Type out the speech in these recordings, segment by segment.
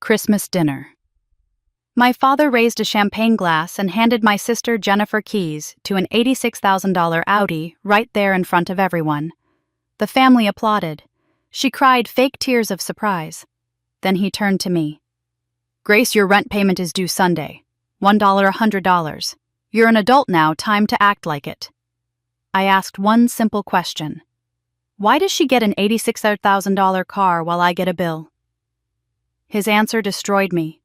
Christmas dinner. My father raised a champagne glass and handed my sister Jennifer keys to an $86,000 Audi right there in front of everyone. The family applauded. She cried fake tears of surprise. Then he turned to me. "Grace, your rent payment is due Sunday. $100. You're an adult now, time to act like it." I asked one simple question. Why does she get an $86,000 car while I get a bill? His answer destroyed me.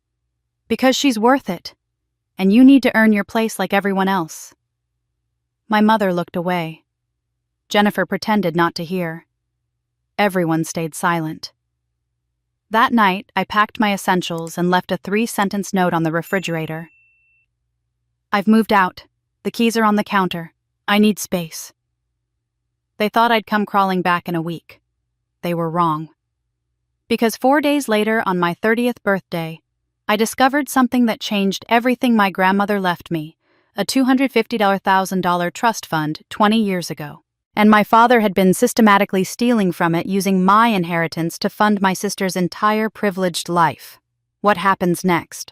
Because she's worth it, and you need to earn your place like everyone else. My mother looked away. Jennifer pretended not to hear. Everyone stayed silent. That night, I packed my essentials and left a 3-sentence note on the refrigerator. "I've moved out. The keys are on the counter. I need space." They thought I'd come crawling back in a week. They were wrong. Because 4 days later, on my 30th birthday, I discovered something that changed everything my grandmother left me, a $250,000 trust fund 20 years ago. And my father had been systematically stealing from it using my inheritance to fund my sister's entire privileged life. What happens next?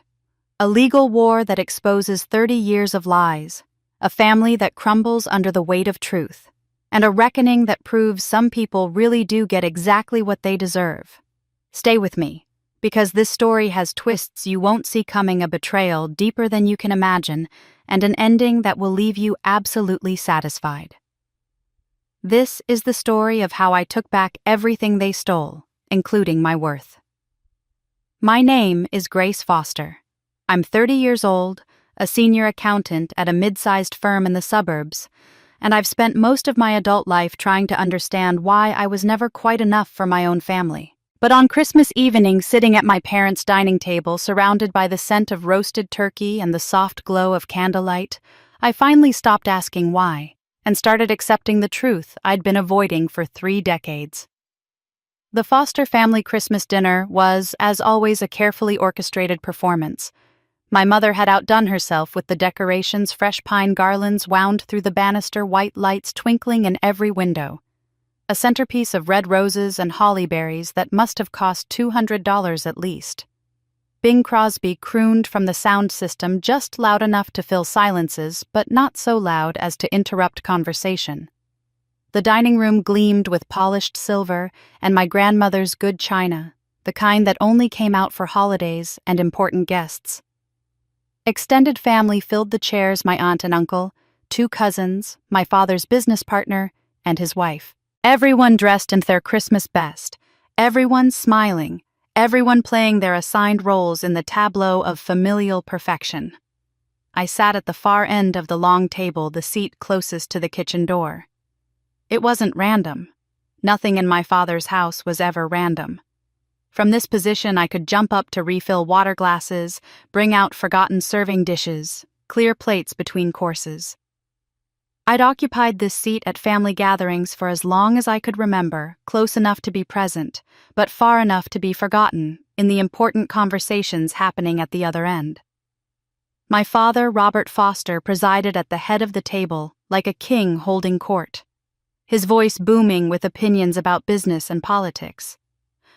A legal war that exposes 30 years of lies, a family that crumbles under the weight of truth, and a reckoning that proves some people really do get exactly what they deserve. Stay with me, because this story has twists you won't see coming, a betrayal deeper than you can imagine, and an ending that will leave you absolutely satisfied. This is the story of how I took back everything they stole, including my worth. My name is Grace Foster. I'm 30 years old, a senior accountant at a mid-sized firm in the suburbs, and I've spent most of my adult life trying to understand why I was never quite enough for my own family. But on Christmas evening, sitting at my parents' dining table, surrounded by the scent of roasted turkey and the soft glow of candlelight, I finally stopped asking why, and started accepting the truth I'd been avoiding for 3 decades. The Foster family Christmas dinner was, as always, a carefully orchestrated performance. My mother had outdone herself with the decorations, fresh pine garlands wound through the banister, white lights twinkling in every window. A centerpiece of red roses and holly berries that must have cost $200 at least. Bing Crosby crooned from the sound system just loud enough to fill silences, but not so loud as to interrupt conversation. The dining room gleamed with polished silver and my grandmother's good china, the kind that only came out for holidays and important guests. Extended family filled the chairs, my aunt and uncle, 2 cousins, my father's business partner, and his wife. Everyone dressed in their Christmas best, everyone smiling, everyone playing their assigned roles in the tableau of familial perfection. I sat at the far end of the long table, the seat closest to the kitchen door. It wasn't random. Nothing in my father's house was ever random. From this position, I could jump up to refill water glasses, bring out forgotten serving dishes, clear plates between courses. I'd occupied this seat at family gatherings for as long as I could remember, close enough to be present, but far enough to be forgotten in the important conversations happening at the other end. My father, Robert Foster, presided at the head of the table like a king holding court, his voice booming with opinions about business and politics.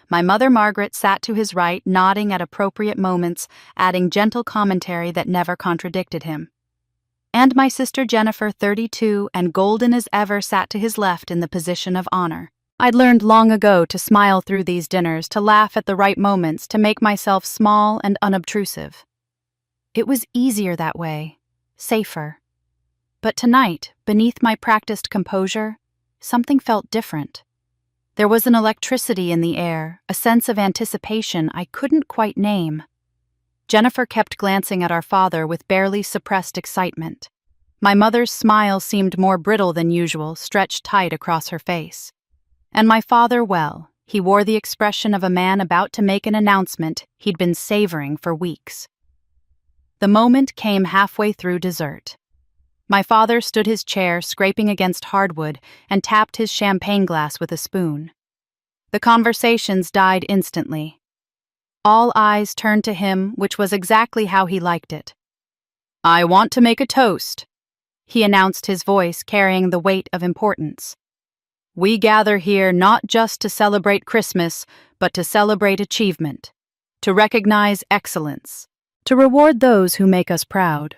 My mother, Margaret, sat to his right, nodding at appropriate moments, adding gentle commentary that never contradicted him. And my sister Jennifer, 32 and golden as ever, sat to his left in the position of honor. I'd learned long ago to smile through these dinners, to laugh at the right moments, to make myself small and unobtrusive. It was easier that way, safer. But tonight, beneath my practiced composure, something felt different. There was an electricity in the air, a sense of anticipation I couldn't quite name. Jennifer kept glancing at our father with barely suppressed excitement. My mother's smile seemed more brittle than usual, stretched tight across her face. And my father, well, he wore the expression of a man about to make an announcement he'd been savoring for weeks. The moment came halfway through dessert. My father stood his chair, scraping against hardwood, and tapped his champagne glass with a spoon. The conversations died instantly. All eyes turned to him, which was exactly how he liked it. "I want to make a toast," he announced, his voice carrying the weight of importance. "We gather here not just to celebrate Christmas, but to celebrate achievement. to recognize excellence, to reward those who make us proud."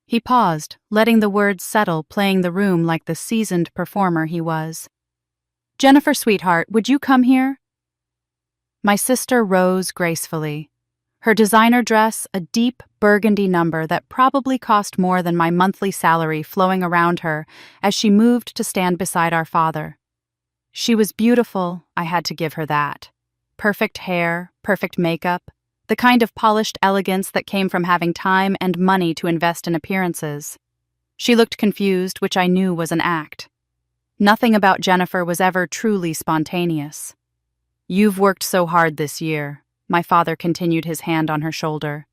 He paused, letting the words settle, playing the room like the seasoned performer he was. "Jennifer, sweetheart, would you come here?" My sister rose gracefully. Her designer dress, a deep burgundy number that probably cost more than my monthly salary, flowing around her as she moved to stand beside our father. She was beautiful, I had to give her that. Perfect hair, perfect makeup, the kind of polished elegance that came from having time and money to invest in appearances. She looked confused, which I knew was an act. Nothing about Jennifer was ever truly spontaneous. "You've worked so hard this year," my father continued, his hand on her shoulder.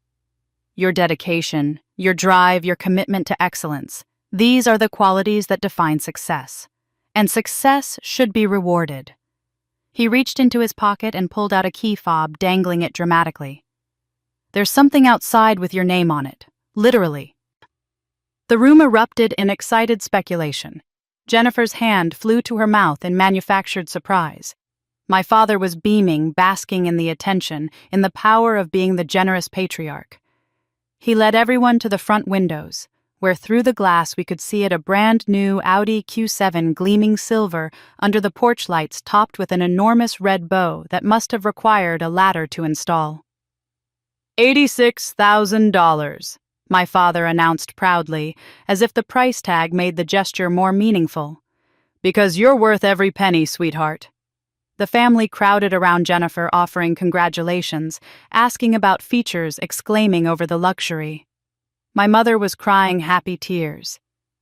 "Your dedication, your drive, your commitment to excellence, these are the qualities that define success. And success should be rewarded." He reached into his pocket and pulled out a key fob, dangling it dramatically. "There's something outside with your name on it, literally." The room erupted in excited speculation. Jennifer's hand flew to her mouth in manufactured surprise. My father was beaming, basking in the attention, in the power of being the generous patriarch. He led everyone to the front windows, where through the glass we could see a brand-new Audi Q7 gleaming silver under the porch lights, topped with an enormous red bow that must have required a ladder to install. $86,000, my father announced proudly, as if the price tag made the gesture more meaningful. "Because you're worth every penny, sweetheart." The family crowded around Jennifer, offering congratulations, asking about features, exclaiming over the luxury. My mother was crying happy tears.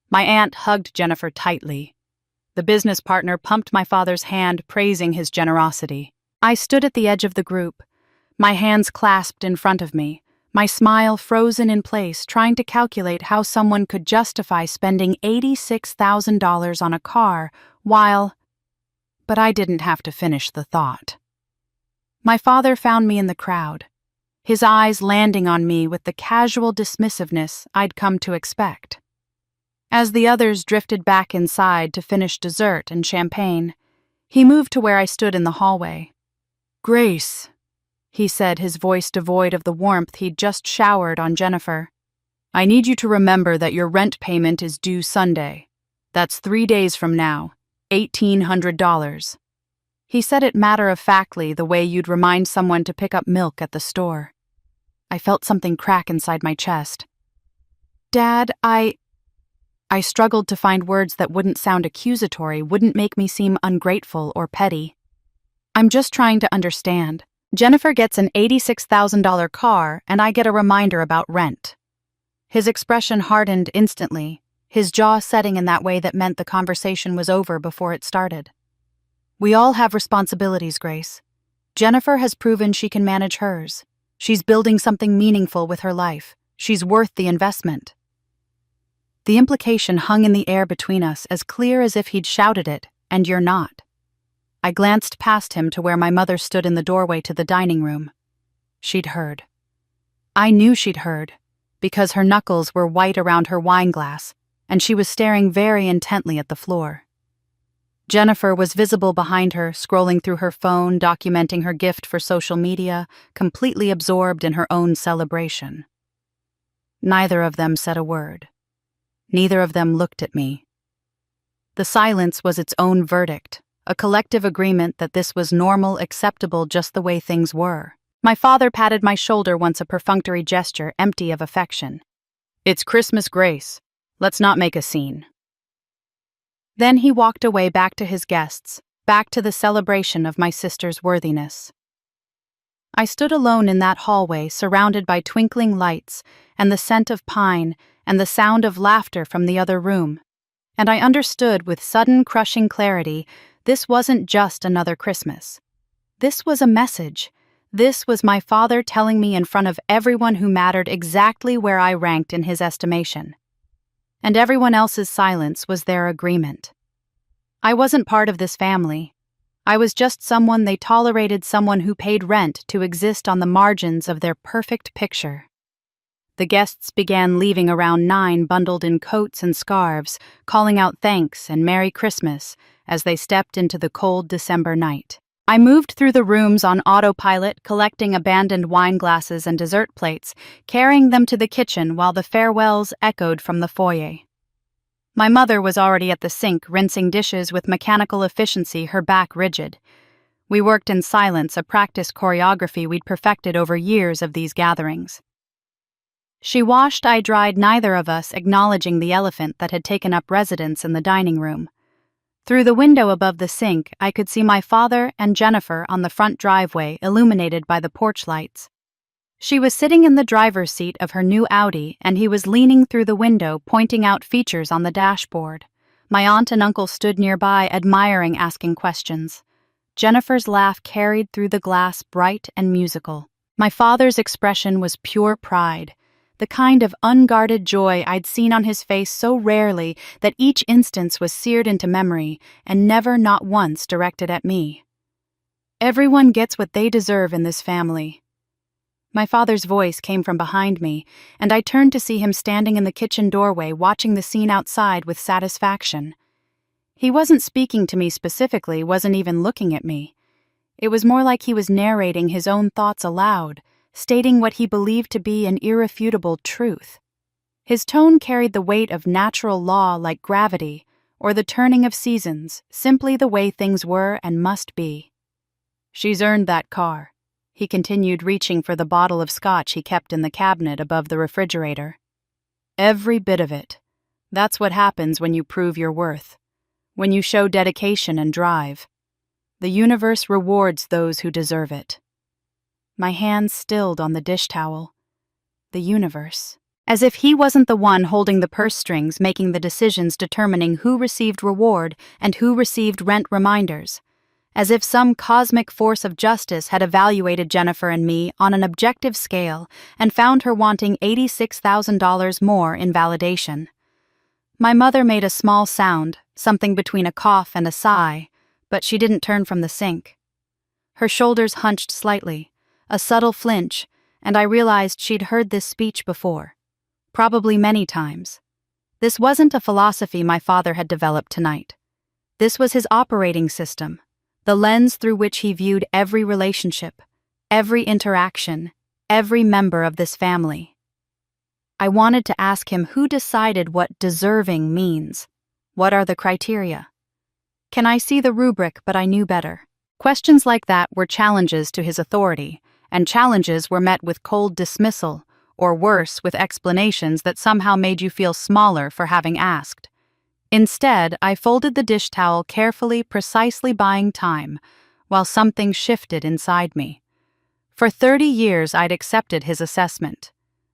My aunt hugged Jennifer tightly. The business partner pumped my father's hand, praising his generosity. I stood at the edge of the group, my hands clasped in front of me, my smile frozen in place, trying to calculate how someone could justify spending $86,000 on a car while... But I didn't have to finish the thought. My father found me in the crowd, his eyes landing on me with the casual dismissiveness I'd come to expect. As the others drifted back inside to finish dessert and champagne, he moved to where I stood in the hallway. "Grace," he said, his voice devoid of the warmth he'd just showered on Jennifer, "I need you to remember that your rent payment is due Sunday. That's 3 days from now. $1,800. He said it matter-of-factly, the way you'd remind someone to pick up milk at the store. I felt something crack inside my chest. "Dad, I struggled to find words that wouldn't sound accusatory, wouldn't make me seem ungrateful or petty. "I'm just trying to understand. Jennifer gets an $86,000 car, and I get a reminder about rent." His expression hardened instantly, his jaw setting in that way that meant the conversation was over before it started. "We all have responsibilities, Grace. Jennifer has proven she can manage hers. She's building something meaningful with her life. She's worth the investment." The implication hung in the air between us, as clear as if he'd shouted it, "And you're not." I glanced past him to where my mother stood in the doorway to the dining room. She'd heard. I knew she'd heard, because her knuckles were white around her wine glass, and she was staring very intently at the floor. Jennifer was visible behind her, scrolling through her phone, documenting her gift for social media, completely absorbed in her own celebration. Neither of them said a word. Neither of them looked at me. The silence was its own verdict, a collective agreement that this was normal, acceptable, just the way things were. My father patted my shoulder once, a perfunctory gesture empty of affection. "It's Christmas, Grace. Let's not make a scene." Then he walked away, back to his guests, back to the celebration of my sister's worthiness. I stood alone in that hallway, surrounded by twinkling lights and the scent of pine and the sound of laughter from the other room. And I understood with sudden, crushing clarity, this wasn't just another Christmas. This was a message. This was my father telling me in front of everyone who mattered exactly where I ranked in his estimation. And everyone else's silence was their agreement. I wasn't part of this family. I was just someone they tolerated, someone who paid rent to exist on the margins of their perfect picture. The guests began leaving around 9, bundled in coats and scarves, calling out thanks and Merry Christmas as they stepped into the cold December night. I moved through the rooms on autopilot, collecting abandoned wine glasses and dessert plates, carrying them to the kitchen while the farewells echoed from the foyer. My mother was already at the sink, rinsing dishes with mechanical efficiency, her back rigid. We worked in silence, a practice choreography we'd perfected over years of these gatherings. She washed, I dried, neither of us acknowledging the elephant that had taken up residence in the dining room. Through the window above the sink, I could see my father and Jennifer on the front driveway, illuminated by the porch lights. She was sitting in the driver's seat of her new Audi, and he was leaning through the window, pointing out features on the dashboard. My aunt and uncle stood nearby, admiring, asking questions. Jennifer's laugh carried through the glass, bright and musical. My father's expression was pure pride, the kind of unguarded joy I'd seen on his face so rarely that each instance was seared into memory and never, not once, directed at me. Everyone gets what they deserve in this family. My father's voice came from behind me, and I turned to see him standing in the kitchen doorway, watching the scene outside with satisfaction. He wasn't speaking to me specifically, wasn't even looking at me. It was more like he was narrating his own thoughts aloud, stating what he believed to be an irrefutable truth. His tone carried the weight of natural law like gravity, or the turning of seasons, simply the way things were and must be. "She's earned that car," he continued, reaching for the bottle of scotch he kept in the cabinet above the refrigerator. "Every bit of it. That's what happens when you prove your worth, when you show dedication and drive. The universe rewards those who deserve it." My hands stilled on the dish towel. The universe. As if he wasn't the one holding the purse strings, making the decisions determining who received reward and who received rent reminders. As if some cosmic force of justice had evaluated Jennifer and me on an objective scale and found her wanting $86,000 more in validation. My mother made a small sound, something between a cough and a sigh, but she didn't turn from the sink. Her shoulders hunched slightly, a subtle flinch, and I realized she'd heard this speech before. Probably many times. This wasn't a philosophy my father had developed tonight. This was his operating system, the lens through which he viewed every relationship, every interaction, every member of this family. I wanted to ask him who decided what deserving means. What are the criteria? Can I see the rubric, but I knew better. Questions like that were challenges to his authority, and challenges were met with cold dismissal, or worse, with explanations that somehow made you feel smaller for having asked. Instead, I folded the dish towel carefully, precisely buying time, while something shifted inside me. For 30 years I'd accepted his assessment.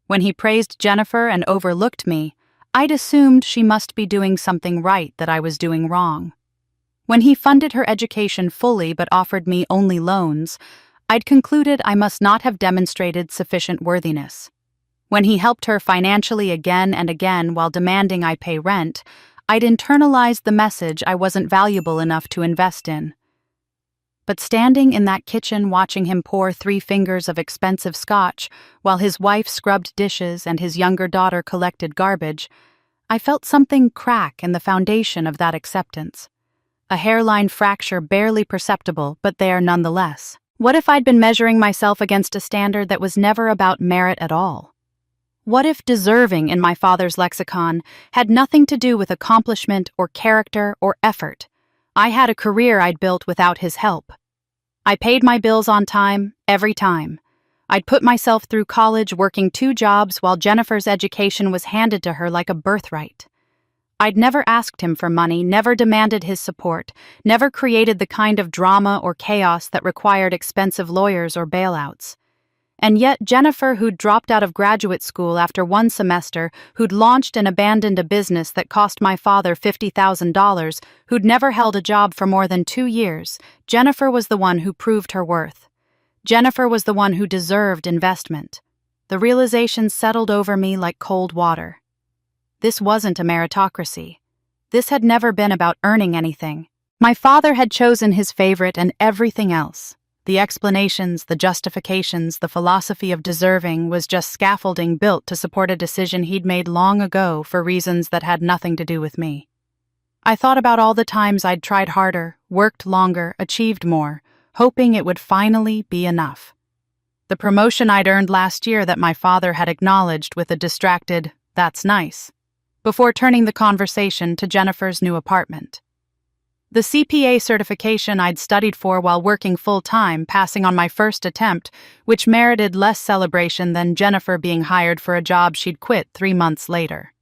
When he praised Jennifer and overlooked me, I'd assumed she must be doing something right that I was doing wrong. When he funded her education fully but offered me only loans, I'd concluded I must not have demonstrated sufficient worthiness. When he helped her financially again and again while demanding I pay rent, I'd internalized the message I wasn't valuable enough to invest in. But standing in that kitchen watching him pour 3 fingers of expensive scotch while his wife scrubbed dishes and his younger daughter collected garbage, I felt something crack in the foundation of that acceptance. A hairline fracture barely perceptible, but there nonetheless. What if I'd been measuring myself against a standard that was never about merit at all? What if deserving in my father's lexicon had nothing to do with accomplishment or character or effort? I had a career I'd built without his help. I paid my bills on time, every time. I'd put myself through college working 2 jobs while Jennifer's education was handed to her like a birthright. I'd never asked him for money, never demanded his support, never created the kind of drama or chaos that required expensive lawyers or bailouts. And yet Jennifer, who'd dropped out of graduate school after 1 semester, who'd launched and abandoned a business that cost my father $50,000, who'd never held a job for more than 2 years, Jennifer was the one who proved her worth. Jennifer was the one who deserved investment. The realization settled over me like cold water. This wasn't a meritocracy. This had never been about earning anything. My father had chosen his favorite and everything else. The explanations, the justifications, the philosophy of deserving was just scaffolding built to support a decision he'd made long ago for reasons that had nothing to do with me. I thought about all the times I'd tried harder, worked longer, achieved more, hoping it would finally be enough. The promotion I'd earned last year that my father had acknowledged with a distracted, "That's nice," before turning the conversation to Jennifer's new apartment. The CPA certification I'd studied for while working full-time, passing on my first attempt, which merited less celebration than Jennifer being hired for a job she'd quit 3 months later.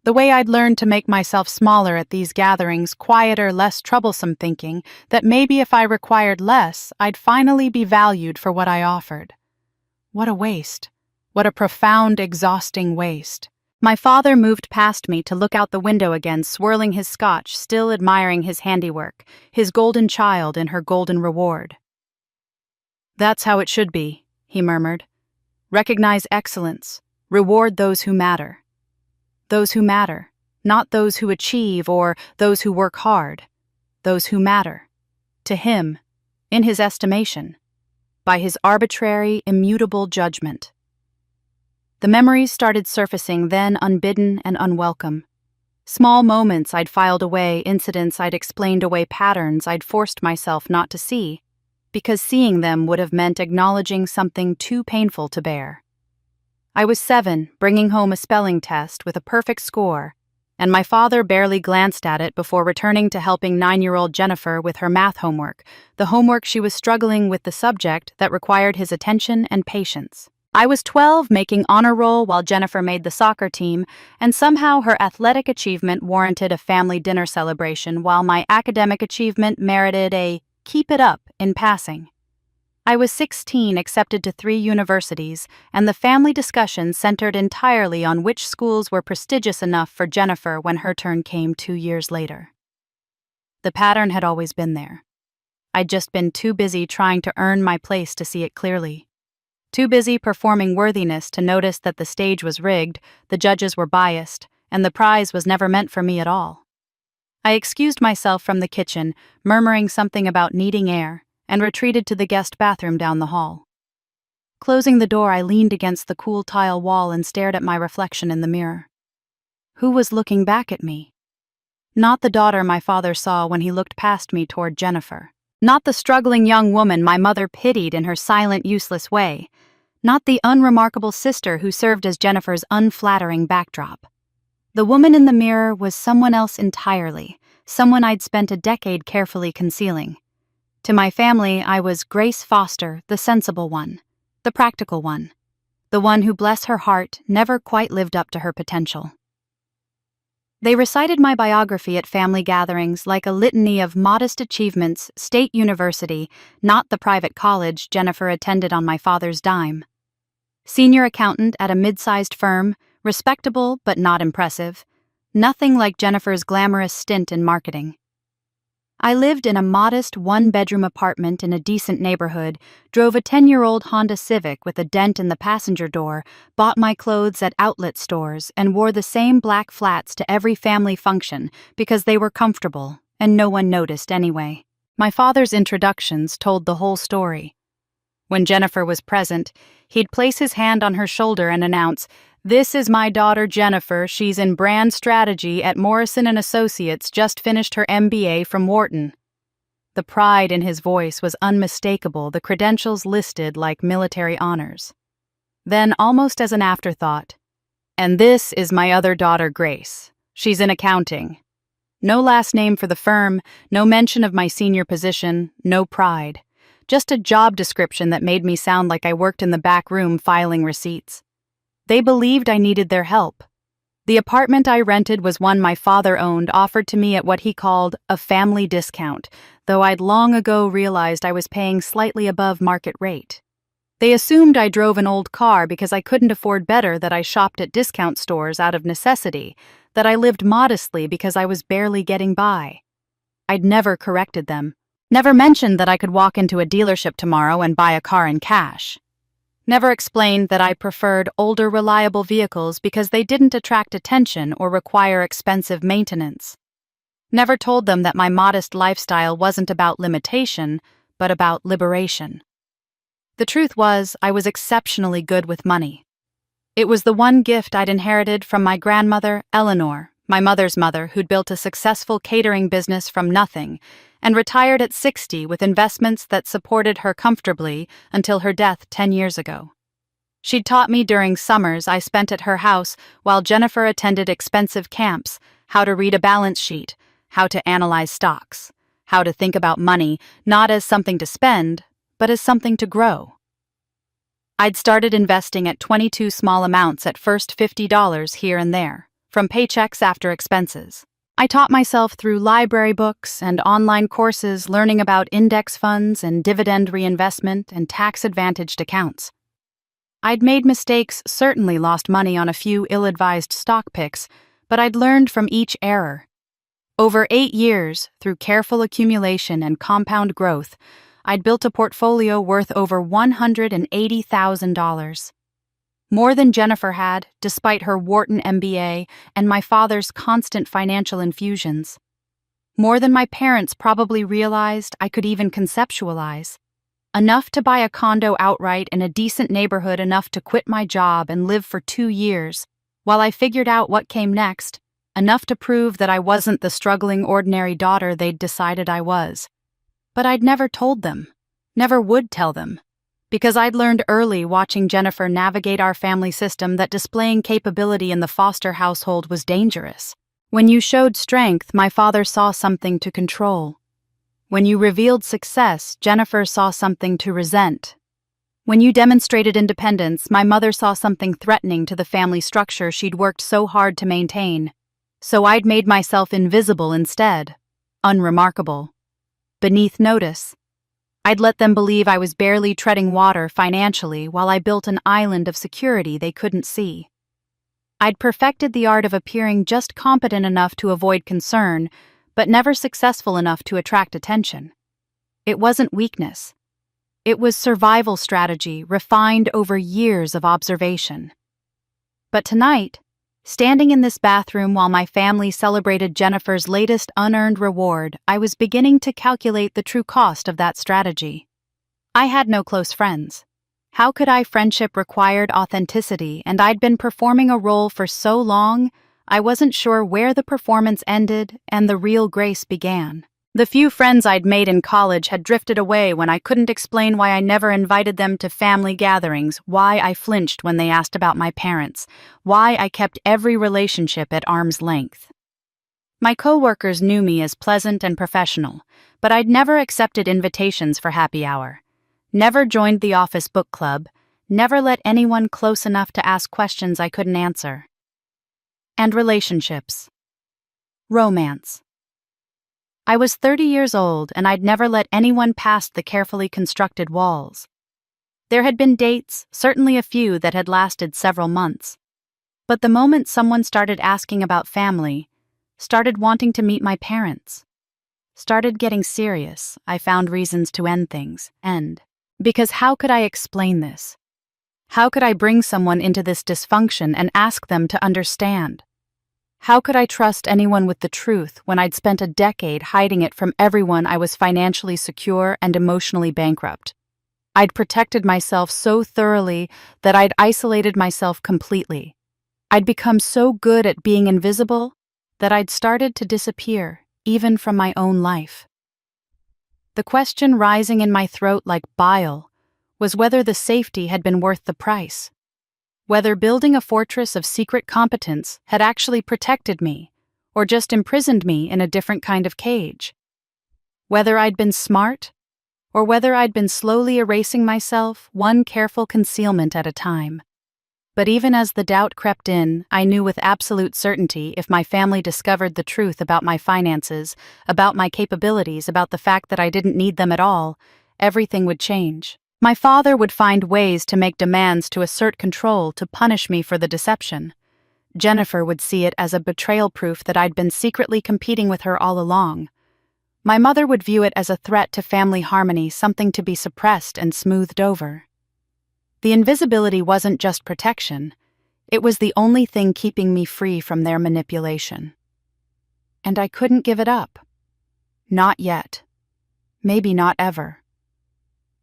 The way I'd learned to make myself smaller at these gatherings, quieter, less troublesome, thinking that maybe if I required less, I'd finally be valued for what I offered. What a waste. What a profound, exhausting waste. My father moved past me to look out the window again, swirling his scotch, still admiring his handiwork, his golden child and her golden reward. "That's how it should be," he murmured. "Recognize excellence. Reward those who matter. Those who matter, not those who achieve or those who work hard. Those who matter. To him, in his estimation, by his arbitrary, immutable judgment." The memories started surfacing then, unbidden and unwelcome. Small moments I'd filed away, incidents I'd explained away, patterns I'd forced myself not to see, because seeing them would have meant acknowledging something too painful to bear. I was 7, bringing home a spelling test with a perfect score, and my father barely glanced at it before returning to helping 9-year-old Jennifer with her math homework, the homework she was struggling with, the subject that required his attention and patience. I was 12, making honor roll while Jennifer made the soccer team, and somehow her athletic achievement warranted a family dinner celebration while my academic achievement merited a "keep it up" in passing. I was 16, accepted to 3 universities, and the family discussion centered entirely on which schools were prestigious enough for Jennifer when her turn came 2 years later. The pattern had always been there. I'd just been too busy trying to earn my place to see it clearly. Too busy performing worthiness to notice that the stage was rigged, the judges were biased, and the prize was never meant for me at all. I excused myself from the kitchen, murmuring something about needing air, and retreated to the guest bathroom down the hall. Closing the door, I leaned against the cool tile wall and stared at my reflection in the mirror. Who was looking back at me? Not the daughter my father saw when he looked past me toward Jennifer. Not the struggling young woman my mother pitied in her silent, useless way. Not the unremarkable sister who served as Jennifer's unflattering backdrop. The woman in the mirror was someone else entirely, someone I'd spent a decade carefully concealing. To my family, I was Grace Foster, the sensible one, the practical one, the one who, bless her heart, never quite lived up to her potential. They recited my biography at family gatherings like a litany of modest achievements, state university, not the private college Jennifer attended on my father's dime. Senior accountant at a mid-sized firm, respectable but not impressive, nothing like Jennifer's glamorous stint in marketing. I lived in a modest 1-bedroom apartment in a decent neighborhood, drove a 10-year-old Honda Civic with a dent in the passenger door, bought my clothes at outlet stores, and wore the same black flats to every family function because they were comfortable, and no one noticed anyway. My father's introductions told the whole story. When Jennifer was present, he'd place his hand on her shoulder and announce, "This is my daughter Jennifer. She's in brand strategy at Morrison & Associates, just finished her MBA from Wharton." The pride in his voice was unmistakable, the credentials listed like military honors. Then, almost as an afterthought, "And this is my other daughter Grace. She's in accounting." No last name for the firm, no mention of my senior position, no pride. Just a job description that made me sound like I worked in the back room filing receipts. They believed I needed their help. The apartment I rented was one my father owned, offered to me at what he called a family discount, though I'd long ago realized I was paying slightly above market rate. They assumed I drove an old car because I couldn't afford better, that I shopped at discount stores out of necessity, that I lived modestly because I was barely getting by. I'd never corrected them. Never mentioned that I could walk into a dealership tomorrow and buy a car in cash. Never explained that I preferred older, reliable vehicles because they didn't attract attention or require expensive maintenance. Never told them that my modest lifestyle wasn't about limitation, but about liberation. The truth was, I was exceptionally good with money. It was the one gift I'd inherited from my grandmother, Eleanor, my mother's mother, who'd built a successful catering business from nothing, and retired at 60 with investments that supported her comfortably until her death 10 years ago. She'd taught me during summers I spent at her house while Jennifer attended expensive camps how to read a balance sheet, how to analyze stocks, how to think about money not as something to spend, but as something to grow. I'd started investing at 22 small amounts at first $50 here and there, from paychecks after expenses. I taught myself through library books and online courses learning about index funds and dividend reinvestment and tax-advantaged accounts. I'd made mistakes, certainly lost money on a few ill-advised stock picks, but I'd learned from each error. Over 8 years, through careful accumulation and compound growth, I'd built a portfolio worth over $180,000. More than Jennifer had, despite her Wharton MBA and my father's constant financial infusions. More than my parents probably realized I could even conceptualize. Enough to buy a condo outright in a decent neighborhood, enough to quit my job and live for 2 years, while I figured out what came next, enough to prove that I wasn't the struggling ordinary daughter they'd decided I was. But I'd never told them, never would tell them, because I'd learned early watching Jennifer navigate our family system that displaying capability in the foster household was dangerous. When you showed strength, my father saw something to control. When you revealed success, Jennifer saw something to resent. When you demonstrated independence, my mother saw something threatening to the family structure she'd worked so hard to maintain. So I'd made myself invisible instead, unremarkable, beneath notice. I'd let them believe I was barely treading water financially while I built an island of security they couldn't see. I'd perfected the art of appearing just competent enough to avoid concern, but never successful enough to attract attention. It wasn't weakness. It was survival strategy refined over years of observation. But tonight, standing in this bathroom while my family celebrated Jennifer's latest unearned reward, I was beginning to calculate the true cost of that strategy. I had no close friends. How could I? Friendship required authenticity, and I'd been performing a role for so long, I wasn't sure where the performance ended and the real grace began. The few friends I'd made in college had drifted away when I couldn't explain why I never invited them to family gatherings, why I flinched when they asked about my parents, why I kept every relationship at arm's length. My coworkers knew me as pleasant and professional, but I'd never accepted invitations for happy hour, never joined the office book club, never let anyone close enough to ask questions I couldn't answer. And relationships. Romance. I was 30 years old, and I'd never let anyone past the carefully constructed walls. There had been dates, certainly a few that had lasted several months. But the moment someone started asking about family, started wanting to meet my parents, started getting serious, I found reasons to end things. Because how could I explain this? How could I bring someone into this dysfunction and ask them to understand? How could I trust anyone with the truth when I'd spent a decade hiding it from everyone? I was financially secure and emotionally bankrupt. I'd protected myself so thoroughly that I'd isolated myself completely. I'd become so good at being invisible that I'd started to disappear, even from my own life. The question rising in my throat like bile was whether the safety had been worth the price. Whether building a fortress of secret competence had actually protected me, or just imprisoned me in a different kind of cage. Whether I'd been smart, or whether I'd been slowly erasing myself, one careful concealment at a time. But even as the doubt crept in, I knew with absolute certainty if my family discovered the truth about my finances, about my capabilities, about the fact that I didn't need them at all, everything would change. My father would find ways to make demands to assert control, to punish me for the deception. Jennifer would see it as a betrayal, proof that I'd been secretly competing with her all along. My mother would view it as a threat to family harmony, something to be suppressed and smoothed over. The invisibility wasn't just protection, it was the only thing keeping me free from their manipulation. And I couldn't give it up. Not yet. Maybe not ever.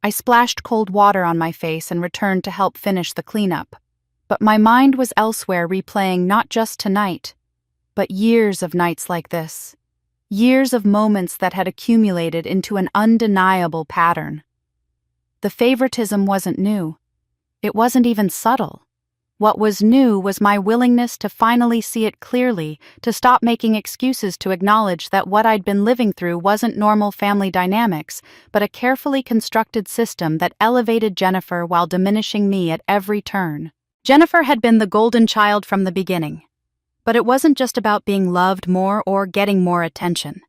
I splashed cold water on my face and returned to help finish the cleanup. But my mind was elsewhere, replaying not just tonight, but years of nights like this. years of moments that had accumulated into an undeniable pattern. The favoritism wasn't new. It wasn't even subtle. What was new was my willingness to finally see it clearly, to stop making excuses, to acknowledge that what I'd been living through wasn't normal family dynamics, but a carefully constructed system that elevated Jennifer while diminishing me at every turn. Jennifer had been the golden child from the beginning. But it wasn't just about being loved more or getting more attention.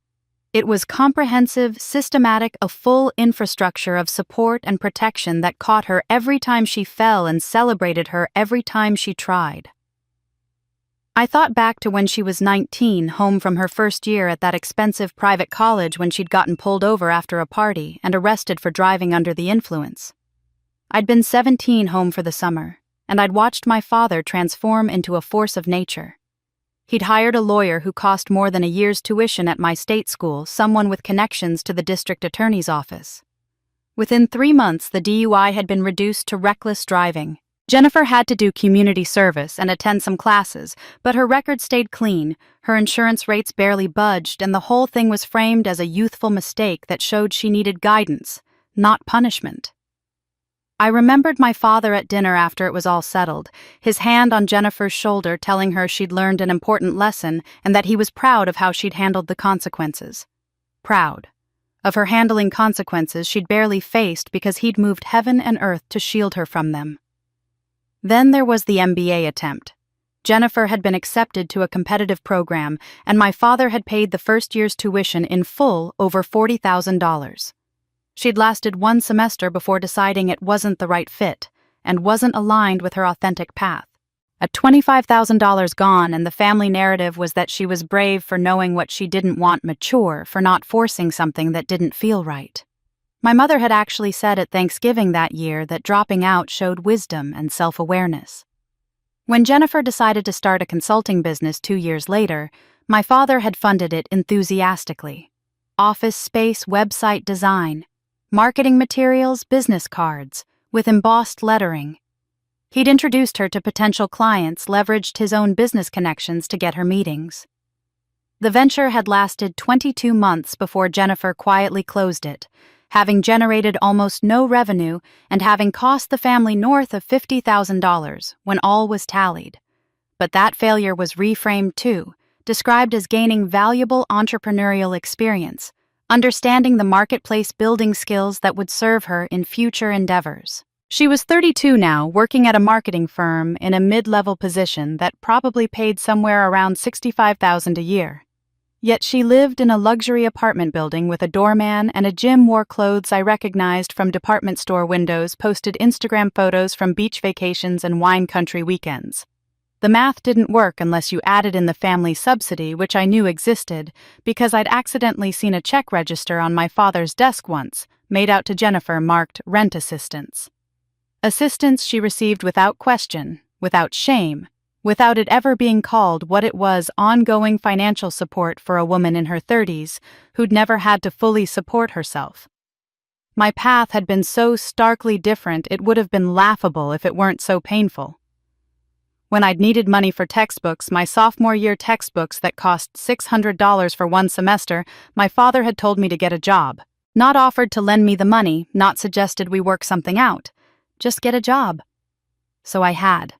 It was comprehensive, systematic, a full infrastructure of support and protection that caught her every time she fell and celebrated her every time she tried. I thought back to when she was 19, home from her first year at that expensive private college, when she'd gotten pulled over after a party and arrested for driving under the influence. I'd been 17, home for the summer, and I'd watched my father transform into a force of nature. He'd hired a lawyer who cost more than a year's tuition at my state school, someone with connections to the district attorney's office. Within 3 months, the DUI had been reduced to reckless driving. Jennifer had to do community service and attend some classes, but her record stayed clean, her insurance rates barely budged, and the whole thing was framed as a youthful mistake that showed she needed guidance, not punishment. I remembered my father at dinner after it was all settled, his hand on Jennifer's shoulder telling her she'd learned an important lesson and that he was proud of how she'd handled the consequences. Proud of her handling consequences she'd barely faced because he'd moved heaven and earth to shield her from them. Then there was the MBA attempt. Jennifer had been accepted to a competitive program, and my father had paid the first year's tuition in full, over $40,000. She'd lasted 1 semester before deciding it wasn't the right fit and wasn't aligned with her authentic path. At $25,000 gone, and the family narrative was that she was brave for knowing what she didn't want, mature for not forcing something that didn't feel right. My mother had actually said at Thanksgiving that year that dropping out showed wisdom and self-awareness. When Jennifer decided to start a consulting business 2 years later, my father had funded it enthusiastically. Office space, website design, marketing materials, business cards, with embossed lettering. He'd introduced her to potential clients, leveraged his own business connections to get her meetings. The venture had lasted 22 months before Jennifer quietly closed it, having generated almost no revenue and having cost the family north of $50,000 when all was tallied. But that failure was reframed too, described as gaining valuable entrepreneurial experience, understanding the marketplace, building skills that would serve her in future endeavors. She was 32 now, working at a marketing firm in a mid-level position that probably paid somewhere around $65,000 a year. Yet she lived in a luxury apartment building with a doorman and a gym, wore clothes I recognized from department store windows, posted Instagram photos from beach vacations and wine country weekends. The math didn't work unless you added in the family subsidy, which I knew existed because I'd accidentally seen a check register on my father's desk once, made out to Jennifer, marked rent assistance. Assistance she received without question, without shame, without it ever being called what it was: ongoing financial support for a woman in her 30s who'd never had to fully support herself. My path had been so starkly different it would have been laughable if it weren't so painful. When I'd needed money for textbooks, my sophomore year textbooks that cost $600 for 1 semester, my father had told me to get a job. Not offered to lend me the money, not suggested we work something out. Just get a job. So I had.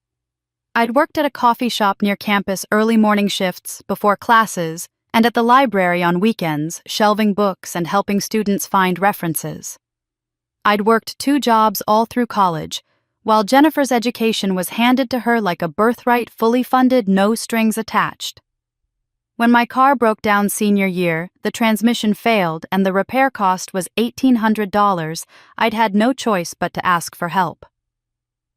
I'd worked at a coffee shop near campus early morning shifts, before classes, and at the library on weekends, shelving books and helping students find references. I'd worked 2 jobs all through college, while Jennifer's education was handed to her like a birthright, fully funded, no strings attached. When my car broke down senior year, the transmission failed and the repair cost was $1,800, I'd had no choice but to ask for help.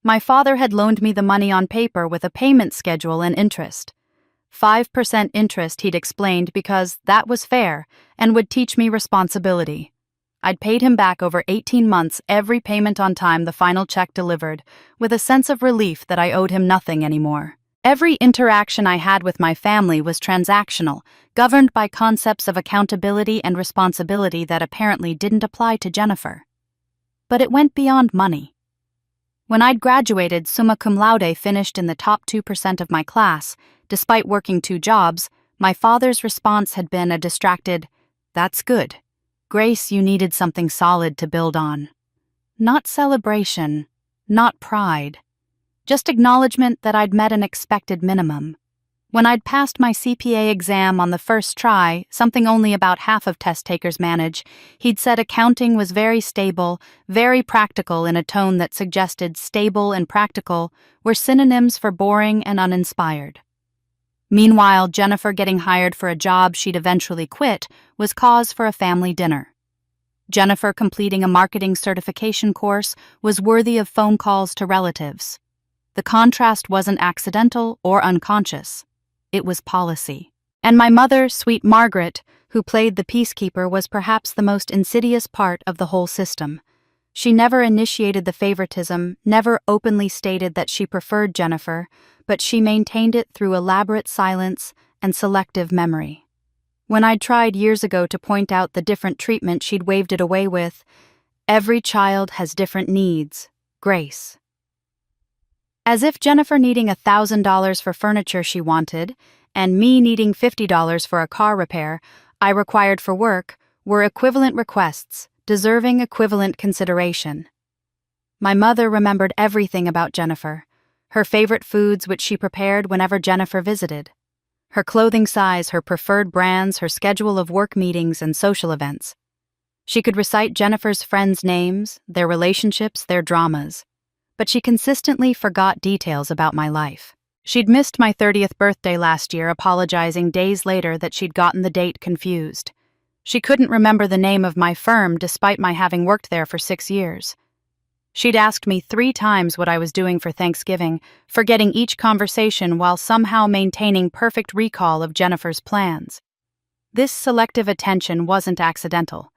My father had loaned me the money on paper with a payment schedule and interest. 5% interest, he'd explained, because that was fair and would teach me responsibility. I'd paid him back over 18 months, every payment on time, the final check delivered, with a sense of relief that I owed him nothing anymore. Every interaction I had with my family was transactional, governed by concepts of accountability and responsibility that apparently didn't apply to Jennifer. But it went beyond money. When I'd graduated summa cum laude, finished in the top 2% of my class, despite working 2 jobs, My father's response had been a distracted, "That's good. Grace, you needed something solid to build on." Not celebration, not pride, just acknowledgement that I'd met an expected minimum. When I'd passed my CPA exam on the first try, something only about half of test takers manage, he'd said accounting was very stable, very practical in a tone that suggested stable and practical were synonyms for boring and uninspired. Meanwhile, Jennifer getting hired for a job she'd eventually quit was cause for a family dinner. Jennifer completing a marketing certification course was worthy of phone calls to relatives. The contrast wasn't accidental or unconscious. It was policy. And my mother, sweet Margaret, who played the peacekeeper, was perhaps the most insidious part of the whole system. She never initiated the favoritism, never openly stated that she preferred Jennifer, but she maintained it through elaborate silence and selective memory. When I'd tried years ago to point out the different treatment, she'd waved it away with, "Every child has different needs, Grace." As if Jennifer needing $1,000 for furniture she wanted, and me needing $50 for a car repair I required for work, were equivalent requests, deserving equivalent consideration. My mother remembered everything about Jennifer, her favorite foods which she prepared whenever Jennifer visited, her clothing size, her preferred brands, her schedule of work meetings and social events. She could recite Jennifer's friends' names, their relationships, their dramas. But she consistently forgot details about my life. She'd missed my 30th birthday last year, apologizing days later that she'd gotten the date confused. She couldn't remember the name of my firm despite my having worked there for 6 years. She'd asked me 3 times what I was doing for Thanksgiving, forgetting each conversation while somehow maintaining perfect recall of Jennifer's plans. This selective attention wasn't accidental.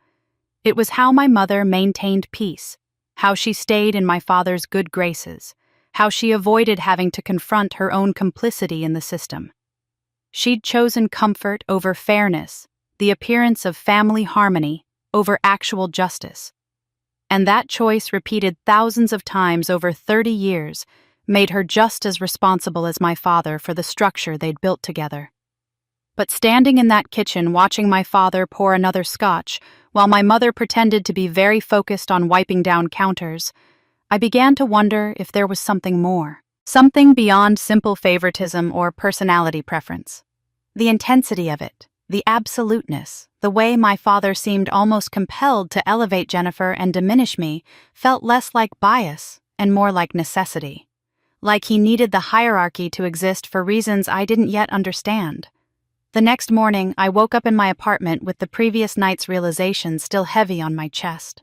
It was how my mother maintained peace, how she stayed in my father's good graces, how she avoided having to confront her own complicity in the system. She'd chosen comfort over fairness, the appearance of family harmony over actual justice. And that choice, repeated thousands of times over 30 years, made her just as responsible as my father for the structure they'd built together. But standing in that kitchen watching my father pour another scotch, while my mother pretended to be very focused on wiping down counters, I began to wonder if there was something more, something beyond simple favoritism or personality preference. The intensity of it, the absoluteness, the way my father seemed almost compelled to elevate Jennifer and diminish me, felt less like bias and more like necessity. Like he needed the hierarchy to exist for reasons I didn't yet understand. The next morning, I woke up in my apartment with the previous night's realization still heavy on my chest.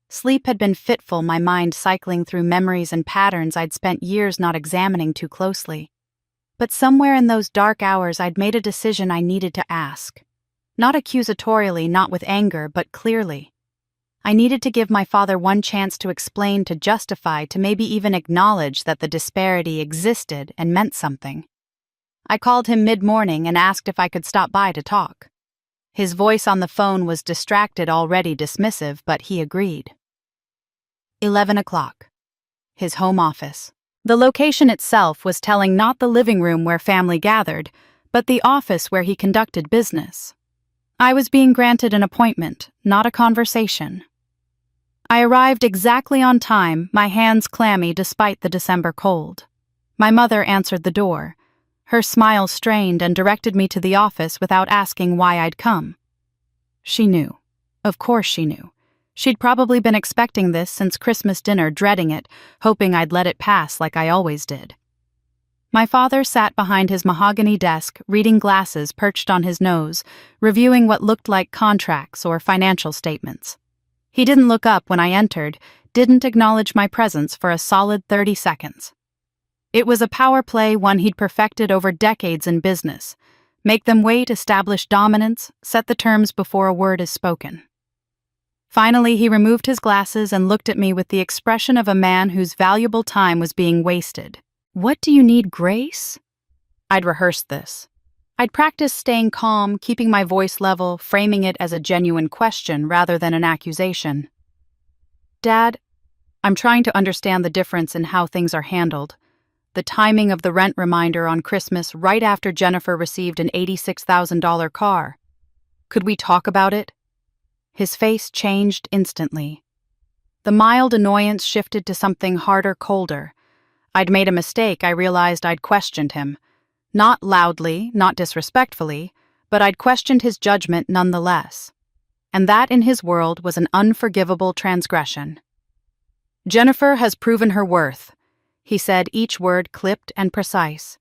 Sleep had been fitful, my mind cycling through memories and patterns I'd spent years not examining too closely. But somewhere in those dark hours, I'd made a decision I needed to ask. Not accusatorially, not with anger, but clearly. I needed to give my father one chance to explain, to justify, to maybe even acknowledge that the disparity existed and meant something. I called him mid-morning and asked if I could stop by to talk. His voice on the phone was distracted, already dismissive, but he agreed. 11 o'clock. His home office. The location itself was telling, not the living room where family gathered, but the office where he conducted business. I was being granted an appointment, not a conversation. I arrived exactly on time, my hands clammy despite the December cold. My mother answered the door. Her smile strained and directed me to the office without asking why I'd come. She knew. Of course she knew. She'd probably been expecting this since Christmas dinner, dreading it, hoping I'd let it pass like I always did. My father sat behind his mahogany desk, reading glasses perched on his nose, reviewing what looked like contracts or financial statements. He didn't look up when I entered, didn't acknowledge my presence for a solid 30 seconds. It was a power play, one he'd perfected over decades in business. Make them wait, establish dominance, set the terms before a word is spoken. Finally, he removed his glasses and looked at me with the expression of a man whose valuable time was being wasted. "What do you need, Grace?" I'd rehearsed this. I'd practiced staying calm, keeping my voice level, framing it as a genuine question rather than an accusation. "Dad, I'm trying to understand the difference in how things are handled. The timing of the rent reminder on Christmas right after Jennifer received an $86,000 car. Could we talk about it? His face changed instantly. The mild annoyance shifted to something harder, colder. I'd made a mistake. I realized I'd questioned him. Not loudly, not disrespectfully, but I'd questioned his judgment nonetheless. And that in his world was an unforgivable transgression. Jennifer has proven her worth, he said, each word clipped and precise.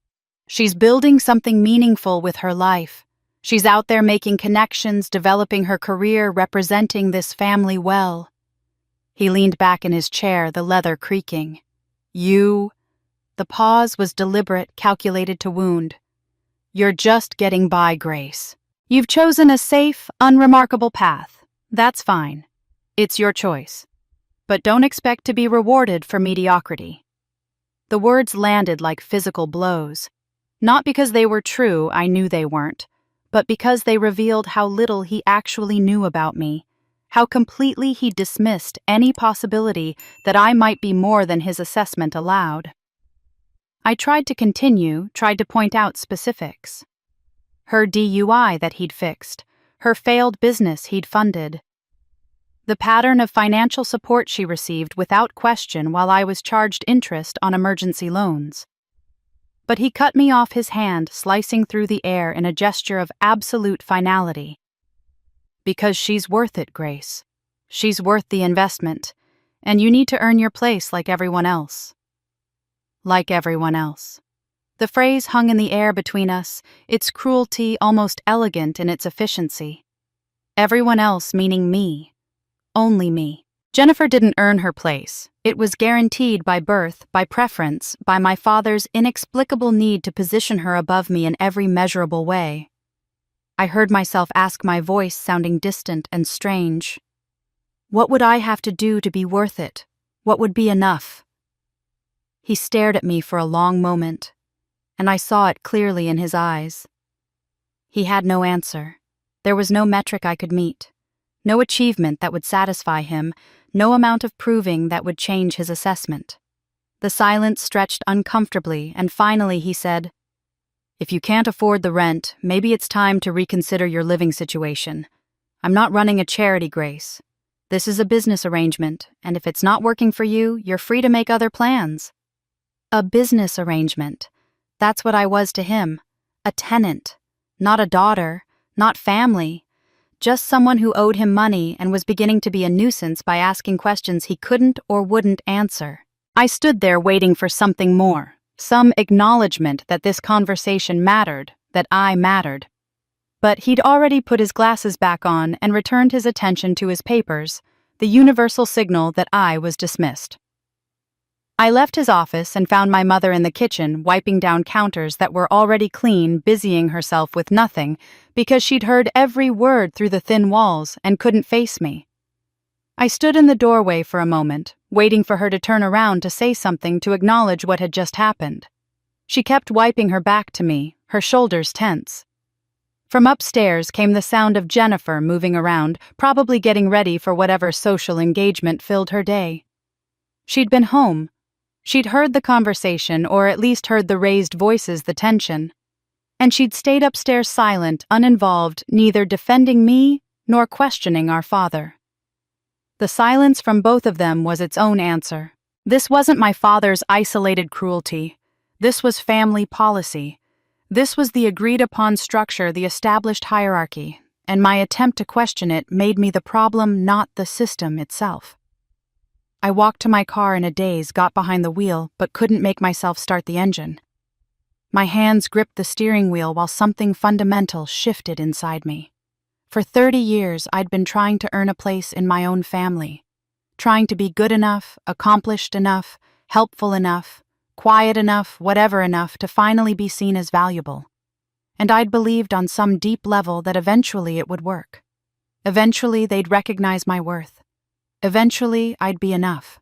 She's building something meaningful with her life. She's out there making connections, developing her career, representing this family well. He leaned back in his chair, the leather creaking. You... The pause was deliberate, calculated to wound. You're just getting by, Grace. You've chosen a safe, unremarkable path. That's fine. It's your choice. But don't expect to be rewarded for mediocrity. The words landed like physical blows. Not because they were true, I knew they weren't, but because they revealed how little he actually knew about me, how completely he dismissed any possibility that I might be more than his assessment allowed. I tried to continue, tried to point out specifics. Her DUI that he'd fixed, her failed business he'd funded, the pattern of financial support she received without question while I was charged interest on emergency loans. But he cut me off, his hand slicing through the air in a gesture of absolute finality. Because she's worth it, Grace. She's worth the investment, and you need to earn your place like everyone else. Like everyone else. The phrase hung in the air between us, its cruelty almost elegant in its efficiency. Everyone else meaning me. Only me. Jennifer didn't earn her place. It was guaranteed by birth, by preference, by my father's inexplicable need to position her above me in every measurable way. I heard myself ask, my voice sounding distant and strange. What would I have to do to be worth it? What would be enough? He stared at me for a long moment, and I saw it clearly in his eyes. He had no answer. There was no metric I could meet. No achievement that would satisfy him, no amount of proving that would change his assessment. The silence stretched uncomfortably, and finally he said, If you can't afford the rent, maybe it's time to reconsider your living situation. I'm not running a charity, Grace. This is a business arrangement, and if it's not working for you, you're free to make other plans. A business arrangement. That's what I was to him. A tenant. Not a daughter. Not family. Just someone who owed him money and was beginning to be a nuisance by asking questions he couldn't or wouldn't answer. I stood there waiting for something more, some acknowledgement that this conversation mattered, that I mattered. But he'd already put his glasses back on and returned his attention to his papers, the universal signal that I was dismissed. I left his office and found my mother in the kitchen wiping down counters that were already clean, busying herself with nothing because she'd heard every word through the thin walls and couldn't face me. I stood in the doorway for a moment, waiting for her to turn around to say something to acknowledge what had just happened. She kept wiping her back to me, her shoulders tense. From upstairs came the sound of Jennifer moving around, probably getting ready for whatever social engagement filled her day. She'd been home. She'd heard the conversation, or at least heard the raised voices, the tension. And she'd stayed upstairs silent, uninvolved, neither defending me nor questioning our father. The silence from both of them was its own answer. This wasn't my father's isolated cruelty. This was family policy. This was the agreed-upon structure, the established hierarchy, and my attempt to question it made me the problem, not the system itself. I walked to my car in a daze, got behind the wheel, but couldn't make myself start the engine. My hands gripped the steering wheel while something fundamental shifted inside me. For 30 years, I'd been trying to earn a place in my own family, trying to be good enough, accomplished enough, helpful enough, quiet enough, whatever enough to finally be seen as valuable. And I'd believed on some deep level that eventually it would work. Eventually, they'd recognize my worth. Eventually, I'd be enough.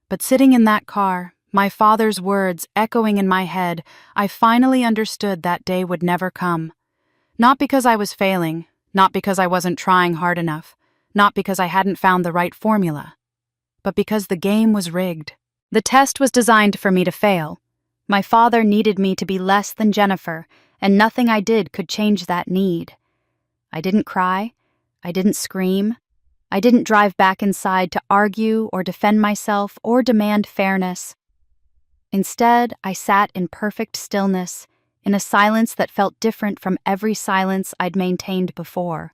But sitting in that car, my father's words echoing in my head, I finally understood that day would never come. Not because I was failing, not because I wasn't trying hard enough, not because I hadn't found the right formula, but because the game was rigged. The test was designed for me to fail. My father needed me to be less than Jennifer, and nothing I did could change that need. I didn't cry. I didn't scream. I didn't drive back inside to argue or defend myself or demand fairness. Instead, I sat in perfect stillness, in a silence that felt different from every silence I'd maintained before.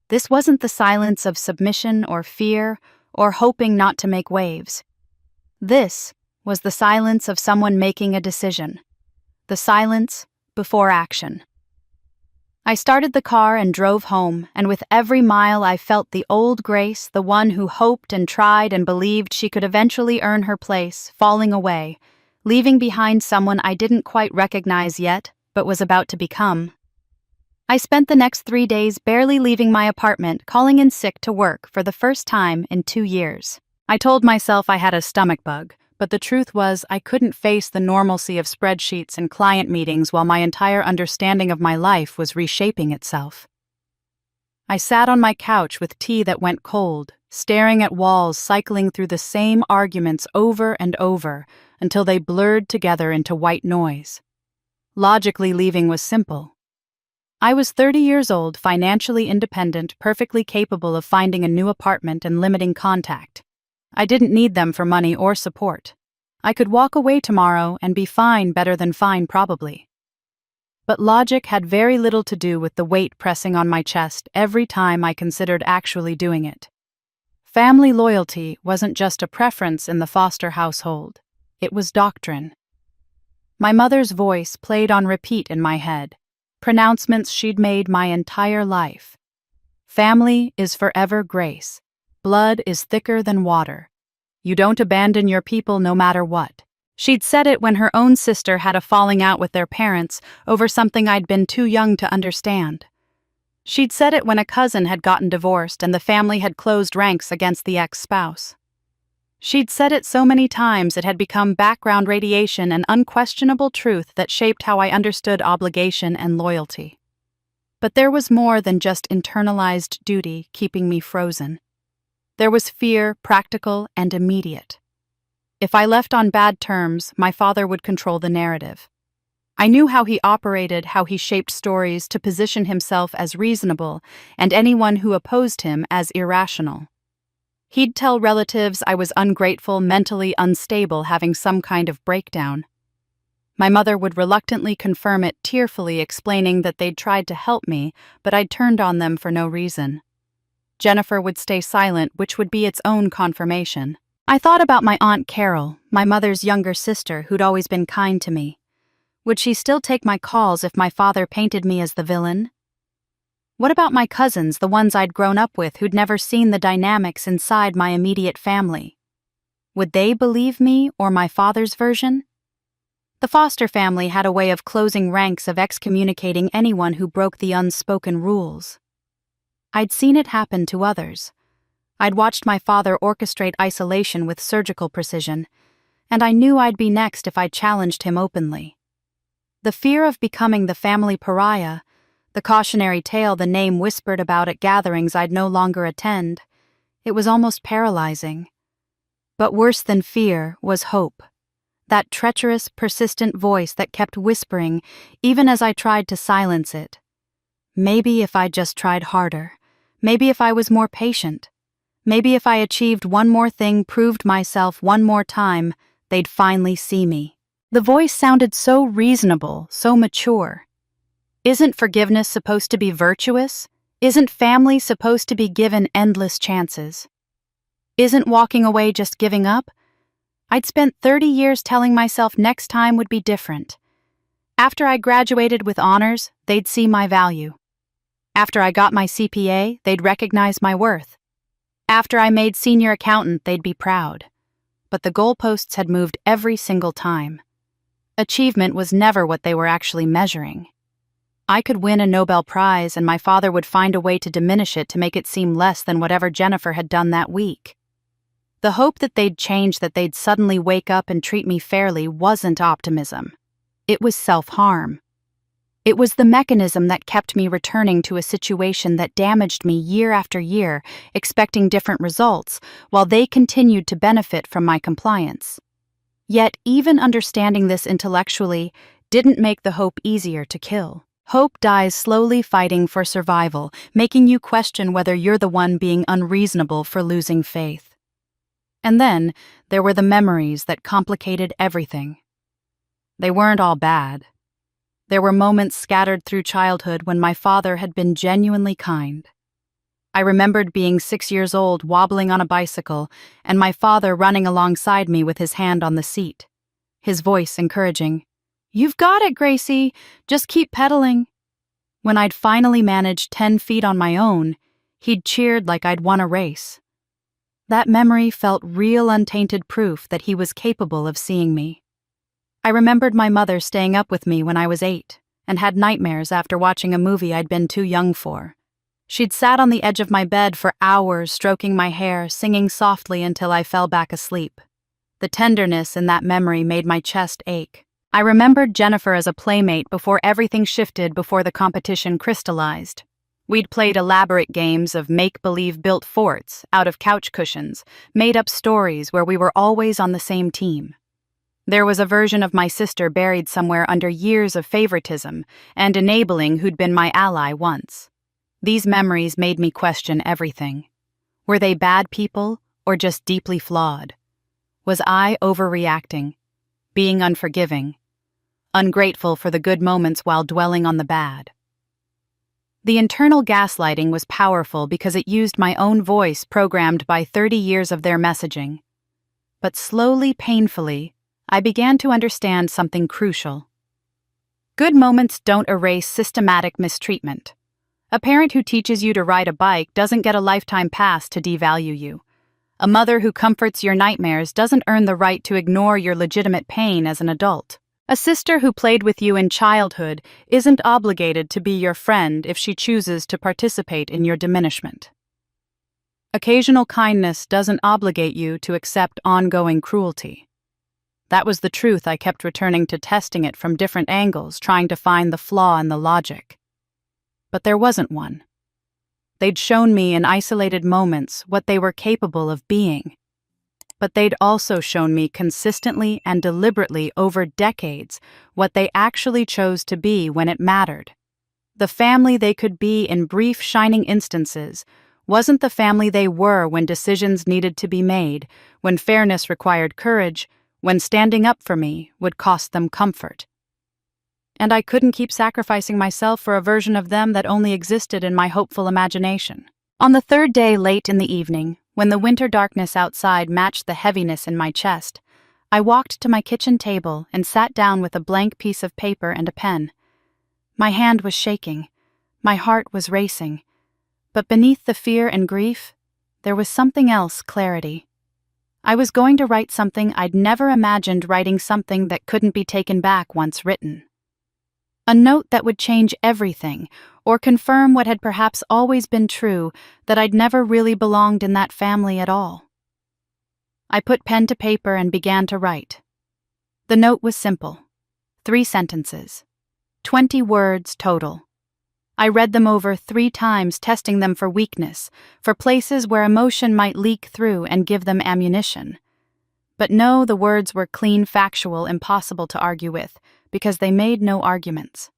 This wasn't the silence of submission or fear or hoping not to make waves. This was the silence of someone making a decision. The silence before action. I started the car and drove home, and with every mile I felt the old Grace, the one who hoped and tried and believed she could eventually earn her place, falling away, leaving behind someone I didn't quite recognize yet, but was about to become. I spent the next 3 days barely leaving my apartment, calling in sick to work for the first time in 2 years. I told myself I had a stomach bug, but the truth was I couldn't face the normalcy of spreadsheets and client meetings while my entire understanding of my life was reshaping itself. I sat on my couch with tea that went cold, staring at walls cycling through the same arguments over and over until they blurred together into white noise. Logically, leaving was simple. I was 30 years old, financially independent, perfectly capable of finding a new apartment and limiting contact. I didn't need them for money or support. I could walk away tomorrow and be fine, better than fine probably. But logic had very little to do with the weight pressing on my chest every time I considered actually doing it. Family loyalty wasn't just a preference in the Foster household. It was doctrine. My mother's voice played on repeat in my head, pronouncements she'd made my entire life. Family is forever Grace. Blood is thicker than water. You don't abandon your people no matter what. She'd said it when her own sister had a falling out with their parents over something I'd been too young to understand. She'd said it when a cousin had gotten divorced and the family had closed ranks against the ex-spouse. She'd said it so many times it had become background radiation and unquestionable truth that shaped how I understood obligation and loyalty. But there was more than just internalized duty keeping me frozen. There was fear, practical and immediate. If I left on bad terms, my father would control the narrative. I knew how he operated, how he shaped stories to position himself as reasonable and anyone who opposed him as irrational. He'd tell relatives I was ungrateful, mentally unstable, having some kind of breakdown. My mother would reluctantly confirm it, tearfully explaining that they'd tried to help me, but I'd turned on them for no reason. Jennifer would stay silent, which would be its own confirmation. I thought about my Aunt Carol, my mother's younger sister, who'd always been kind to me. Would she still take my calls if my father painted me as the villain? What about my cousins, the ones I'd grown up with, who'd never seen the dynamics inside my immediate family? Would they believe me or my father's version? The Foster family had a way of closing ranks, of excommunicating anyone who broke the unspoken rules. I'd seen it happen to others. I'd watched my father orchestrate isolation with surgical precision, and I knew I'd be next if I challenged him openly. The fear of becoming the family pariah, the cautionary tale the name whispered about at gatherings I'd no longer attend, it was almost paralyzing. But worse than fear was hope. That treacherous, persistent voice that kept whispering even as I tried to silence it. Maybe if I just tried harder. Maybe if I was more patient. Maybe if I achieved one more thing, proved myself one more time, they'd finally see me. The voice sounded so reasonable, so mature. Isn't forgiveness supposed to be virtuous? Isn't family supposed to be given endless chances? Isn't walking away just giving up? I'd spent 30 years telling myself next time would be different. After I graduated with honors, they'd see my value. After I got my CPA, they'd recognize my worth. After I made senior accountant, they'd be proud. But the goalposts had moved every single time. Achievement was never what they were actually measuring. I could win a Nobel Prize and my father would find a way to diminish it to make it seem less than whatever Jennifer had done that week. The hope that they'd change, that they'd suddenly wake up and treat me fairly, wasn't optimism. It was self-harm. It was the mechanism that kept me returning to a situation that damaged me year after year, expecting different results, while they continued to benefit from my compliance. Yet, even understanding this intellectually didn't make the hope easier to kill. Hope dies slowly fighting for survival, making you question whether you're the one being unreasonable for losing faith. And then, there were the memories that complicated everything. They weren't all bad. There were moments scattered through childhood when my father had been genuinely kind. I remembered being 6 years old, wobbling on a bicycle, and my father running alongside me with his hand on the seat. His voice encouraging, "You've got it, Gracie. Just keep pedaling." When I'd finally managed 10 feet on my own, he'd cheered like I'd won a race. That memory felt real, untainted proof that he was capable of seeing me. I remembered my mother staying up with me when I was 8 and had nightmares after watching a movie I'd been too young for. She'd sat on the edge of my bed for hours, stroking my hair, singing softly until I fell back asleep. The tenderness in that memory made my chest ache. I remembered Jennifer as a playmate before everything shifted, before the competition crystallized. We'd played elaborate games of make-believe built forts out of couch cushions, made up stories where we were always on the same team. There was a version of my sister buried somewhere under years of favoritism and enabling who'd been my ally once. These memories made me question everything. Were they bad people or just deeply flawed? Was I overreacting, being unforgiving, ungrateful for the good moments while dwelling on the bad? The internal gaslighting was powerful because it used my own voice programmed by 30 years of their messaging. But slowly, painfully, I began to understand something crucial. Good moments don't erase systematic mistreatment. A parent who teaches you to ride a bike doesn't get a lifetime pass to devalue you. A mother who comforts your nightmares doesn't earn the right to ignore your legitimate pain as an adult. A sister who played with you in childhood isn't obligated to be your friend if she chooses to participate in your diminishment. Occasional kindness doesn't obligate you to accept ongoing cruelty. That was the truth I kept returning to, testing it from different angles, trying to find the flaw in the logic. But there wasn't one. They'd shown me in isolated moments what they were capable of being. But they'd also shown me consistently and deliberately over decades what they actually chose to be when it mattered. The family they could be in brief, shining instances wasn't the family they were when decisions needed to be made, when fairness required courage, when standing up for me would cost them comfort. And I couldn't keep sacrificing myself for a version of them that only existed in my hopeful imagination. On the third day, late in the evening, when the winter darkness outside matched the heaviness in my chest, I walked to my kitchen table and sat down with a blank piece of paper and a pen. My hand was shaking. My heart was racing. But beneath the fear and grief, there was something else: clarity. I was going to write something I'd never imagined writing, something that couldn't be taken back once written. A note that would change everything, or confirm what had perhaps always been true, that I'd never really belonged in that family at all. I put pen to paper and began to write. The note was simple. 3 sentences. 20 words total. I read them over 3 times, testing them for weakness, for places where emotion might leak through and give them ammunition. But no, the words were clean, factual, impossible to argue with, because they made no arguments.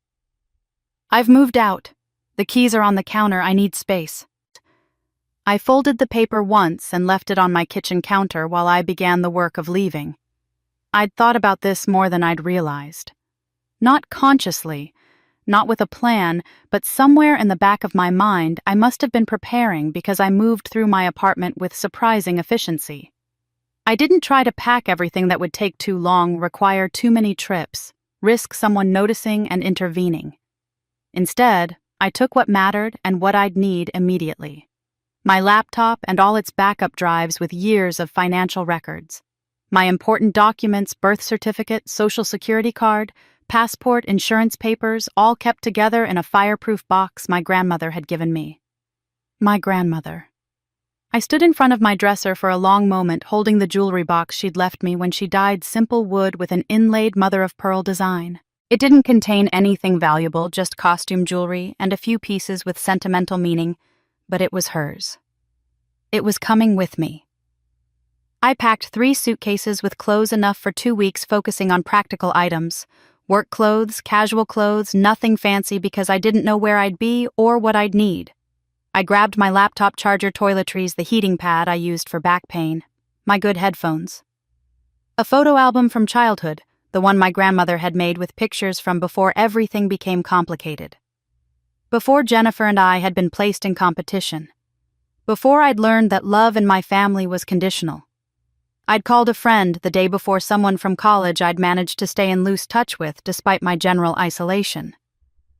I've moved out. The keys are on the counter. I need space. I folded the paper once and left it on my kitchen counter while I began the work of leaving. I'd thought about this more than I'd realized. Not consciously, not with a plan, but somewhere in the back of my mind I must have been preparing, because I moved through my apartment with surprising efficiency. I didn't try to pack everything that would take too long, require too many trips, risk someone noticing and intervening. Instead, I took what mattered and what I'd need immediately. My laptop and all its backup drives with years of financial records. My important documents, birth certificate, social security card, passport, insurance papers, all kept together in a fireproof box my grandmother had given me. My grandmother. I stood in front of my dresser for a long moment, holding the jewelry box she'd left me when she died, simple wood with an inlaid mother-of-pearl design. It didn't contain anything valuable, just costume jewelry and a few pieces with sentimental meaning, but it was hers. It was coming with me. I packed 3 suitcases with clothes enough for 2 weeks, focusing on practical items. Work clothes, casual clothes, nothing fancy because I didn't know where I'd be or what I'd need. I grabbed my laptop charger, toiletries, the heating pad I used for back pain, my good headphones. A photo album from childhood, the one my grandmother had made with pictures from before everything became complicated. Before Jennifer and I had been placed in competition. Before I'd learned that love in my family was conditional. I'd called a friend the day before someone from college I'd managed to stay in loose touch with despite my general isolation.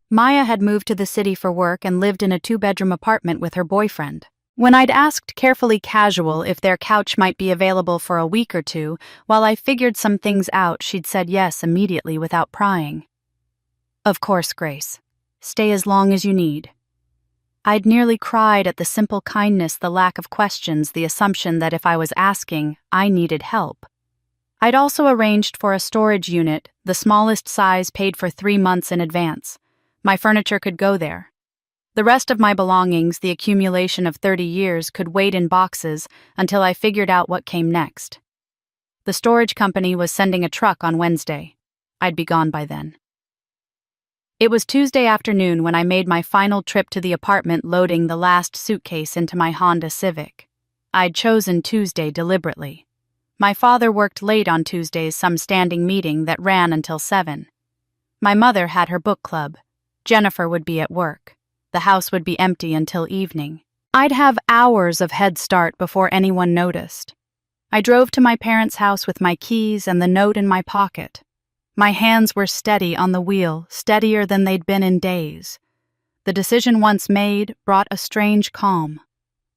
Maya had moved to the city for work and lived in a 2-bedroom apartment with her boyfriend. When I'd asked carefully casual if their couch might be available for a week or 2, while I figured some things out, she'd said yes immediately without prying. Of course, Grace. Stay as long as you need. I'd nearly cried at the simple kindness, the lack of questions, the assumption that if I was asking, I needed help. I'd also arranged for a storage unit, the smallest size, paid for 3 months in advance. My furniture could go there. The rest of my belongings, the accumulation of 30 years, could wait in boxes until I figured out what came next. The storage company was sending a truck on Wednesday. I'd be gone by then. It was Tuesday afternoon when I made my final trip to the apartment, loading the last suitcase into my Honda Civic. I'd chosen Tuesday deliberately. My father worked late on Tuesdays, some standing meeting that ran until 7. My mother had her book club. Jennifer would be at work. The house would be empty until evening. I'd have hours of head start before anyone noticed. I drove to my parents' house with my keys and the note in my pocket. My hands were steady on the wheel, steadier than they'd been in days. The decision once made brought a strange calm.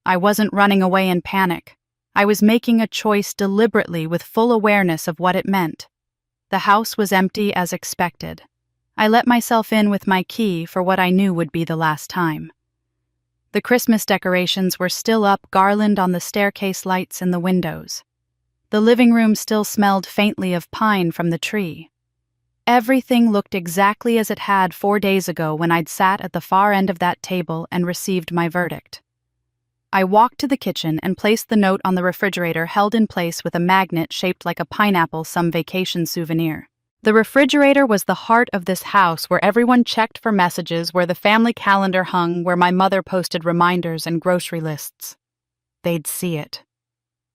I wasn't running away in panic. I was making a choice deliberately with full awareness of what it meant. The house was empty as expected. I let myself in with my key for what I knew would be the last time. The Christmas decorations were still up, garland on the staircase, lights in the windows. The living room still smelled faintly of pine from the tree. Everything looked exactly as it had 4 days ago when I'd sat at the far end of that table and received my verdict. I walked to the kitchen and placed the note on the refrigerator, held in place with a magnet shaped like a pineapple, some vacation souvenir. The refrigerator was the heart of this house, where everyone checked for messages, where the family calendar hung, where my mother posted reminders and grocery lists. They'd see it.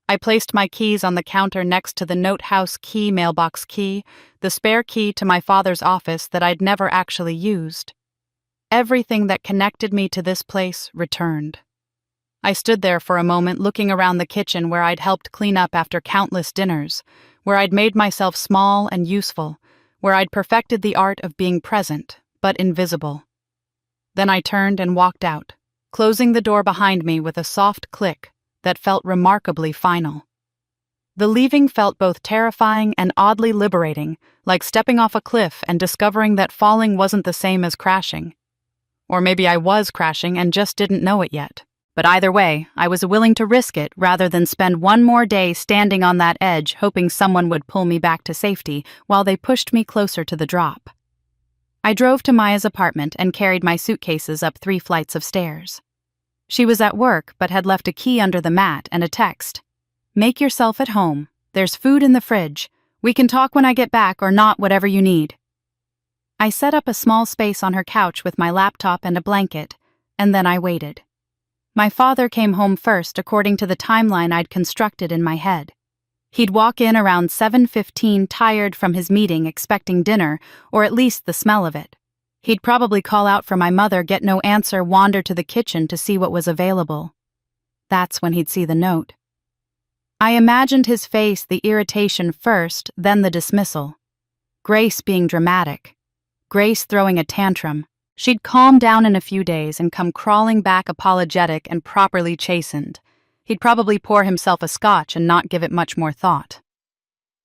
I placed my keys on the counter next to the note house key, mailbox key, the spare key to my father's office that I'd never actually used. Everything that connected me to this place returned. I stood there for a moment, looking around the kitchen where I'd helped clean up after countless dinners, where I'd made myself small and useful, where I'd perfected the art of being present, but invisible. Then I turned and walked out, closing the door behind me with a soft click that felt remarkably final. The leaving felt both terrifying and oddly liberating, like stepping off a cliff and discovering that falling wasn't the same as crashing. Or maybe I was crashing and just didn't know it yet. But either way, I was willing to risk it rather than spend one more day standing on that edge, hoping someone would pull me back to safety while they pushed me closer to the drop. I drove to Maya's apartment and carried my suitcases up 3 flights of stairs. She was at work but had left a key under the mat and a text. "Make yourself at home. There's food in the fridge. We can talk when I get back, or not, whatever you need." I set up a small space on her couch with my laptop and a blanket, and then I waited. My father came home first, according to the timeline I'd constructed in my head. He'd walk in around 7:15, tired from his meeting, expecting dinner, or at least the smell of it. He'd probably call out for my mother, get no answer, wander to the kitchen to see what was available. That's when he'd see the note. I imagined his face, the irritation first, then the dismissal. Grace being dramatic. Grace throwing a tantrum. She'd calm down in a few days and come crawling back apologetic and properly chastened. He'd probably pour himself a scotch and not give it much more thought.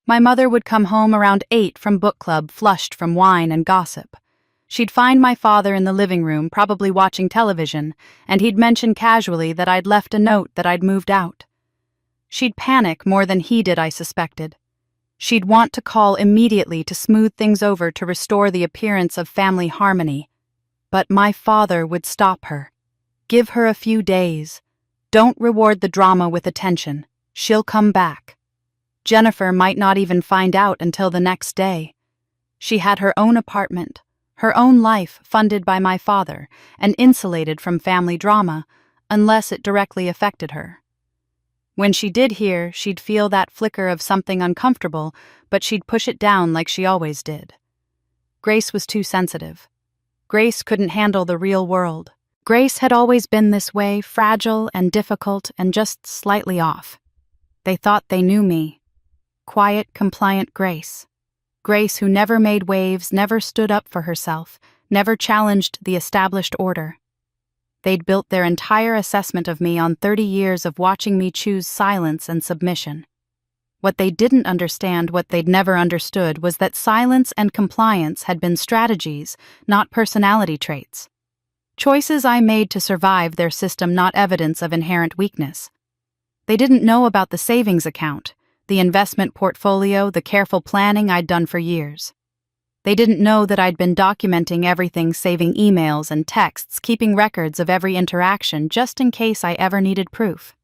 My mother would come home around 8 from book club, flushed from wine and gossip. She'd find my father in the living room, probably watching television, and he'd mention casually that I'd left a note, that I'd moved out. She'd panic more than he did, I suspected. She'd want to call immediately to smooth things over, to restore the appearance of family harmony. But my father would stop her. Give her a few days. Don't reward the drama with attention. She'll come back. Jennifer might not even find out until the next day. She had her own apartment, her own life funded by my father, and insulated from family drama, unless it directly affected her. When she did hear, she'd feel that flicker of something uncomfortable, but she'd push it down like she always did. Grace was too sensitive. Grace couldn't handle the real world. Grace had always been this way, fragile and difficult and just slightly off. They thought they knew me. Quiet, compliant Grace. Grace who never made waves, never stood up for herself, never challenged the established order. They'd built their entire assessment of me on 30 years of watching me choose silence and submission. What they didn't understand, what they'd never understood, was that silence and compliance had been strategies, not personality traits. Choices I made to survive their system, not evidence of inherent weakness. They didn't know about the savings account, the investment portfolio, the careful planning I'd done for years. They didn't know that I'd been documenting everything, saving emails and texts, keeping records of every interaction just in case I ever needed proof.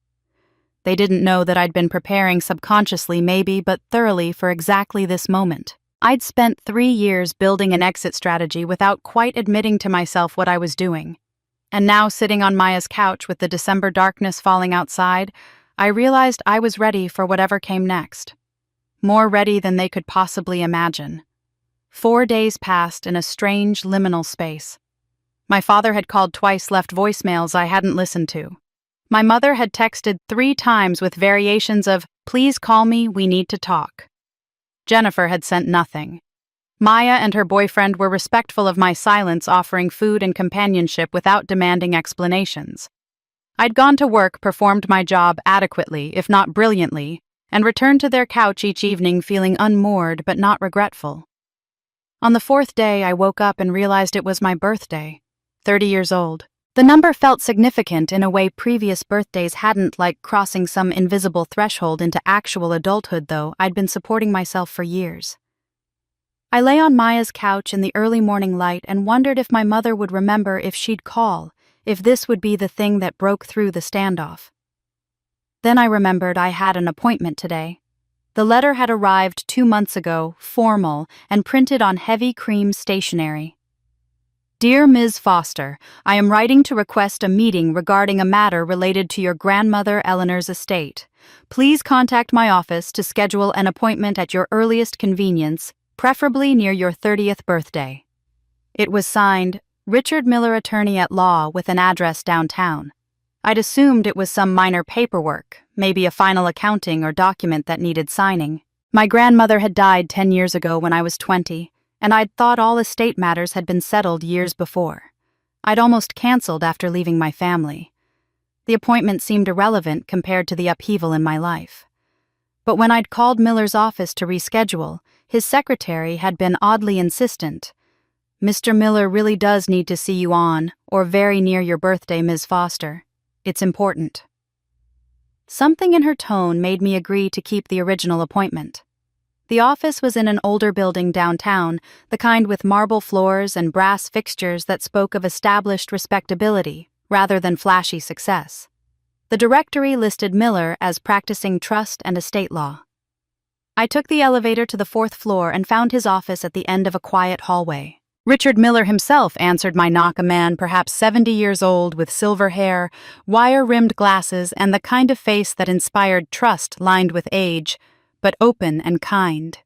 They didn't know that I'd been preparing subconsciously, maybe, but thoroughly for exactly this moment. I'd spent 3 years building an exit strategy without quite admitting to myself what I was doing. And now, sitting on Maya's couch with the December darkness falling outside, I realized I was ready for whatever came next. More ready than they could possibly imagine. 4 days passed in a strange liminal space. My father had called twice, left voicemails I hadn't listened to. My mother had texted 3 times with variations of, "Please call me, we need to talk." Jennifer had sent nothing. Maya and her boyfriend were respectful of my silence, offering food and companionship without demanding explanations. I'd gone to work, performed my job adequately, if not brilliantly, and returned to their couch each evening feeling unmoored but not regretful. On the 4th day, I woke up and realized it was my birthday, 30 years old. The number felt significant in a way previous birthdays hadn't, like crossing some invisible threshold into actual adulthood, though I'd been supporting myself for years. I lay on Maya's couch in the early morning light and wondered if my mother would remember, if she'd call, if this would be the thing that broke through the standoff. Then I remembered I had an appointment today. The letter had arrived 2 months ago, formal, and printed on heavy cream stationery. Dear Ms. Foster, I am writing to request a meeting regarding a matter related to your grandmother Eleanor's estate. Please contact my office to schedule an appointment at your earliest convenience, preferably near your 30th birthday. It was signed, Richard Miller, attorney at law, with an address downtown. I'd assumed it was some minor paperwork, maybe a final accounting or document that needed signing. My grandmother had died 10 years ago when I was 20, and I'd thought all estate matters had been settled years before. I'd almost canceled after leaving my family. The appointment seemed irrelevant compared to the upheaval in my life. But when I'd called Miller's office to reschedule, his secretary had been oddly insistent. "Mr. Miller really does need to see you on, or very near your birthday, Ms. Foster. It's important." Something in her tone made me agree to keep the original appointment. The office was in an older building downtown, the kind with marble floors and brass fixtures that spoke of established respectability rather than flashy success. The directory listed Miller as practicing trust and estate law. I took the elevator to the 4th floor and found his office at the end of a quiet hallway. Richard Miller himself answered my knock, a man perhaps 70 years old with silver hair, wire-rimmed glasses, and the kind of face that inspired trust lined with age, but open and kind.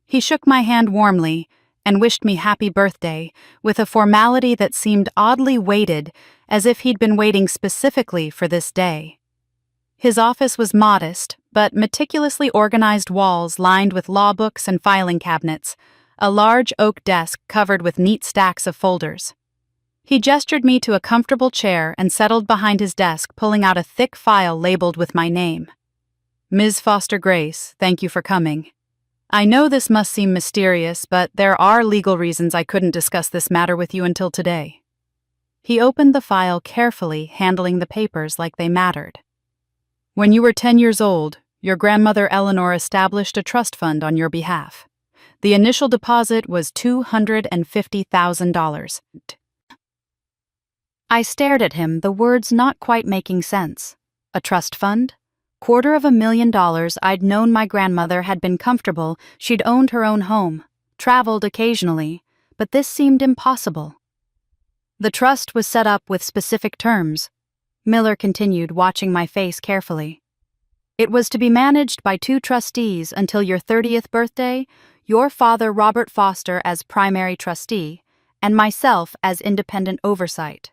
He shook my hand warmly and wished me happy birthday with a formality that seemed oddly weighted, as if he'd been waiting specifically for this day. His office was modest, but meticulously organized walls lined with law books and filing cabinets, a large oak desk covered with neat stacks of folders. He gestured me to a comfortable chair and settled behind his desk, pulling out a thick file labeled with my name. "Ms. Foster Grace, thank you for coming. I know this must seem mysterious, but there are legal reasons I couldn't discuss this matter with you until today." He opened the file carefully, handling the papers like they mattered. "When you were 10 years old, your grandmother Eleanor established a trust fund on your behalf. The initial deposit was $250,000. I stared at him, the words not quite making sense. A trust fund? $250,000, I'd known my grandmother had been comfortable, she'd owned her own home, traveled occasionally, but this seemed impossible. The trust was set up with specific terms. Miller continued, watching my face carefully. It was to be managed by 2 trustees until your 30th birthday, your father Robert Foster as primary trustee, and myself as independent oversight.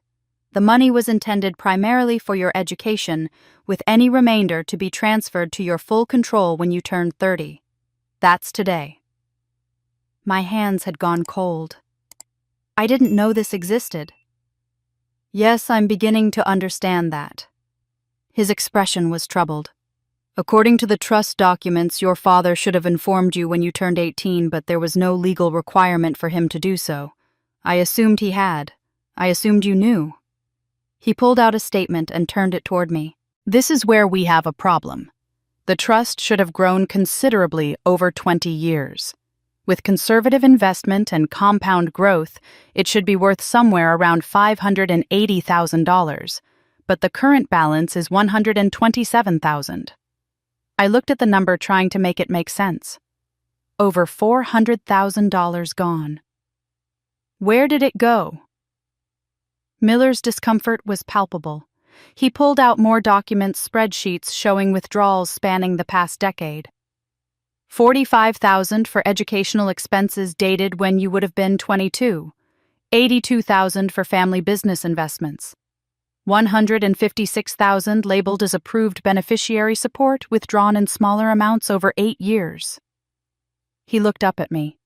The money was intended primarily for your education, with any remainder to be transferred to your full control when you turned 30. That's today. My hands had gone cold. I didn't know this existed. Yes, I'm beginning to understand that. His expression was troubled. According to the trust documents, your father should have informed you when you turned 18, but there was no legal requirement for him to do so. I assumed he had. I assumed you knew. He pulled out a statement and turned it toward me. This is where we have a problem. The trust should have grown considerably over 20 years. With conservative investment and compound growth, it should be worth somewhere around $580,000, but the current balance is $127,000. I looked at the number, trying to make it make sense. Over $400,000 gone. Where did it go? Miller's discomfort was palpable. He pulled out more documents, spreadsheets showing withdrawals spanning the past decade. $45,000 for educational expenses dated when you would have been 22. $82,000 for family business investments. $156,000 labeled as approved beneficiary support, withdrawn in smaller amounts over 8 years. He looked up at me.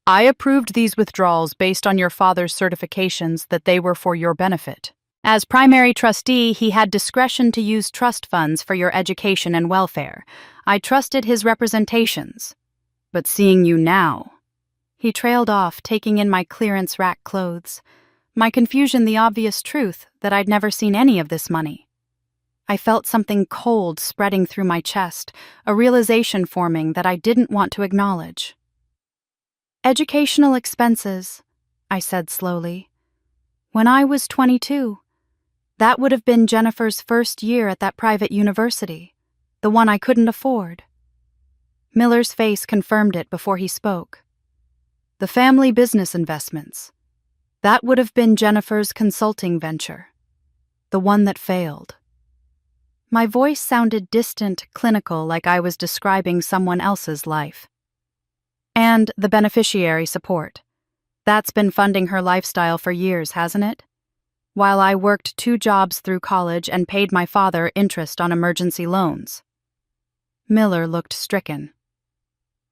I approved these withdrawals based on your father's certifications that they were for your benefit. As primary trustee, he had discretion to use trust funds for your education and welfare. I trusted his representations. But seeing you now... He trailed off, taking in my clearance rack clothes. My confusion, the obvious truth that I'd never seen any of this money. I felt something cold spreading through my chest, a realization forming that I didn't want to acknowledge. Educational expenses, I said slowly. When I was 22, that would have been Jennifer's first year at that private university, the one I couldn't afford. Miller's face confirmed it before he spoke. The family business investments. That would have been Jennifer's consulting venture, the one that failed. My voice sounded distant, clinical, like I was describing someone else's life. And the beneficiary support. That's been funding her lifestyle for years, hasn't it? While I worked 2 jobs through college and paid my father interest on emergency loans. Miller looked stricken.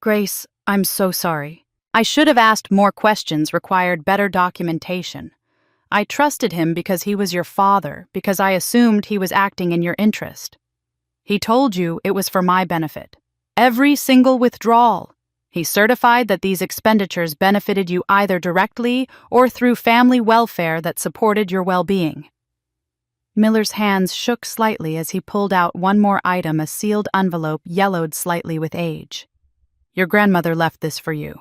Grace, I'm so sorry. I should have asked more questions, required better documentation. I trusted him because he was your father, because I assumed he was acting in your interest. He told you it was for my benefit. Every single withdrawal. He certified that these expenditures benefited you either directly or through family welfare that supported your well-being. Miller's hands shook slightly as he pulled out one more item, a sealed envelope yellowed slightly with age. Your grandmother left this for you,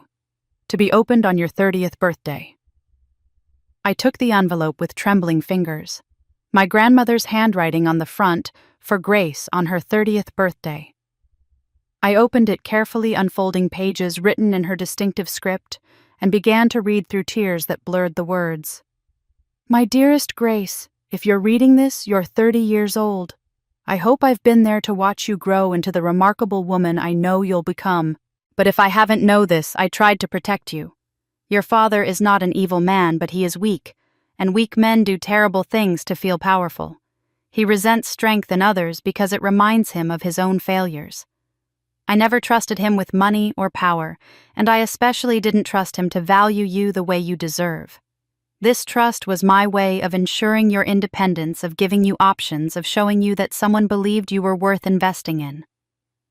to be opened on your 30th birthday. I took the envelope with trembling fingers, my grandmother's handwriting on the front, for Grace on her 30th birthday. I opened it carefully, unfolding pages written in her distinctive script, and began to read through tears that blurred the words. My dearest Grace, if you're reading this, you're 30 years old. I hope I've been there to watch you grow into the remarkable woman I know you'll become. But if I haven't known this, I tried to protect you. Your father is not an evil man, but he is weak, and weak men do terrible things to feel powerful. He resents strength in others because it reminds him of his own failures. I never trusted him with money or power, and I especially didn't trust him to value you the way you deserve. This trust was my way of ensuring your independence, of giving you options, of showing you that someone believed you were worth investing in.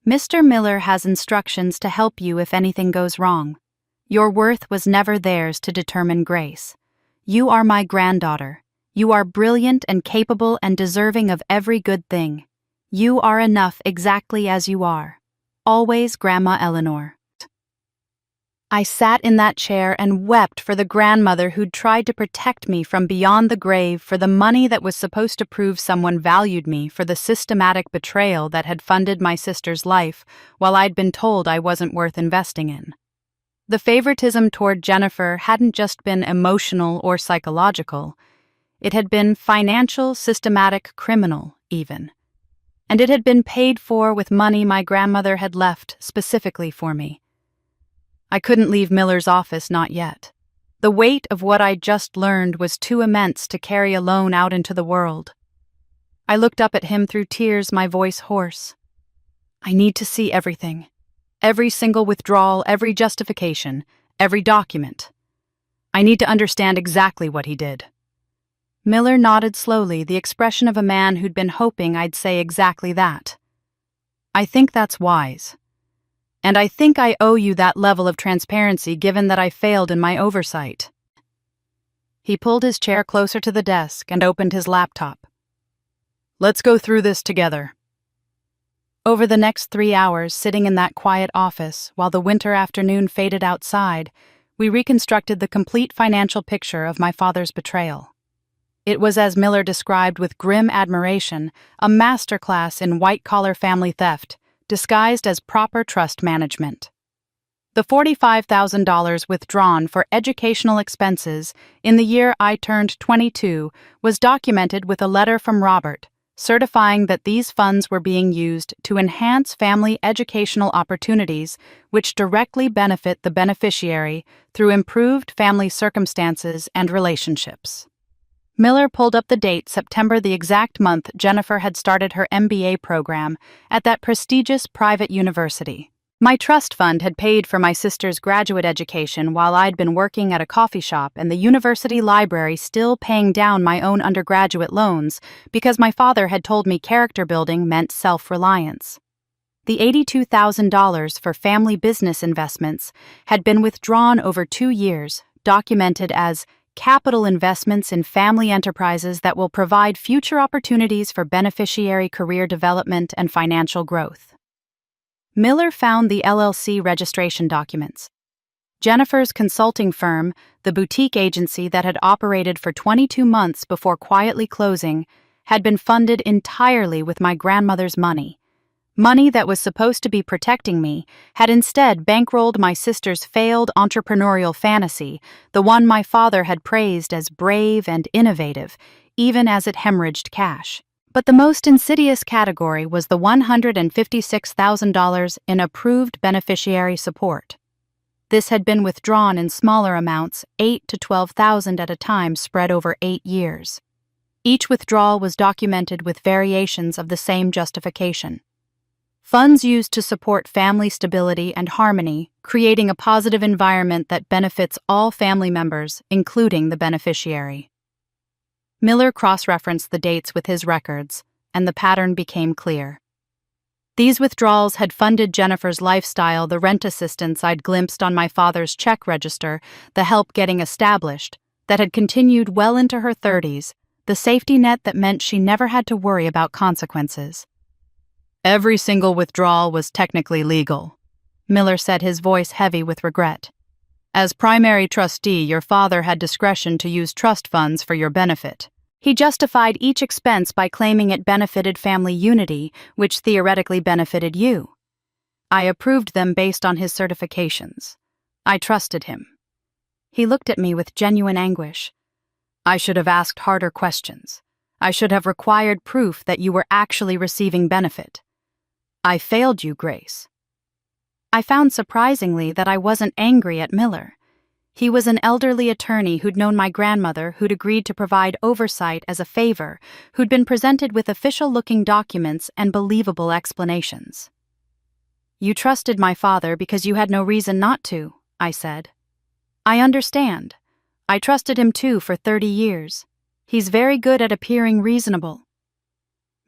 Mr. Miller has instructions to help you if anything goes wrong. Your worth was never theirs to determine, Grace. You are my granddaughter. You are brilliant and capable and deserving of every good thing. You are enough exactly as you are. Always, Grandma Eleanor. I sat in that chair and wept for the grandmother who'd tried to protect me from beyond the grave for the money that was supposed to prove someone valued me for the systematic betrayal that had funded my sister's life while I'd been told I wasn't worth investing in. The favoritism toward Jennifer hadn't just been emotional or psychological. It had been financial, systematic, criminal, even. And it had been paid for with money my grandmother had left specifically for me. I couldn't leave Miller's office, not yet. The weight of what I'd just learned was too immense to carry alone out into the world. I looked up at him through tears, my voice hoarse. I need to see everything. Every single withdrawal, every justification, every document. I need to understand exactly what he did. Miller nodded slowly, the expression of a man who'd been hoping I'd say exactly that. I think that's wise. And I think I owe you that level of transparency given that I failed in my oversight. He pulled his chair closer to the desk and opened his laptop. Let's go through this together. Over the next 3 hours, sitting in that quiet office while the winter afternoon faded outside, we reconstructed the complete financial picture of my father's betrayal. It was, as Miller described with grim admiration, a masterclass in white-collar family theft, disguised as proper trust management. The $45,000 withdrawn for educational expenses in the year I turned 22 was documented with a letter from Robert, certifying that these funds were being used to enhance family educational opportunities which directly benefit the beneficiary through improved family circumstances and relationships. Miller pulled up the date, September, the exact month Jennifer had started her MBA program at that prestigious private university. My trust fund had paid for my sister's graduate education while I'd been working at a coffee shop and the university library still paying down my own undergraduate loans because my father had told me character building meant self-reliance. The $82,000 for family business investments had been withdrawn over 2 years, documented as capital investments in family enterprises that will provide future opportunities for beneficiary career development and financial growth. Miller found the LLC registration documents. Jennifer's consulting firm, the boutique agency that had operated for 22 months before quietly closing, had been funded entirely with my grandmother's money. Money that was supposed to be protecting me had instead bankrolled my sister's failed entrepreneurial fantasy, the one my father had praised as brave and innovative, even as it hemorrhaged cash. But the most insidious category was the $156,000 in approved beneficiary support. This had been withdrawn in smaller amounts, $8,000 to $12,000 at a time spread over 8 years. Each withdrawal was documented with variations of the same justification. Funds used to support family stability and harmony, creating a positive environment that benefits all family members, including the beneficiary. Miller cross-referenced the dates with his records, and the pattern became clear. These withdrawals had funded Jennifer's lifestyle, the rent assistance I'd glimpsed on my father's check register, the help getting established, that had continued well into her 30s, the safety net that meant she never had to worry about consequences. Every single withdrawal was technically legal, Miller said, his voice heavy with regret. As primary trustee, your father had discretion to use trust funds for your benefit. He justified each expense by claiming it benefited family unity, which theoretically benefited you. I approved them based on his certifications. I trusted him. He looked at me with genuine anguish. I should have asked harder questions. I should have required proof that you were actually receiving benefit. I failed you, Grace. I found surprisingly that I wasn't angry at Miller. He was an elderly attorney who'd known my grandmother, who'd agreed to provide oversight as a favor, who'd been presented with official-looking documents and believable explanations. You trusted my father because you had no reason not to, I said. I understand. I trusted him too for 30 years. He's very good at appearing reasonable.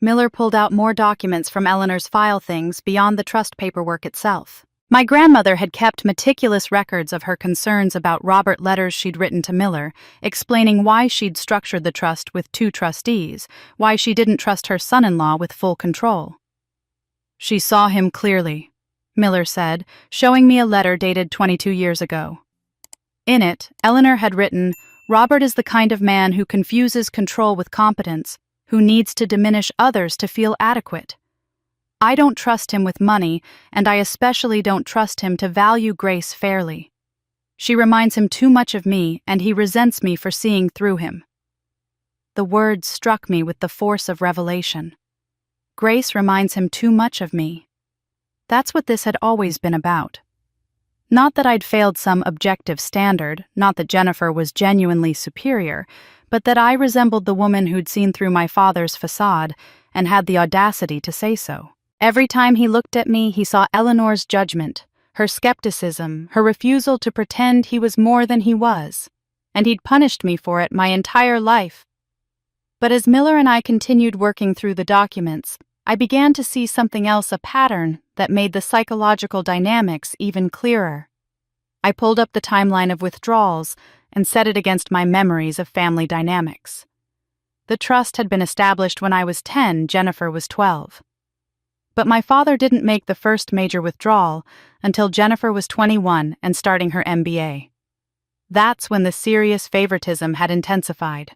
Miller pulled out more documents from Eleanor's file, things beyond the trust paperwork itself. My grandmother had kept meticulous records of her concerns about Robert, letters she'd written to Miller, explaining why she'd structured the trust with 2 trustees, why she didn't trust her son-in-law with full control. She saw him clearly, Miller said, showing me a letter dated 22 years ago. In it, Eleanor had written, "Robert is the kind of man who confuses control with competence, who needs to diminish others to feel adequate. I don't trust him with money, and I especially don't trust him to value Grace fairly. She reminds him too much of me, and he resents me for seeing through him." The words struck me with the force of revelation. Grace reminds him too much of me. That's what this had always been about. Not that I'd failed some objective standard, not that Jennifer was genuinely superior, but that I resembled the woman who'd seen through my father's facade and had the audacity to say so. Every time he looked at me, he saw Eleanor's judgment, her skepticism, her refusal to pretend he was more than he was, and he'd punished me for it my entire life. But as Miller and I continued working through the documents, I began to see something else, a pattern that made the psychological dynamics even clearer. I pulled up the timeline of withdrawals and set it against my memories of family dynamics. The trust had been established when I was 10, Jennifer was 12. But my father didn't make the first major withdrawal until Jennifer was 21 and starting her MBA. That's when the serious favoritism had intensified.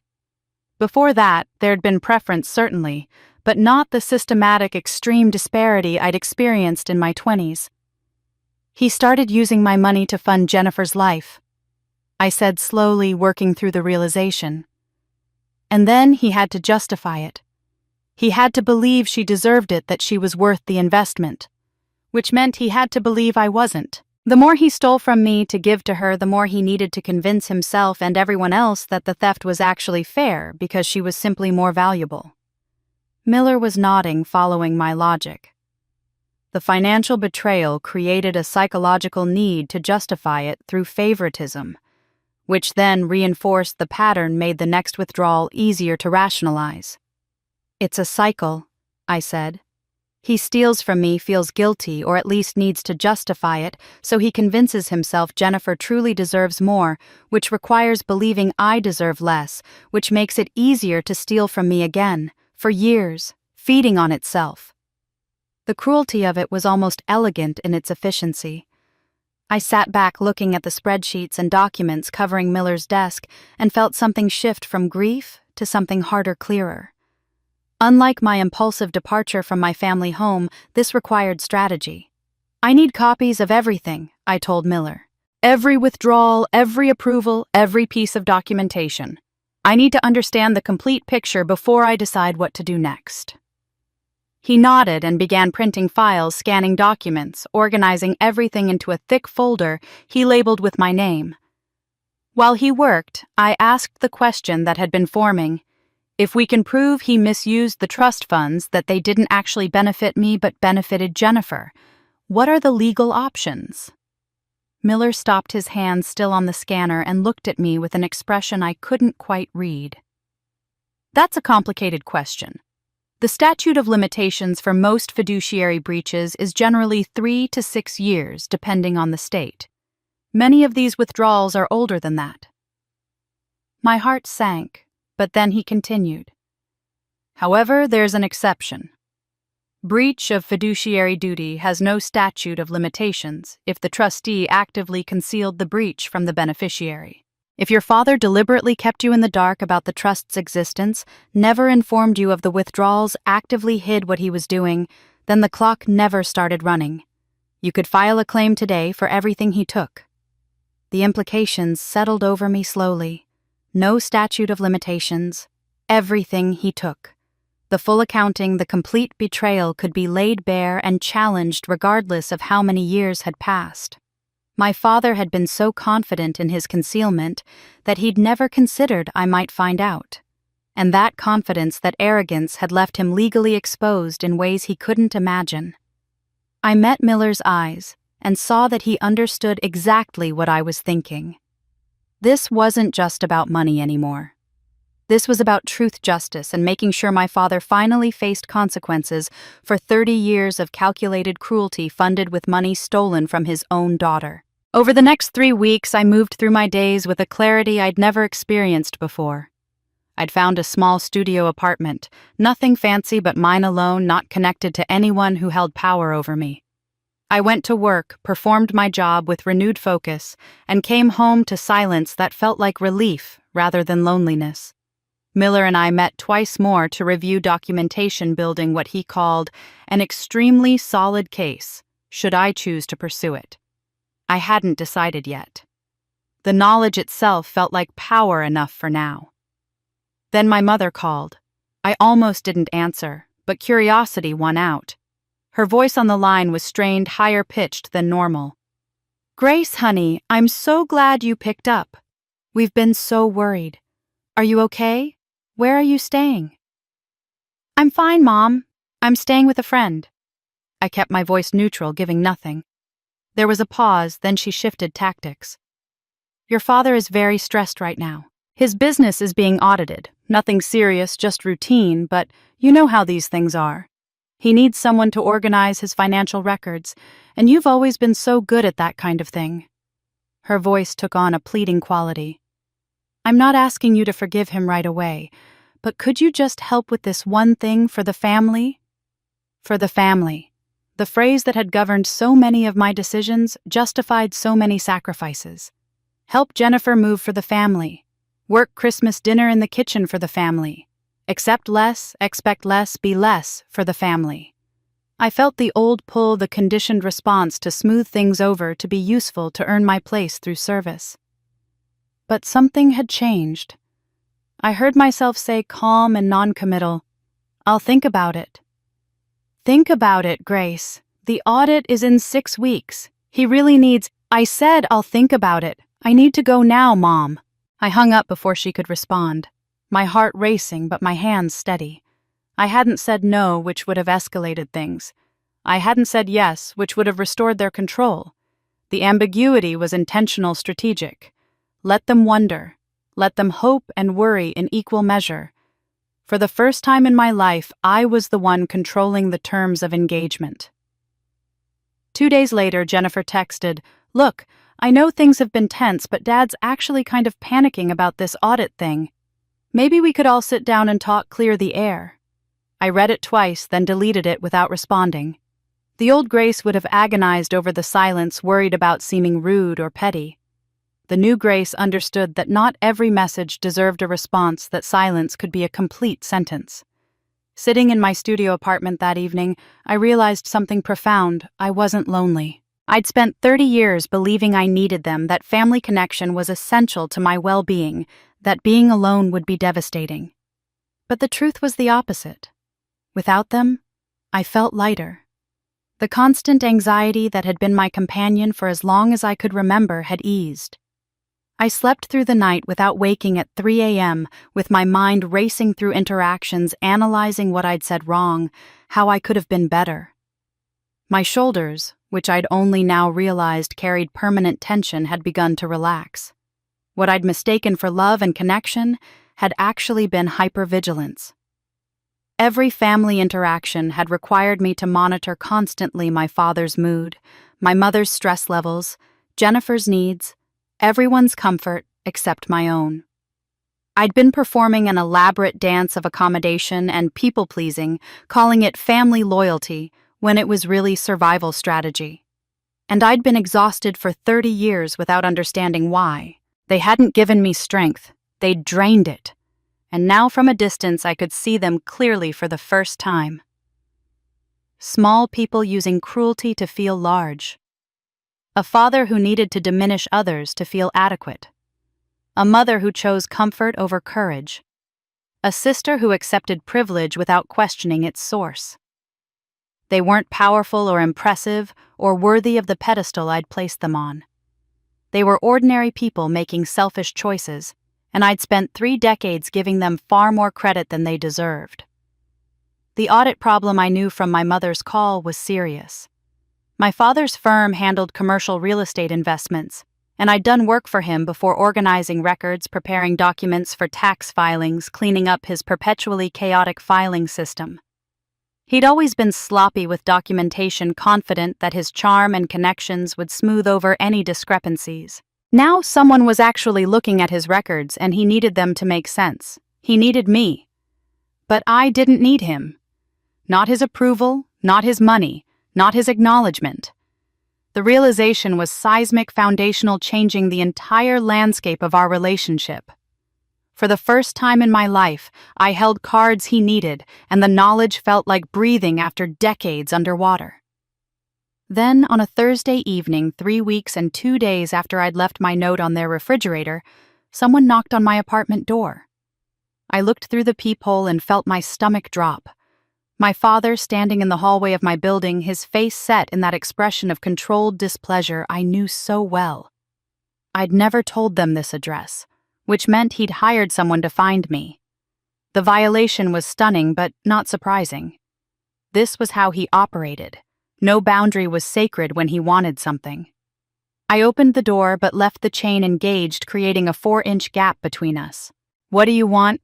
Before that, there'd been preference certainly, but not the systematic extreme disparity I'd experienced in my 20s. "He started using my money to fund Jennifer's life," I said slowly, working through the realization. "And then he had to justify it. He had to believe she deserved it, that she was worth the investment, which meant he had to believe I wasn't. The more he stole from me to give to her, the more he needed to convince himself and everyone else that the theft was actually fair because she was simply more valuable." Miller was nodding, following my logic. The financial betrayal created a psychological need to justify it through favoritism, which then reinforced the pattern, made the next withdrawal easier to rationalize. "It's a cycle," I said. "He steals from me, feels guilty, or at least needs to justify it, so he convinces himself Jennifer truly deserves more, which requires believing I deserve less, which makes it easier to steal from me again, for years, feeding on itself." The cruelty of it was almost elegant in its efficiency. I sat back looking at the spreadsheets and documents covering Miller's desk and felt something shift from grief to something harder, clearer. Unlike my impulsive departure from my family home, this required strategy. "I need copies of everything," I told Miller. "Every withdrawal, every approval, every piece of documentation. I need to understand the complete picture before I decide what to do next." He nodded and began printing files, scanning documents, organizing everything into a thick folder he labeled with my name. While he worked, I asked the question that had been forming. If we can prove he misused the trust funds, that they didn't actually benefit me but benefited Jennifer, what are the legal options? Miller stopped, his hand still on the scanner, and looked at me with an expression I couldn't quite read. "That's a complicated question. The statute of limitations for most fiduciary breaches is generally 3 to 6 years, depending on the state. Many of these withdrawals are older than that." My heart sank, but then he continued. "However, there's an exception. Breach of fiduciary duty has no statute of limitations if the trustee actively concealed the breach from the beneficiary. If your father deliberately kept you in the dark about the trust's existence, never informed you of the withdrawals, actively hid what he was doing, then the clock never started running. You could file a claim today for everything he took." The implications settled over me slowly. No statute of limitations. Everything he took. The full accounting, the complete betrayal could be laid bare and challenged regardless of how many years had passed. My father had been so confident in his concealment that he'd never considered I might find out. And that confidence, that arrogance, had left him legally exposed in ways he couldn't imagine. I met Miller's eyes and saw that he understood exactly what I was thinking. This wasn't just about money anymore. This was about truth, justice, and making sure my father finally faced consequences for 30 years of calculated cruelty funded with money stolen from his own daughter. Over the next 3 weeks, I moved through my days with a clarity I'd never experienced before. I'd found a small studio apartment, nothing fancy but mine alone, not connected to anyone who held power over me. I went to work, performed my job with renewed focus, and came home to silence that felt like relief rather than loneliness. Miller and I met twice more to review documentation building what he called an extremely solid case, should I choose to pursue it. I hadn't decided yet. The knowledge itself felt like power enough for now. Then my mother called. I almost didn't answer, but curiosity won out. Her voice on the line was strained, higher-pitched than normal. "Grace, honey, I'm so glad you picked up. We've been so worried. Are you okay? Where are you staying?" "I'm fine, Mom. I'm staying with a friend." I kept my voice neutral, giving nothing. There was a pause, then she shifted tactics. "Your father is very stressed right now. His business is being audited. Nothing serious, just routine, but you know how these things are. He needs someone to organize his financial records, and you've always been so good at that kind of thing." Her voice took on a pleading quality. "I'm not asking you to forgive him right away, but could you just help with this one thing for the family?" For the family. The phrase that had governed so many of my decisions justified so many sacrifices. Help Jennifer move for the family. Work Christmas dinner in the kitchen for the family. Accept less, expect less, be less for the family. I felt the old pull, the conditioned response to smooth things over, to be useful, to earn my place through service. But something had changed. I heard myself say, calm and non-committal, "I'll think about it." "Think about it, Grace. The audit is in 6 weeks. He really needs—" "I said I'll think about it. I need to go now, Mom." I hung up before she could respond, my heart racing but my hands steady. I hadn't said no, which would have escalated things. I hadn't said yes, which would have restored their control. The ambiguity was intentional, strategic. Let them wonder. Let them hope and worry in equal measure. For the first time in my life, I was the one controlling the terms of engagement. 2 days later, Jennifer texted, "Look, I know things have been tense, but Dad's actually kind of panicking about this audit thing. Maybe we could all sit down and talk, clear the air." I read it twice, then deleted it without responding. The old Grace would have agonized over the silence, worried about seeming rude or petty. The new Grace understood that not every message deserved a response, that silence could be a complete sentence. Sitting in my studio apartment that evening, I realized something profound. I wasn't lonely. I'd spent 30 years believing I needed them, that family connection was essential to my well-being, that being alone would be devastating. But the truth was the opposite. Without them, I felt lighter. The constant anxiety that had been my companion for as long as I could remember had eased. I slept through the night without waking at 3 a.m., with my mind racing through interactions, analyzing what I'd said wrong, how I could have been better. My shoulders, which I'd only now realized carried permanent tension, had begun to relax. What I'd mistaken for love and connection had actually been hypervigilance. Every family interaction had required me to monitor constantly my father's mood, my mother's stress levels, Jennifer's needs, everyone's comfort except my own. I'd been performing an elaborate dance of accommodation and people-pleasing, calling it family loyalty, when it was really survival strategy. And I'd been exhausted for 30 years without understanding why. They hadn't given me strength, they'd drained it. And now from a distance I could see them clearly for the first time. Small people using cruelty to feel large. A father who needed to diminish others to feel adequate. A mother who chose comfort over courage. A sister who accepted privilege without questioning its source. They weren't powerful or impressive or worthy of the pedestal I'd placed them on. They were ordinary people making selfish choices, and I'd spent 3 decades giving them far more credit than they deserved. The audit problem I knew from my mother's call was serious. My father's firm handled commercial real estate investments, and I'd done work for him before organizing records, preparing documents for tax filings, cleaning up his perpetually chaotic filing system. He'd always been sloppy with documentation, confident that his charm and connections would smooth over any discrepancies. Now someone was actually looking at his records, and he needed them to make sense. He needed me. But I didn't need him. Not his approval, not his money, not his acknowledgement. The realization was seismic, foundational, changing the entire landscape of our relationship. For the first time in my life, I held cards he needed, and the knowledge felt like breathing after decades underwater. Then, on a Thursday evening, 3 weeks and 2 days after I'd left my note on their refrigerator, someone knocked on my apartment door. I looked through the peephole and felt my stomach drop. My father, standing in the hallway of my building, his face set in that expression of controlled displeasure I knew so well. I'd never told them this address, which meant he'd hired someone to find me. The violation was stunning, but not surprising. This was how he operated. No boundary was sacred when he wanted something. I opened the door but left the chain engaged, creating a 4-inch gap between us. "What do you want?"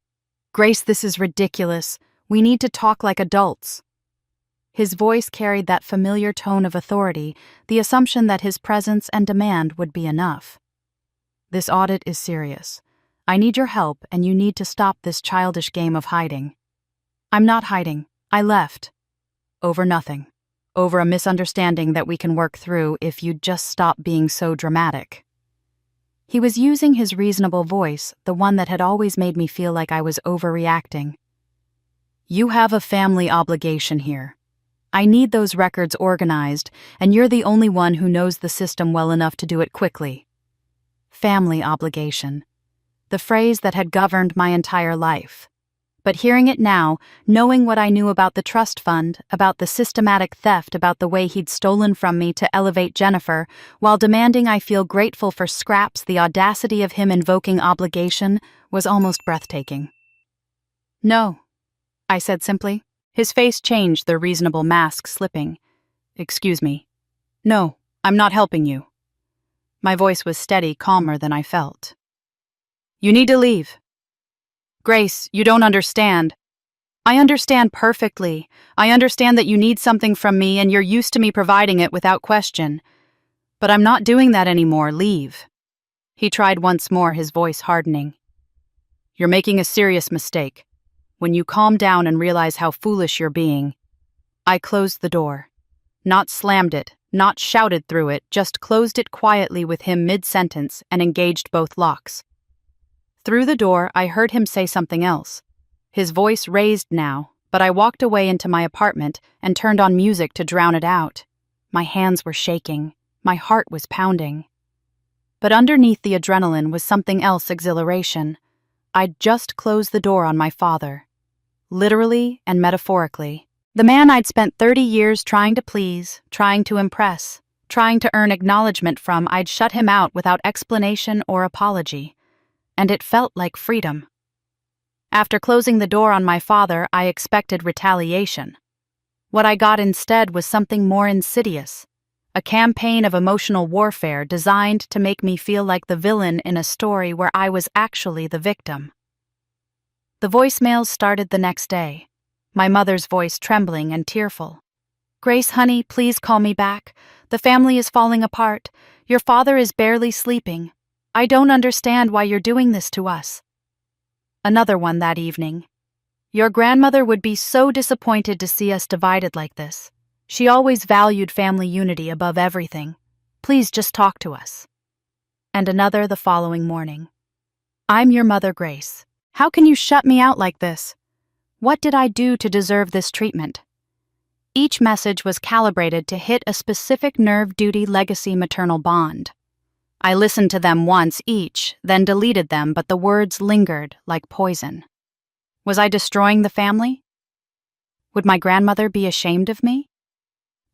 "Grace, this is ridiculous. We need to talk like adults." His voice carried that familiar tone of authority, the assumption that his presence and demand would be enough. "This audit is serious. I need your help, and you need to stop this childish game of hiding." "I'm not hiding. I left." "Over nothing. Over a misunderstanding that we can work through if you'd just stop being so dramatic." He was using his reasonable voice, the one that had always made me feel like I was overreacting. "You have a family obligation here. I need those records organized, and you're the only one who knows the system well enough to do it quickly." Family obligation. The phrase that had governed my entire life. But hearing it now, knowing what I knew about the trust fund, about the systematic theft, about the way he'd stolen from me to elevate Jennifer, while demanding I feel grateful for scraps, the audacity of him invoking obligation was almost breathtaking. "No," I said simply. His face changed, the reasonable mask slipping. "Excuse me. No, I'm not helping you." My voice was steady, calmer than I felt. "You need to leave." "Grace, you don't understand." "I understand perfectly. I understand that you need something from me and you're used to me providing it without question. But I'm not doing that anymore. Leave." He tried once more, his voice hardening. "You're making a serious mistake. When you calm down and realize how foolish you're being." I closed the door. Not slammed it, not shouted through it, just closed it quietly with him mid-sentence and engaged both locks. Through the door, I heard him say something else. His voice raised now, but I walked away into my apartment and turned on music to drown it out. My hands were shaking. My heart was pounding. But underneath the adrenaline was something else, exhilaration. I'd just closed the door on my father. Literally and metaphorically. The man I'd spent 30 years trying to please, trying to impress, trying to earn acknowledgement from, I'd shut him out without explanation or apology. And it felt like freedom. After closing the door on my father, I expected retaliation. What I got instead was something more insidious. A campaign of emotional warfare designed to make me feel like the villain in a story where I was actually the victim. The voicemails started the next day, my mother's voice trembling and tearful. "Grace, honey, please call me back. The family is falling apart. Your father is barely sleeping. I don't understand why you're doing this to us." Another one that evening. "Your grandmother would be so disappointed to see us divided like this. She always valued family unity above everything. Please just talk to us." And another the following morning. "I'm your mother, Grace. How can you shut me out like this? What did I do to deserve this treatment?" Each message was calibrated to hit a specific nerve duty legacy maternal bond. I listened to them once each, then deleted them, but the words lingered like poison. Was I destroying the family? Would my grandmother be ashamed of me?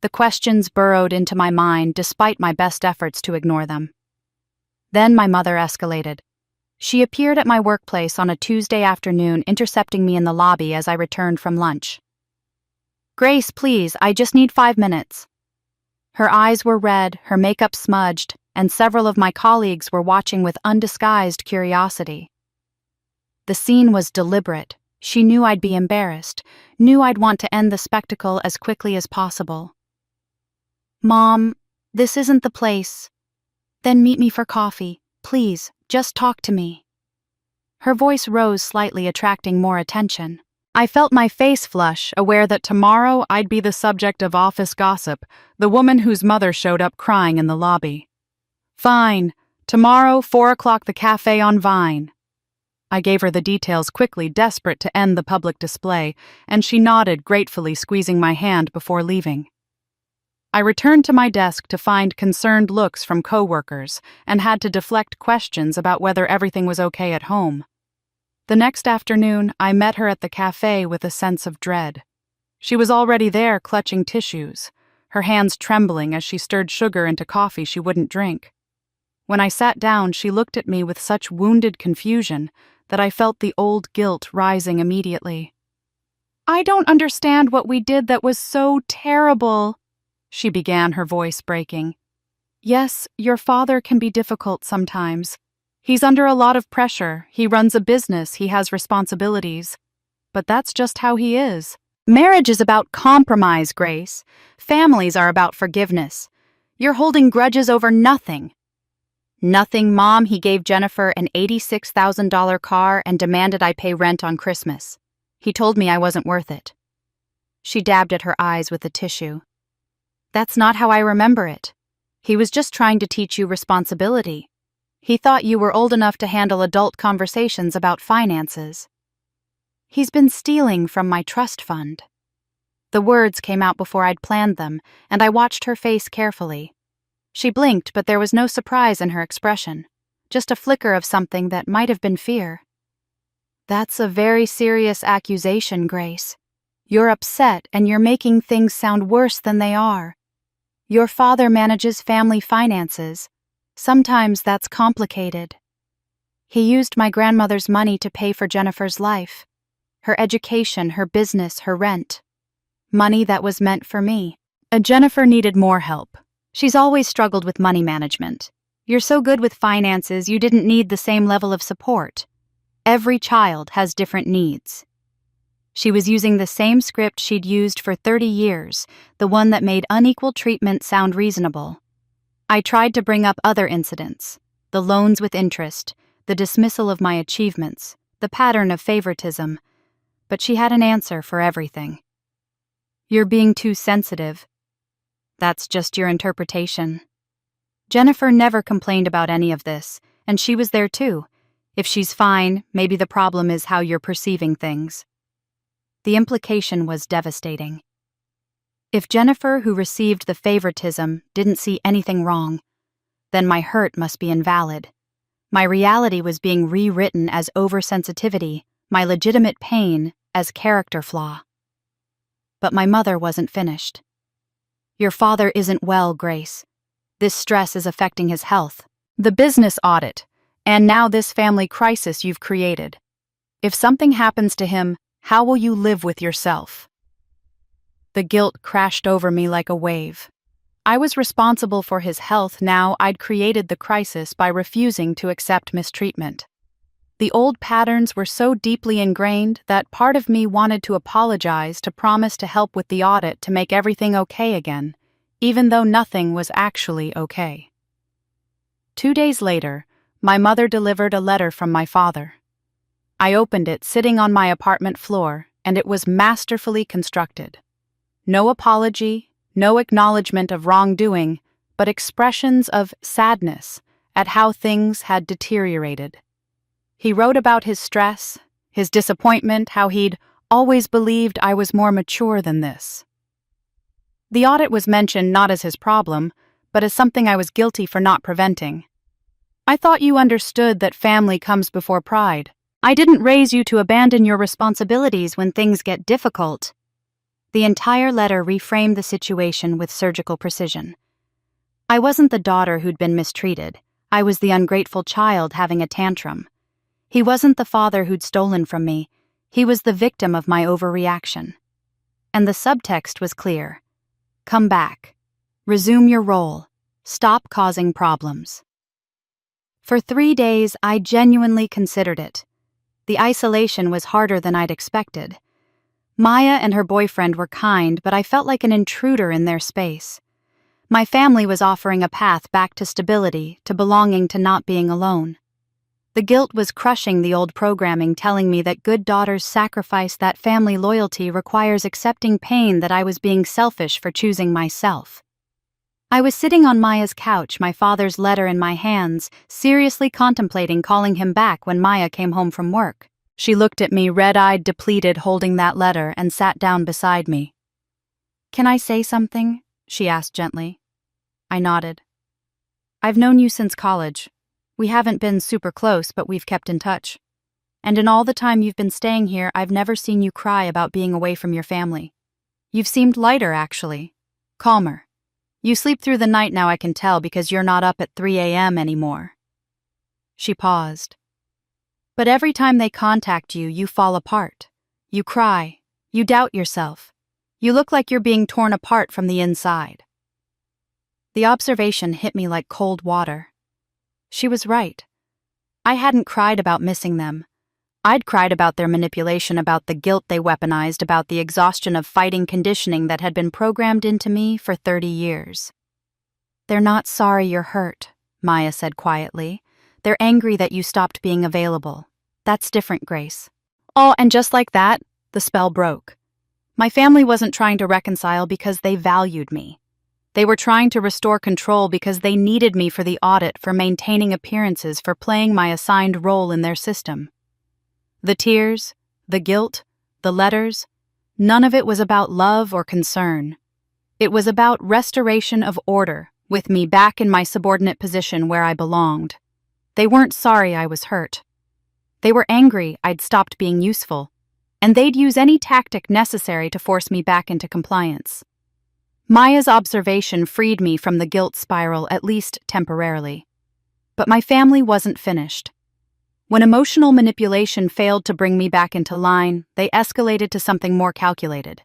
The questions burrowed into my mind despite my best efforts to ignore them. Then my mother escalated. She appeared at my workplace on a Tuesday afternoon, intercepting me in the lobby as I returned from lunch. "Grace, please, I just need 5 minutes." Her eyes were red, her makeup smudged, and several of my colleagues were watching with undisguised curiosity. The scene was deliberate. She knew I'd be embarrassed, knew I'd want to end the spectacle as quickly as possible. "Mom, this isn't the place." "Then meet me for coffee. Please, just talk to me." Her voice rose slightly, attracting more attention. I felt my face flush, aware that tomorrow I'd be the subject of office gossip, the woman whose mother showed up crying in the lobby. Fine. Tomorrow, 4 o'clock, the cafe on Vine. I gave her the details quickly, desperate to end the public display, and she nodded gratefully, squeezing my hand before leaving. I returned to my desk to find concerned looks from coworkers and had to deflect questions about whether everything was okay at home. The next afternoon, I met her at the cafe with a sense of dread. She was already there, clutching tissues, her hands trembling as she stirred sugar into coffee she wouldn't drink. When I sat down, she looked at me with such wounded confusion that I felt the old guilt rising immediately. "I don't understand what we did that was so terrible," she began, her voice breaking. "Yes, your father can be difficult sometimes. He's under a lot of pressure, he runs a business, he has responsibilities. But that's just how he is. Marriage is about compromise, Grace. Families are about forgiveness. You're holding grudges over nothing." "Nothing, Mom. He gave Jennifer an $86,000 car and demanded I pay rent on Christmas. He told me I wasn't worth it." She dabbed at her eyes with a tissue. "That's not how I remember it. He was just trying to teach you responsibility. He thought you were old enough to handle adult conversations about finances." "He's been stealing from my trust fund." The words came out before I'd planned them, and I watched her face carefully. She blinked, but there was no surprise in her expression, just a flicker of something that might have been fear. "That's a very serious accusation, Grace. You're upset and you're making things sound worse than they are. Your father manages family finances. Sometimes that's complicated. He used my grandmother's money to pay for Jennifer's life, her education, her business, her rent. Money that was meant for me. Jennifer needed more help. She's always struggled with money management. You're so good with finances, you didn't need the same level of support. Every child has different needs." She was using the same script she'd used for 30 years, the one that made unequal treatment sound reasonable. I tried to bring up other incidents, the loans with interest, the dismissal of my achievements, the pattern of favoritism, but she had an answer for everything. "You're being too sensitive. That's just your interpretation. Jennifer never complained about any of this, and she was there too. If she's fine, maybe the problem is how you're perceiving things." The implication was devastating. If Jennifer, who received the favoritism, didn't see anything wrong, then my hurt must be invalid. My reality was being rewritten as oversensitivity, my legitimate pain as character flaw. But my mother wasn't finished. "Your father isn't well, Grace. This stress is affecting his health. The business audit, and now this family crisis you've created. If something happens to him, how will you live with yourself?" The guilt crashed over me like a wave. I was responsible for his health. Now I'd created the crisis by refusing to accept mistreatment. The old patterns were so deeply ingrained that part of me wanted to apologize, to promise to help with the audit, to make everything okay again, even though nothing was actually okay. 2 days later, my mother delivered a letter from my father. I opened it sitting on my apartment floor, and it was masterfully constructed. No apology, no acknowledgement of wrongdoing, but expressions of sadness at how things had deteriorated. He wrote about his stress, his disappointment, how he'd always believed I was more mature than this. The audit was mentioned not as his problem, but as something I was guilty for not preventing. "I thought you understood that family comes before pride. I didn't raise you to abandon your responsibilities when things get difficult." The entire letter reframed the situation with surgical precision. I wasn't the daughter who'd been mistreated. I was the ungrateful child having a tantrum. He wasn't the father who'd stolen from me. He was the victim of my overreaction. And the subtext was clear. Come back. Resume your role. Stop causing problems. For 3 days, I genuinely considered it. The isolation was harder than I'd expected. Maya and her boyfriend were kind, but I felt like an intruder in their space. My family was offering a path back to stability, to belonging, to not being alone. The guilt was crushing the old programming telling me that good daughters sacrifice, that family loyalty requires accepting pain, that I was being selfish for choosing myself. I was sitting on Maya's couch, my father's letter in my hands, seriously contemplating calling him back when Maya came home from work. She looked at me, red-eyed, depleted, holding that letter, and sat down beside me. "Can I say something?" she asked gently. I nodded. "I've known you since college. We haven't been super close, but we've kept in touch. And in all the time you've been staying here, I've never seen you cry about being away from your family. You've seemed lighter, actually. Calmer. You sleep through the night now, I can tell, because you're not up at 3 a.m. anymore." She paused. "But every time they contact you, you fall apart. You cry. You doubt yourself. You look like you're being torn apart from the inside." The observation hit me like cold water. She was right. I hadn't cried about missing them. I'd cried about their manipulation, about the guilt they weaponized, about the exhaustion of fighting conditioning that had been programmed into me for 30 years. "They're not sorry you're hurt," Maya said quietly. "They're angry that you stopped being available. That's different, Grace." Oh, and just like that, the spell broke. My family wasn't trying to reconcile because they valued me. They were trying to restore control because they needed me for the audit, for maintaining appearances, for playing my assigned role in their system. The tears, the guilt, the letters, none of it was about love or concern. It was about restoration of order, with me back in my subordinate position where I belonged. They weren't sorry I was hurt. They were angry I'd stopped being useful, and they'd use any tactic necessary to force me back into compliance. Maya's observation freed me from the guilt spiral, at least temporarily. But my family wasn't finished. When emotional manipulation failed to bring me back into line, they escalated to something more calculated.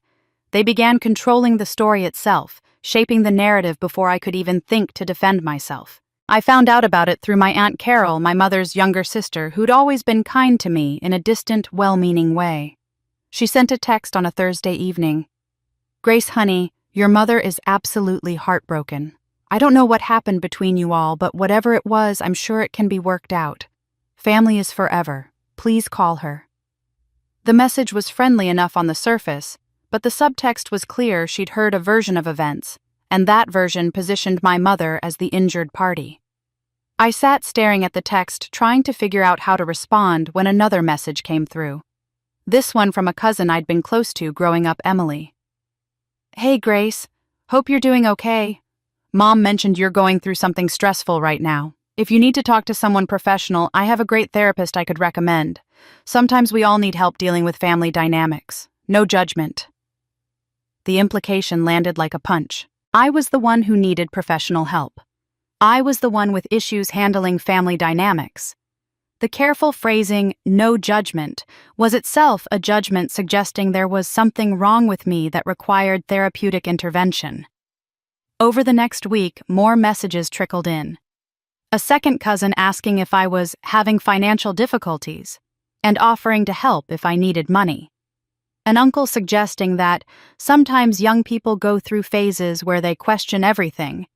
They began controlling the story itself, shaping the narrative before I could even think to defend myself. I found out about it through my Aunt Carol, my mother's younger sister, who'd always been kind to me in a distant, well-meaning way. She sent a text on a Thursday evening. "Grace, honey, your mother is absolutely heartbroken. I don't know what happened between you all, but whatever it was, I'm sure it can be worked out. Family is forever. Please call her." The message was friendly enough on the surface, but the subtext was clear. She'd heard a version of events, and that version positioned my mother as the injured party. I sat staring at the text, trying to figure out how to respond when another message came through. This one from a cousin I'd been close to growing up, Emily. "Hey, Grace. Hope you're doing okay. Mom mentioned you're going through something stressful right now. If you need to talk to someone professional, I have a great therapist I could recommend. Sometimes we all need help dealing with family dynamics. No judgment." The implication landed like a punch. I was the one who needed professional help. I was the one with issues handling family dynamics. The careful phrasing, "no judgment," was itself a judgment suggesting there was something wrong with me that required therapeutic intervention. Over the next week, more messages trickled in. A second cousin asking if I was having financial difficulties and offering to help if I needed money. An uncle suggesting that sometimes young people go through phases where they question everything,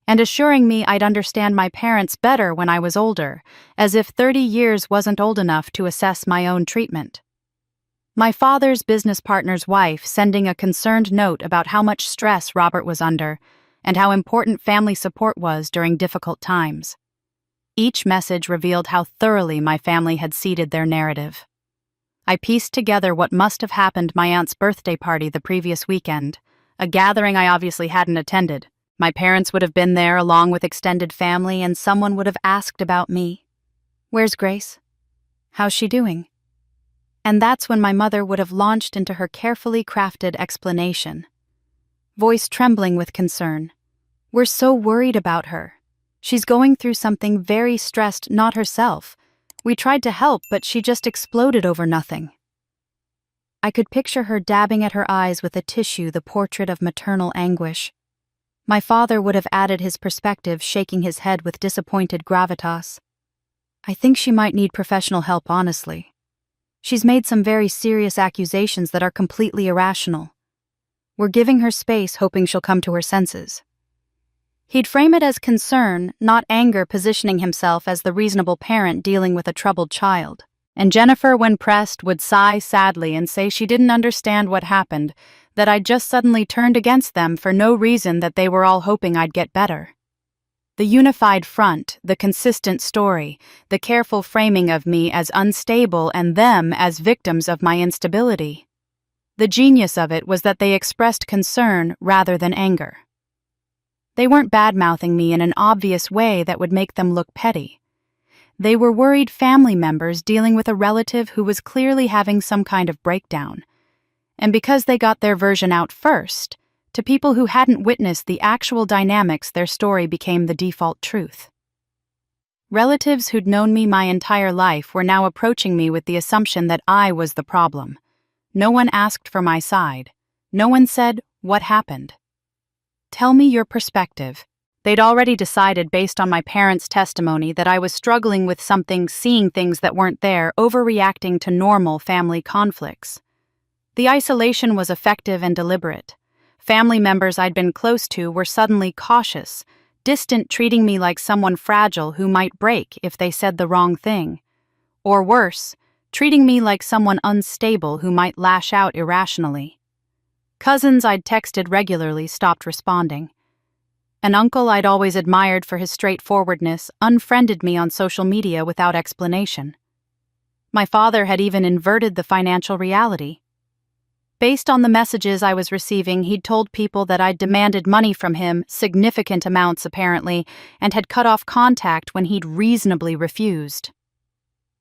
and assuring me I'd understand my parents better when I was older, as if 30 years wasn't old enough to assess my own treatment. My father's business partner's wife sending a concerned note about how much stress Robert was under and how important family support was during difficult times. Each message revealed how thoroughly my family had seeded their narrative. I pieced together what must have happened my aunt's birthday party the previous weekend, a gathering I obviously hadn't attended. My parents would have been there along with extended family, and someone would have asked about me. "Where's Grace? How's she doing?" And that's when my mother would have launched into her carefully crafted explanation. Voice trembling with concern. "We're so worried about her. She's going through something, very stressed, not herself. We tried to help, but she just exploded over nothing." I could picture her dabbing at her eyes with a tissue, the portrait of maternal anguish. My father would have added his perspective, shaking his head with disappointed gravitas. "I think she might need professional help, honestly. She's made some very serious accusations that are completely irrational. We're giving her space, hoping she'll come to her senses." He'd frame it as concern, not anger, positioning himself as the reasonable parent dealing with a troubled child. And Jennifer, when pressed, would sigh sadly and say she didn't understand what happened, that I'd just suddenly turned against them for no reason, that they were all hoping I'd get better. The unified front, the consistent story, the careful framing of me as unstable and them as victims of my instability. The genius of it was that they expressed concern rather than anger. They weren't bad-mouthing me in an obvious way that would make them look petty. They were worried family members dealing with a relative who was clearly having some kind of breakdown. And because they got their version out first, to people who hadn't witnessed the actual dynamics, their story became the default truth. Relatives who'd known me my entire life were now approaching me with the assumption that I was the problem. No one asked for my side. No one said, "What happened? Tell me your perspective." They'd already decided, based on my parents' testimony, that I was struggling with something, seeing things that weren't there, overreacting to normal family conflicts. The isolation was effective and deliberate. Family members I'd been close to were suddenly cautious, distant, treating me like someone fragile who might break if they said the wrong thing. Or worse, treating me like someone unstable who might lash out irrationally. Cousins I'd texted regularly stopped responding. An uncle I'd always admired for his straightforwardness unfriended me on social media without explanation. My father had even inverted the financial reality. Based on the messages I was receiving, he'd told people that I'd demanded money from him, significant amounts apparently, and had cut off contact when he'd reasonably refused.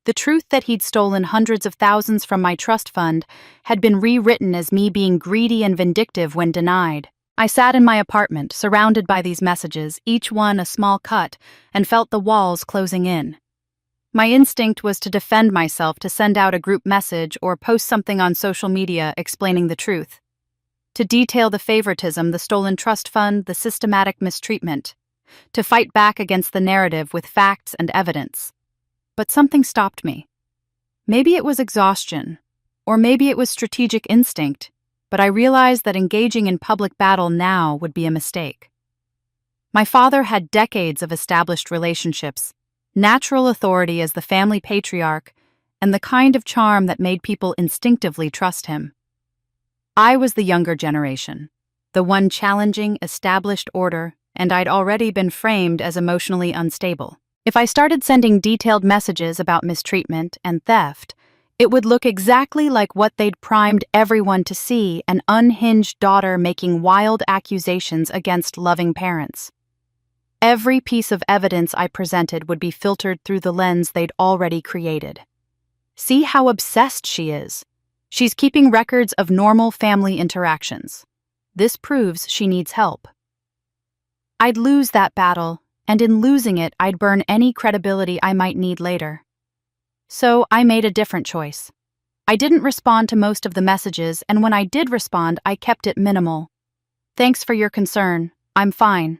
The truth that he'd stolen hundreds of thousands from my trust fund had been rewritten as me being greedy and vindictive when denied. I sat in my apartment, surrounded by these messages, each one a small cut, and felt the walls closing in. My instinct was to defend myself, to send out a group message or post something on social media explaining the truth. To detail the favoritism, the stolen trust fund, the systematic mistreatment. To fight back against the narrative with facts and evidence. But something stopped me. Maybe it was exhaustion, or maybe it was strategic instinct, but I realized that engaging in public battle now would be a mistake. My father had decades of established relationships, natural authority as the family patriarch, and the kind of charm that made people instinctively trust him. I was the younger generation, the one challenging established order, and I'd already been framed as emotionally unstable. If I started sending detailed messages about mistreatment and theft, it would look exactly like what they'd primed everyone to see: an unhinged daughter making wild accusations against loving parents. Every piece of evidence I presented would be filtered through the lens they'd already created. See how obsessed she is. She's keeping records of normal family interactions. This proves she needs help. I'd lose that battle, and in losing it, I'd burn any credibility I might need later. So I made a different choice. I didn't respond to most of the messages, and when I did respond, I kept it minimal. "Thanks for your concern. I'm fine."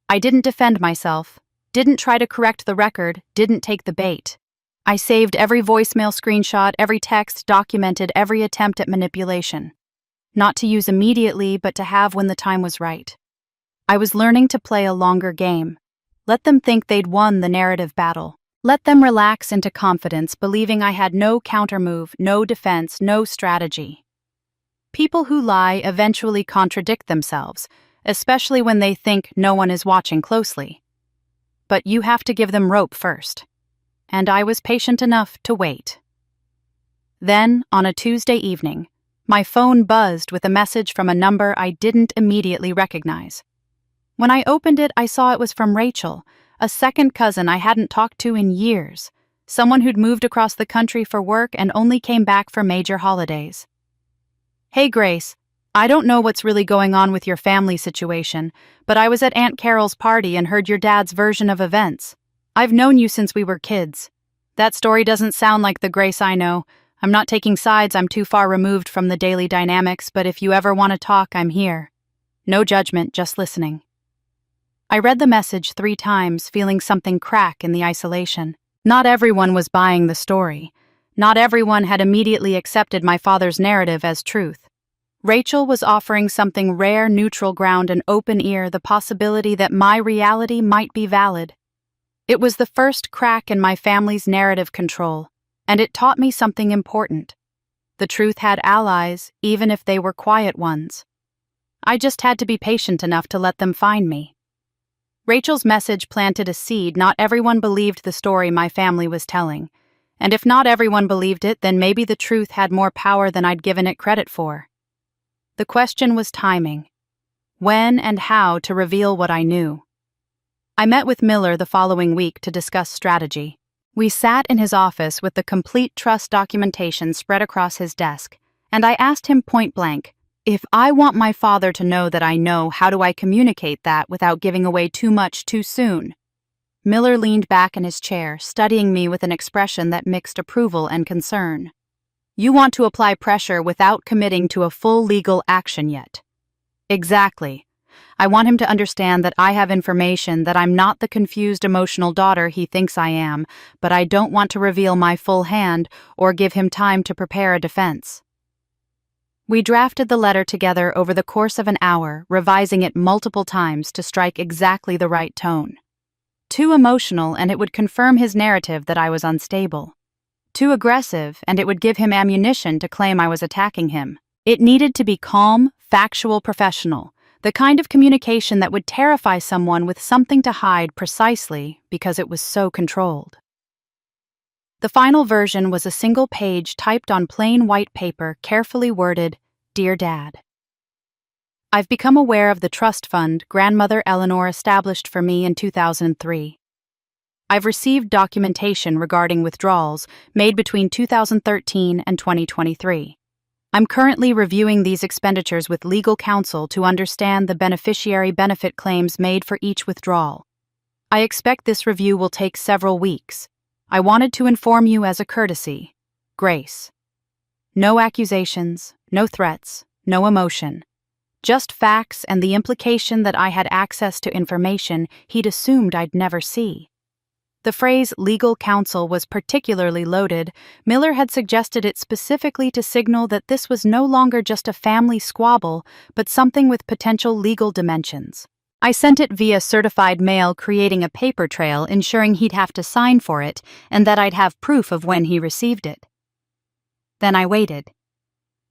I didn't defend myself, didn't try to correct the record, didn't take the bait. I saved every voicemail screenshot, every text, documented every attempt at manipulation. Not to use immediately, but to have when the time was right. I was learning to play a longer game. Let them think they'd won the narrative battle. Let them relax into confidence, believing I had no countermove, no defense, no strategy. People who lie eventually contradict themselves, especially when they think no one is watching closely. But you have to give them rope first. And I was patient enough to wait. Then, on a Tuesday evening, my phone buzzed with a message from a number I didn't immediately recognize. When I opened it, I saw it was from Rachel, a second cousin I hadn't talked to in years, someone who'd moved across the country for work and only came back for major holidays. "Hey Grace, I don't know what's really going on with your family situation, but I was at Aunt Carol's party and heard your dad's version of events. I've known you since we were kids. That story doesn't sound like the Grace I know. I'm not taking sides, I'm too far removed from the daily dynamics, but if you ever want to talk, I'm here. No judgment, just listening." I read the message 3 times, feeling something crack in the isolation. Not everyone was buying the story. Not everyone had immediately accepted my father's narrative as truth. Rachel was offering something rare, neutral ground, an open ear, the possibility that my reality might be valid. It was the first crack in my family's narrative control, and it taught me something important. The truth had allies, even if they were quiet ones. I just had to be patient enough to let them find me. Rachel's message planted a seed. Not everyone believed the story my family was telling. And if not everyone believed it, then maybe the truth had more power than I'd given it credit for. The question was timing. When and how to reveal what I knew. I met with Miller the following week to discuss strategy. We sat in his office with the complete trust documentation spread across his desk, and I asked him point blank, if I want my father to know that I know, how do I communicate that without giving away too much too soon? Miller leaned back in his chair, studying me with an expression that mixed approval and concern. You want to apply pressure without committing to a full legal action yet. Exactly. I want him to understand that I have information, that I'm not the confused emotional daughter he thinks I am, but I don't want to reveal my full hand or give him time to prepare a defense. We drafted the letter together over the course of an hour, revising it multiple times to strike exactly the right tone. Too emotional, and it would confirm his narrative that I was unstable. Too aggressive, and it would give him ammunition to claim I was attacking him. It needed to be calm, factual, professional, the kind of communication that would terrify someone with something to hide precisely because it was so controlled. The final version was a single page typed on plain white paper, carefully worded, Dear Dad. I've become aware of the trust fund grandmother Eleanor established for me in 2003. I've received documentation regarding withdrawals made between 2013 and 2023. I'm currently reviewing these expenditures with legal counsel to understand the beneficiary benefit claims made for each withdrawal. I expect this review will take several weeks. I wanted to inform you as a courtesy. Grace. No accusations, no threats, no emotion. Just facts and the implication that I had access to information he'd assumed I'd never see. The phrase legal counsel was particularly loaded. Miller had suggested it specifically to signal that this was no longer just a family squabble, but something with potential legal dimensions. I sent it via certified mail, creating a paper trail, ensuring he'd have to sign for it and that I'd have proof of when he received it. Then I waited.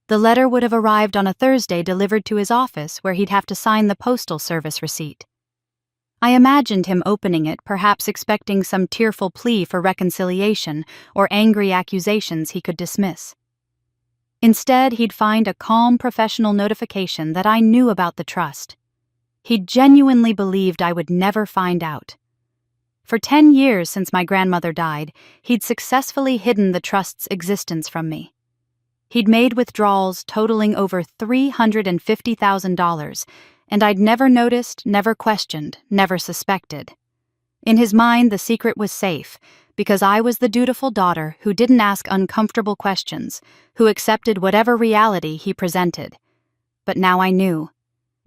The letter would have arrived on a Thursday, delivered to his office, where he'd have to sign the postal service receipt. I imagined him opening it, perhaps expecting some tearful plea for reconciliation or angry accusations he could dismiss. Instead, he'd find a calm, professional notification that I knew about the trust. He'd genuinely believed I would never find out. For 10 years since my grandmother died, he'd successfully hidden the trust's existence from me. He'd made withdrawals totaling over $350,000, and I'd never noticed, never questioned, never suspected. In his mind, the secret was safe, because I was the dutiful daughter who didn't ask uncomfortable questions, who accepted whatever reality he presented. But now I knew,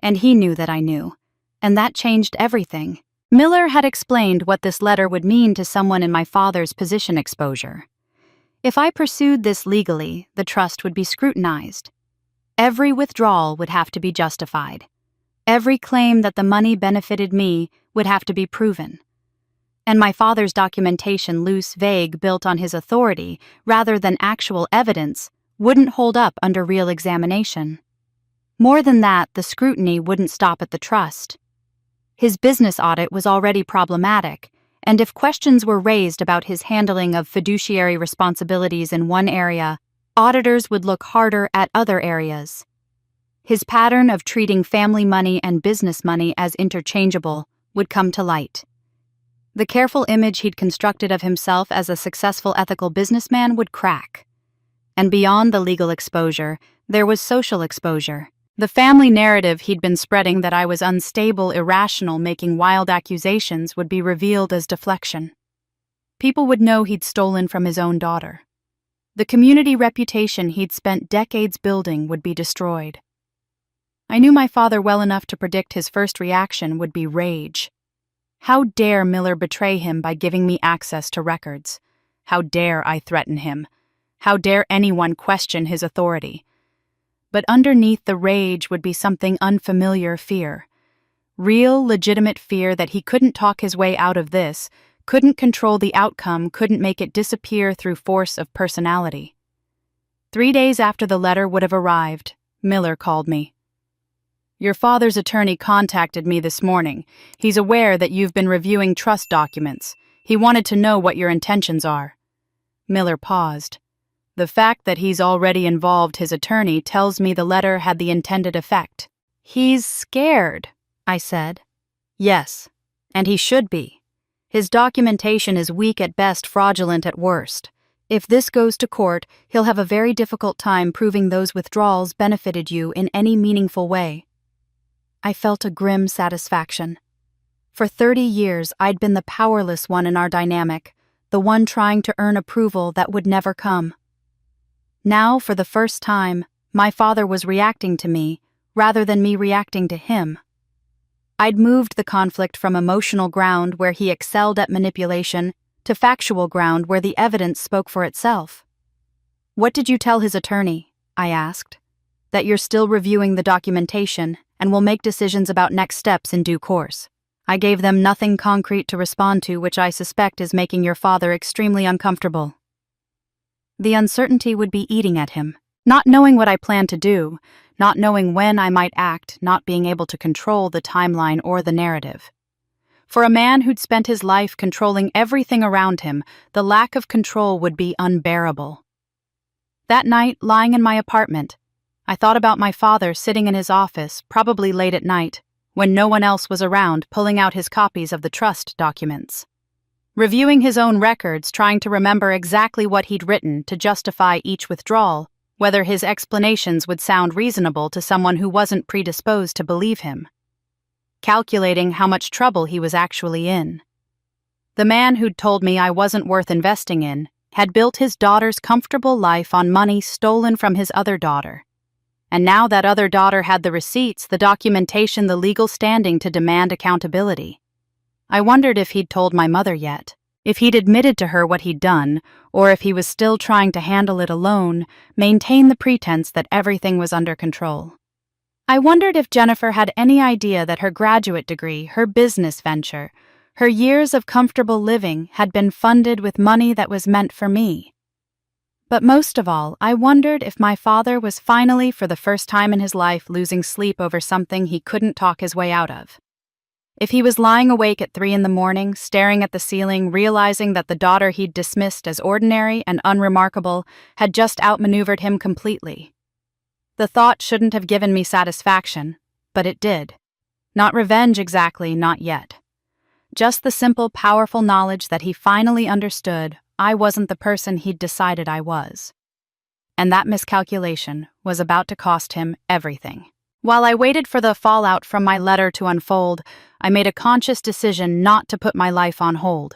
and he knew that I knew, and that changed everything. Miller had explained what this letter would mean to someone in my father's position exposure. If I pursued this legally, the trust would be scrutinized. Every withdrawal would have to be justified. Every claim that the money benefited me would have to be proven. And my father's documentation, loose, vague, built on his authority rather than actual evidence, wouldn't hold up under real examination. More than that, the scrutiny wouldn't stop at the trust. His business audit was already problematic, and if questions were raised about his handling of fiduciary responsibilities in one area, auditors would look harder at other areas. His pattern of treating family money and business money as interchangeable would come to light. The careful image he'd constructed of himself as a successful ethical businessman would crack. And beyond the legal exposure, there was social exposure. The family narrative he'd been spreading that I was unstable, irrational, making wild accusations would be revealed as deflection. People would know he'd stolen from his own daughter. The community reputation he'd spent decades building would be destroyed. I knew my father well enough to predict his first reaction would be rage. How dare Miller betray him by giving me access to records? How dare I threaten him? How dare anyone question his authority? but underneath the rage would be something unfamiliar fear. Real, legitimate fear that he couldn't talk his way out of this, couldn't control the outcome, couldn't make it disappear through force of personality. 3 days after the letter would have arrived, Miller called me. "Your father's attorney contacted me this morning. He's aware that you've been reviewing trust documents. He wanted to know what your intentions are." Miller paused. "The fact that he's already involved his attorney tells me the letter had the intended effect." "He's scared," I said. "Yes, and he should be. His documentation is weak at best, fraudulent at worst. If this goes to court, he'll have a very difficult time proving those withdrawals benefited you in any meaningful way." I felt a grim satisfaction. For 30 years, I'd been the powerless one in our dynamic, the one trying to earn approval that would never come. Now, for the first time, my father was reacting to me, rather than me reacting to him. I'd moved the conflict from emotional ground where he excelled at manipulation to factual ground where the evidence spoke for itself. "What did you tell his attorney?" I asked. "That you're still reviewing the documentation and will make decisions about next steps in due course." I gave them nothing concrete to respond to, which I suspect is making your father extremely uncomfortable. The uncertainty would be eating at him. Not knowing what I planned to do, not knowing when I might act, not being able to control the timeline or the narrative. For a man who'd spent his life controlling everything around him, the lack of control would be unbearable. That night, lying in my apartment, I thought about my father sitting in his office, probably late at night, when no one else was around, pulling out his copies of the trust documents. Reviewing his own records, trying to remember exactly what he'd written to justify each withdrawal, whether his explanations would sound reasonable to someone who wasn't predisposed to believe him. Calculating how much trouble he was actually in. The man who'd told me I wasn't worth investing in had built his daughter's comfortable life on money stolen from his other daughter. And now that other daughter had the receipts, the documentation, the legal standing to demand accountability. I wondered if he'd told my mother yet, if he'd admitted to her what he'd done, or if he was still trying to handle it alone, maintain the pretense that everything was under control. I wondered if Jennifer had any idea that her graduate degree, her business venture, her years of comfortable living had been funded with money that was meant for me. But most of all, I wondered if my father was finally, for the first time in his life, losing sleep over something he couldn't talk his way out of. If he was lying awake at 3 a.m, staring at the ceiling, realizing that the daughter he'd dismissed as ordinary and unremarkable had just outmaneuvered him completely. The thought shouldn't have given me satisfaction, but it did. Not revenge exactly, not yet. Just the simple, powerful knowledge that he finally understood I wasn't the person he'd decided I was. And that miscalculation was about to cost him everything. While I waited for the fallout from my letter to unfold, I made a conscious decision not to put my life on hold.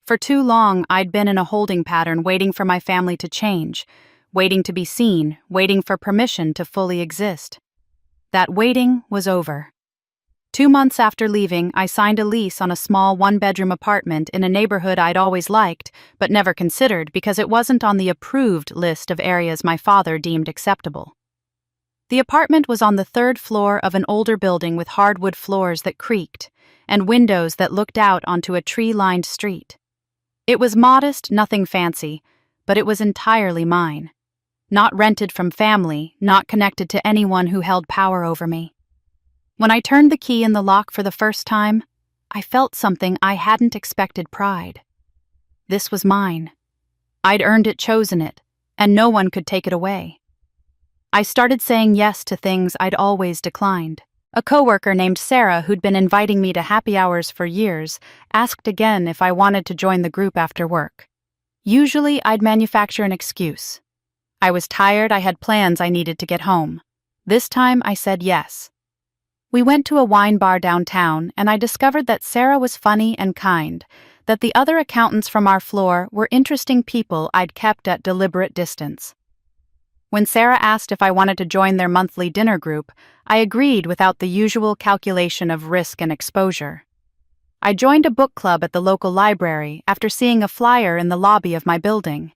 For too long, I'd been in a holding pattern, waiting for my family to change, waiting to be seen, waiting for permission to fully exist. That waiting was over. 2 months after leaving, I signed a lease on a small one-bedroom apartment in a neighborhood I'd always liked, but never considered because it wasn't on the approved list of areas my father deemed acceptable. The apartment was on the 3rd floor of an older building with hardwood floors that creaked, and windows that looked out onto a tree-lined street. It was modest, nothing fancy, but it was entirely mine. Not rented from family, not connected to anyone who held power over me. When I turned the key in the lock for the first time, I felt something I hadn't expected: pride. This was mine. I'd earned it, chosen it, and no one could take it away. I started saying yes to things I'd always declined. A coworker named Sarah, who'd been inviting me to happy hours for years, asked again if I wanted to join the group after work. Usually, I'd manufacture an excuse. I was tired, I had plans, I needed to get home. This time, I said yes. We went to a wine bar downtown, and I discovered that Sarah was funny and kind, that the other accountants from our floor were interesting people I'd kept at deliberate distance. When Sarah asked if I wanted to join their monthly dinner group, I agreed without the usual calculation of risk and exposure. I joined a book club at the local library after seeing a flyer in the lobby of my building.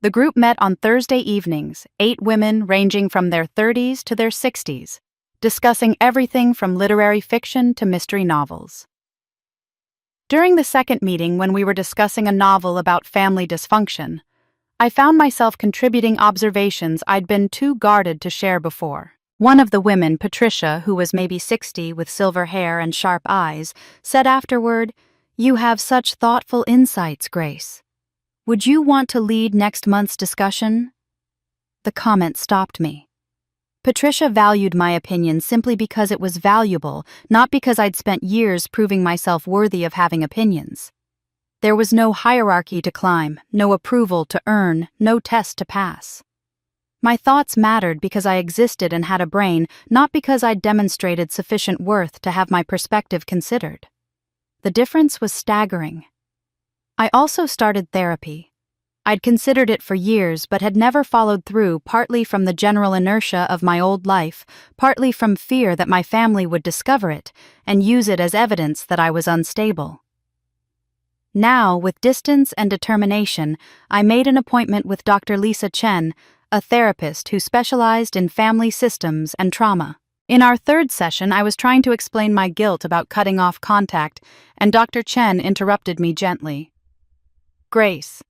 The group met on Thursday evenings, 8 women ranging from their 30s to their 60s, discussing everything from literary fiction to mystery novels. During the second meeting, when we were discussing a novel about family dysfunction, I found myself contributing observations I'd been too guarded to share before. One of the women, Patricia, who was maybe 60 with silver hair and sharp eyes, said afterward, "You have such thoughtful insights, Grace. Would you want to lead next month's discussion?" The comment stopped me. Patricia valued my opinion simply because it was valuable, not because I'd spent years proving myself worthy of having opinions. There was no hierarchy to climb, no approval to earn, no test to pass. My thoughts mattered because I existed and had a brain, not because I'd demonstrated sufficient worth to have my perspective considered. The difference was staggering. I also started therapy. I'd considered it for years but had never followed through, partly from the general inertia of my old life, partly from fear that my family would discover it and use it as evidence that I was unstable. Now, with distance and determination, I made an appointment with Dr. Lisa Chen, a therapist who specialized in family systems and trauma. In our third session, I was trying to explain my guilt about cutting off contact, and Dr. Chen interrupted me gently. "Grace,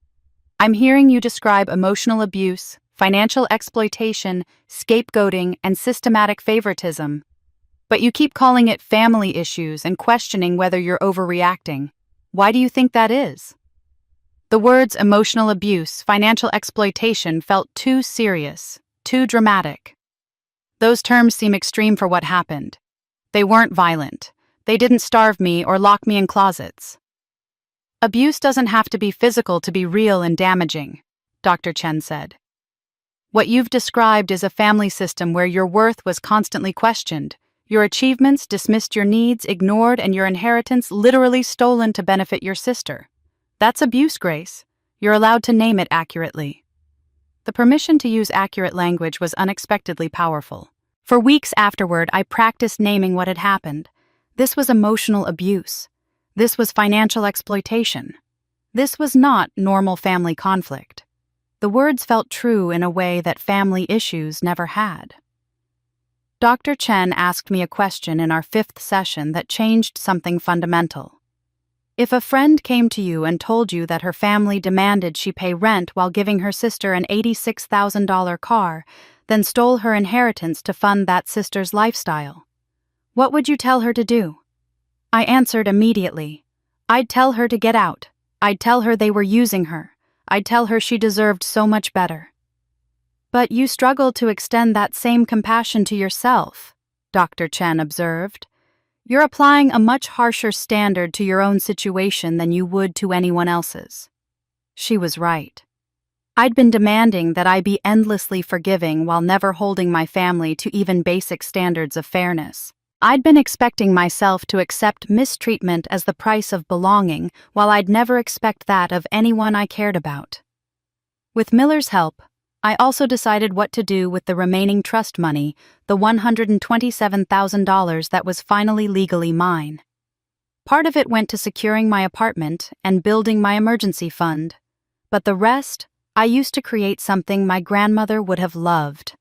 I'm hearing you describe emotional abuse, financial exploitation, scapegoating, and systematic favoritism. But you keep calling it family issues and questioning whether you're overreacting. Why do you think that is?" The words emotional abuse, financial exploitation felt too serious, too dramatic. Those terms seem extreme for what happened. They weren't violent. They didn't starve me or lock me in closets. "Abuse doesn't have to be physical to be real and damaging," Dr. Chen said. "What you've described is a family system where your worth was constantly questioned, your achievements dismissed, your needs ignored, and your inheritance literally stolen to benefit your sister. That's abuse, Grace. You're allowed to name it accurately." The permission to use accurate language was unexpectedly powerful. For weeks afterward, I practiced naming what had happened. This was emotional abuse. This was financial exploitation. This was not normal family conflict. The words felt true in a way that family issues never had. Dr. Chen asked me a question in our fifth session that changed something fundamental. If a friend came to you and told you that her family demanded she pay rent while giving her sister an $86,000 car, then stole her inheritance to fund that sister's lifestyle, what would you tell her to do? I answered immediately. I'd tell her to get out. I'd tell her they were using her. I'd tell her she deserved so much better. "But you struggle to extend that same compassion to yourself," Dr. Chen observed. "You're applying a much harsher standard to your own situation than you would to anyone else's." She was right. I'd been demanding that I be endlessly forgiving while never holding my family to even basic standards of fairness. I'd been expecting myself to accept mistreatment as the price of belonging, while I'd never expect that of anyone I cared about. With Miller's help, I also decided what to do with the remaining trust money, the $127,000 that was finally legally mine. Part of it went to securing my apartment and building my emergency fund, but the rest I used to create something my grandmother would have loved.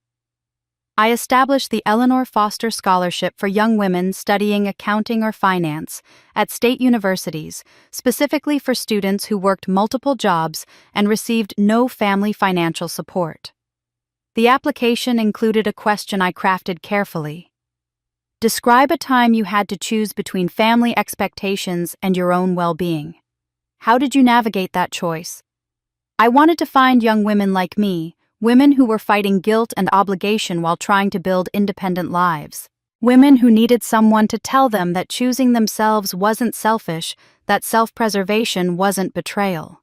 I established the Eleanor Foster Scholarship for young women studying accounting or finance at state universities, specifically for students who worked multiple jobs and received no family financial support. The application included a question I crafted carefully. Describe a time you had to choose between family expectations and your own well-being. How did you navigate that choice? I wanted to find young women like me, women who were fighting guilt and obligation while trying to build independent lives. Women who needed someone to tell them that choosing themselves wasn't selfish, that self-preservation wasn't betrayal.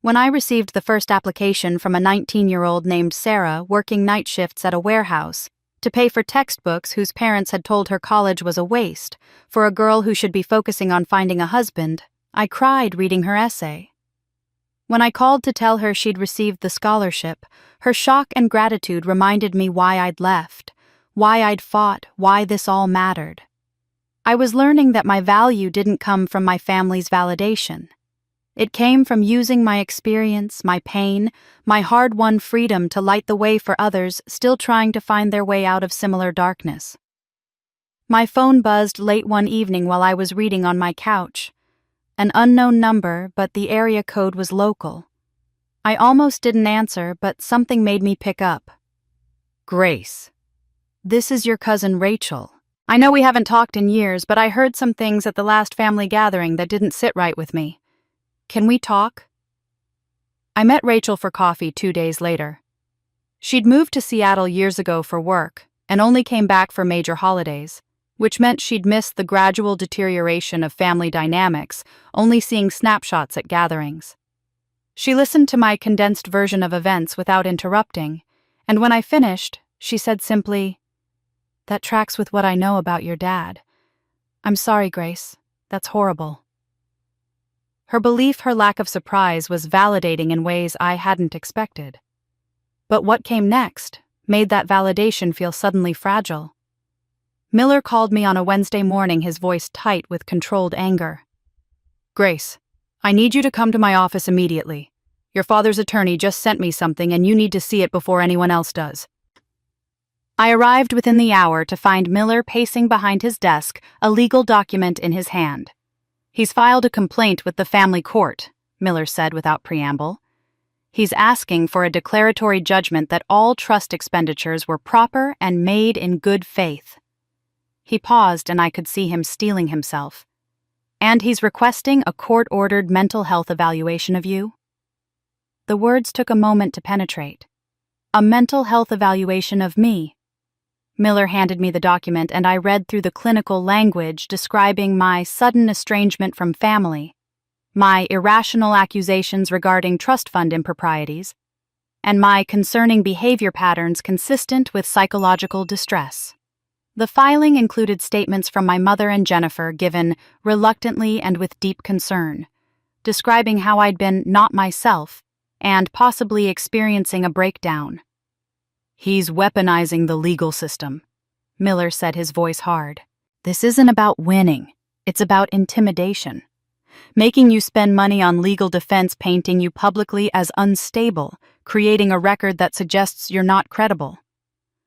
When I received the first application from a 19-year-old named Sarah working night shifts at a warehouse to pay for textbooks whose parents had told her college was a waste, for a girl who should be focusing on finding a husband, I cried reading her essay. When I called to tell her she'd received the scholarship, her shock and gratitude reminded me why I'd left, why I'd fought, why this all mattered. I was learning that my value didn't come from my family's validation. It came from using my experience, my pain, my hard-won freedom to light the way for others still trying to find their way out of similar darkness. My phone buzzed late one evening while I was reading on my couch. An unknown number, but the area code was local. I almost didn't answer, but something made me pick up. Grace. This is your cousin Rachel. I know we haven't talked in years, but I heard some things at the last family gathering that didn't sit right with me. Can we talk? I met Rachel for coffee 2 days later. She'd moved to Seattle years ago for work and only came back for major holidays, which meant she'd missed the gradual deterioration of family dynamics, only seeing snapshots at gatherings. She listened to my condensed version of events without interrupting, and when I finished, she said simply, "That tracks with what I know about your dad. I'm sorry, Grace. That's horrible." Her belief, her lack of surprise, was validating in ways I hadn't expected. But what came next made that validation feel suddenly fragile. Miller called me on a Wednesday morning, his voice tight with controlled anger. "Grace, I need you to come to my office immediately. Your father's attorney just sent me something and you need to see it before anyone else does." I arrived within the hour to find Miller pacing behind his desk, a legal document in his hand. "He's filed a complaint with the family court," Miller said without preamble. "He's asking for a declaratory judgment that all trust expenditures were proper and made in good faith." He paused and I could see him steeling himself. "And he's requesting a court-ordered mental health evaluation of you?" The words took a moment to penetrate. A mental health evaluation of me. Miller handed me the document and I read through the clinical language describing my sudden estrangement from family, my irrational accusations regarding trust fund improprieties, and my concerning behavior patterns consistent with psychological distress. The filing included statements from my mother and Jennifer given reluctantly and with deep concern, describing how I'd been not myself and possibly experiencing a breakdown. "He's weaponizing the legal system," Miller said, his voice hard. "This isn't about winning. It's about intimidation. Making you spend money on legal defense, painting you publicly as unstable, creating a record that suggests you're not credible.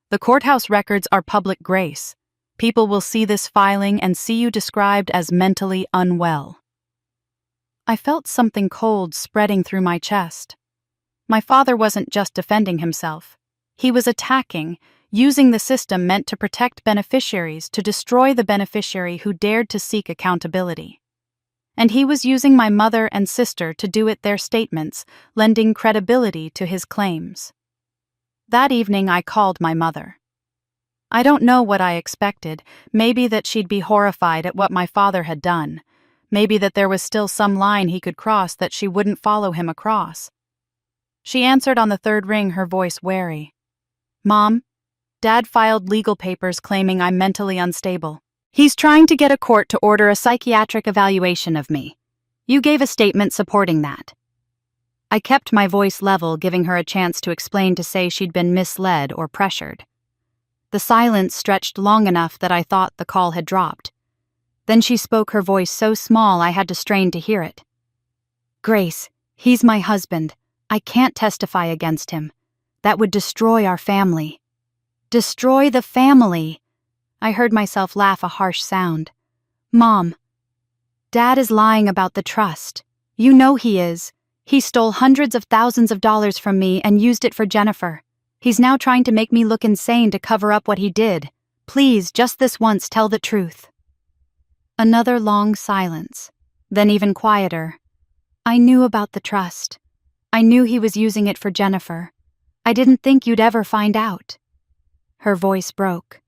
The courthouse records are public grace. People will see this filing and see you described as mentally unwell." I felt something cold spreading through my chest. My father wasn't just defending himself. He was attacking, using the system meant to protect beneficiaries to destroy the beneficiary who dared to seek accountability. And he was using my mother and sister to do it their statements, lending credibility to his claims. That evening I called my mother. I don't know what I expected, maybe that she'd be horrified at what my father had done, maybe that there was still some line he could cross that she wouldn't follow him across. She answered on the third ring, her voice wary. "Mom, Dad filed legal papers claiming I'm mentally unstable. He's trying to get a court to order a psychiatric evaluation of me. You gave a statement supporting that." I kept my voice level, giving her a chance to explain, to say she'd been misled or pressured. The silence stretched long enough that I thought the call had dropped. Then she spoke, her voice so small I had to strain to hear it. "Grace, he's my husband. I can't testify against him. That would destroy our family." "Destroy the family!" I heard myself laugh, a harsh sound. "Mom, Dad is lying about the trust. You know he is. He stole hundreds of thousands of dollars from me and used it for Jennifer. He's now trying to make me look insane to cover up what he did. Please, just this once, tell the truth." Another long silence, then even quieter. "I knew about the trust. I knew he was using it for Jennifer. I didn't think you'd ever find out." Her voice broke.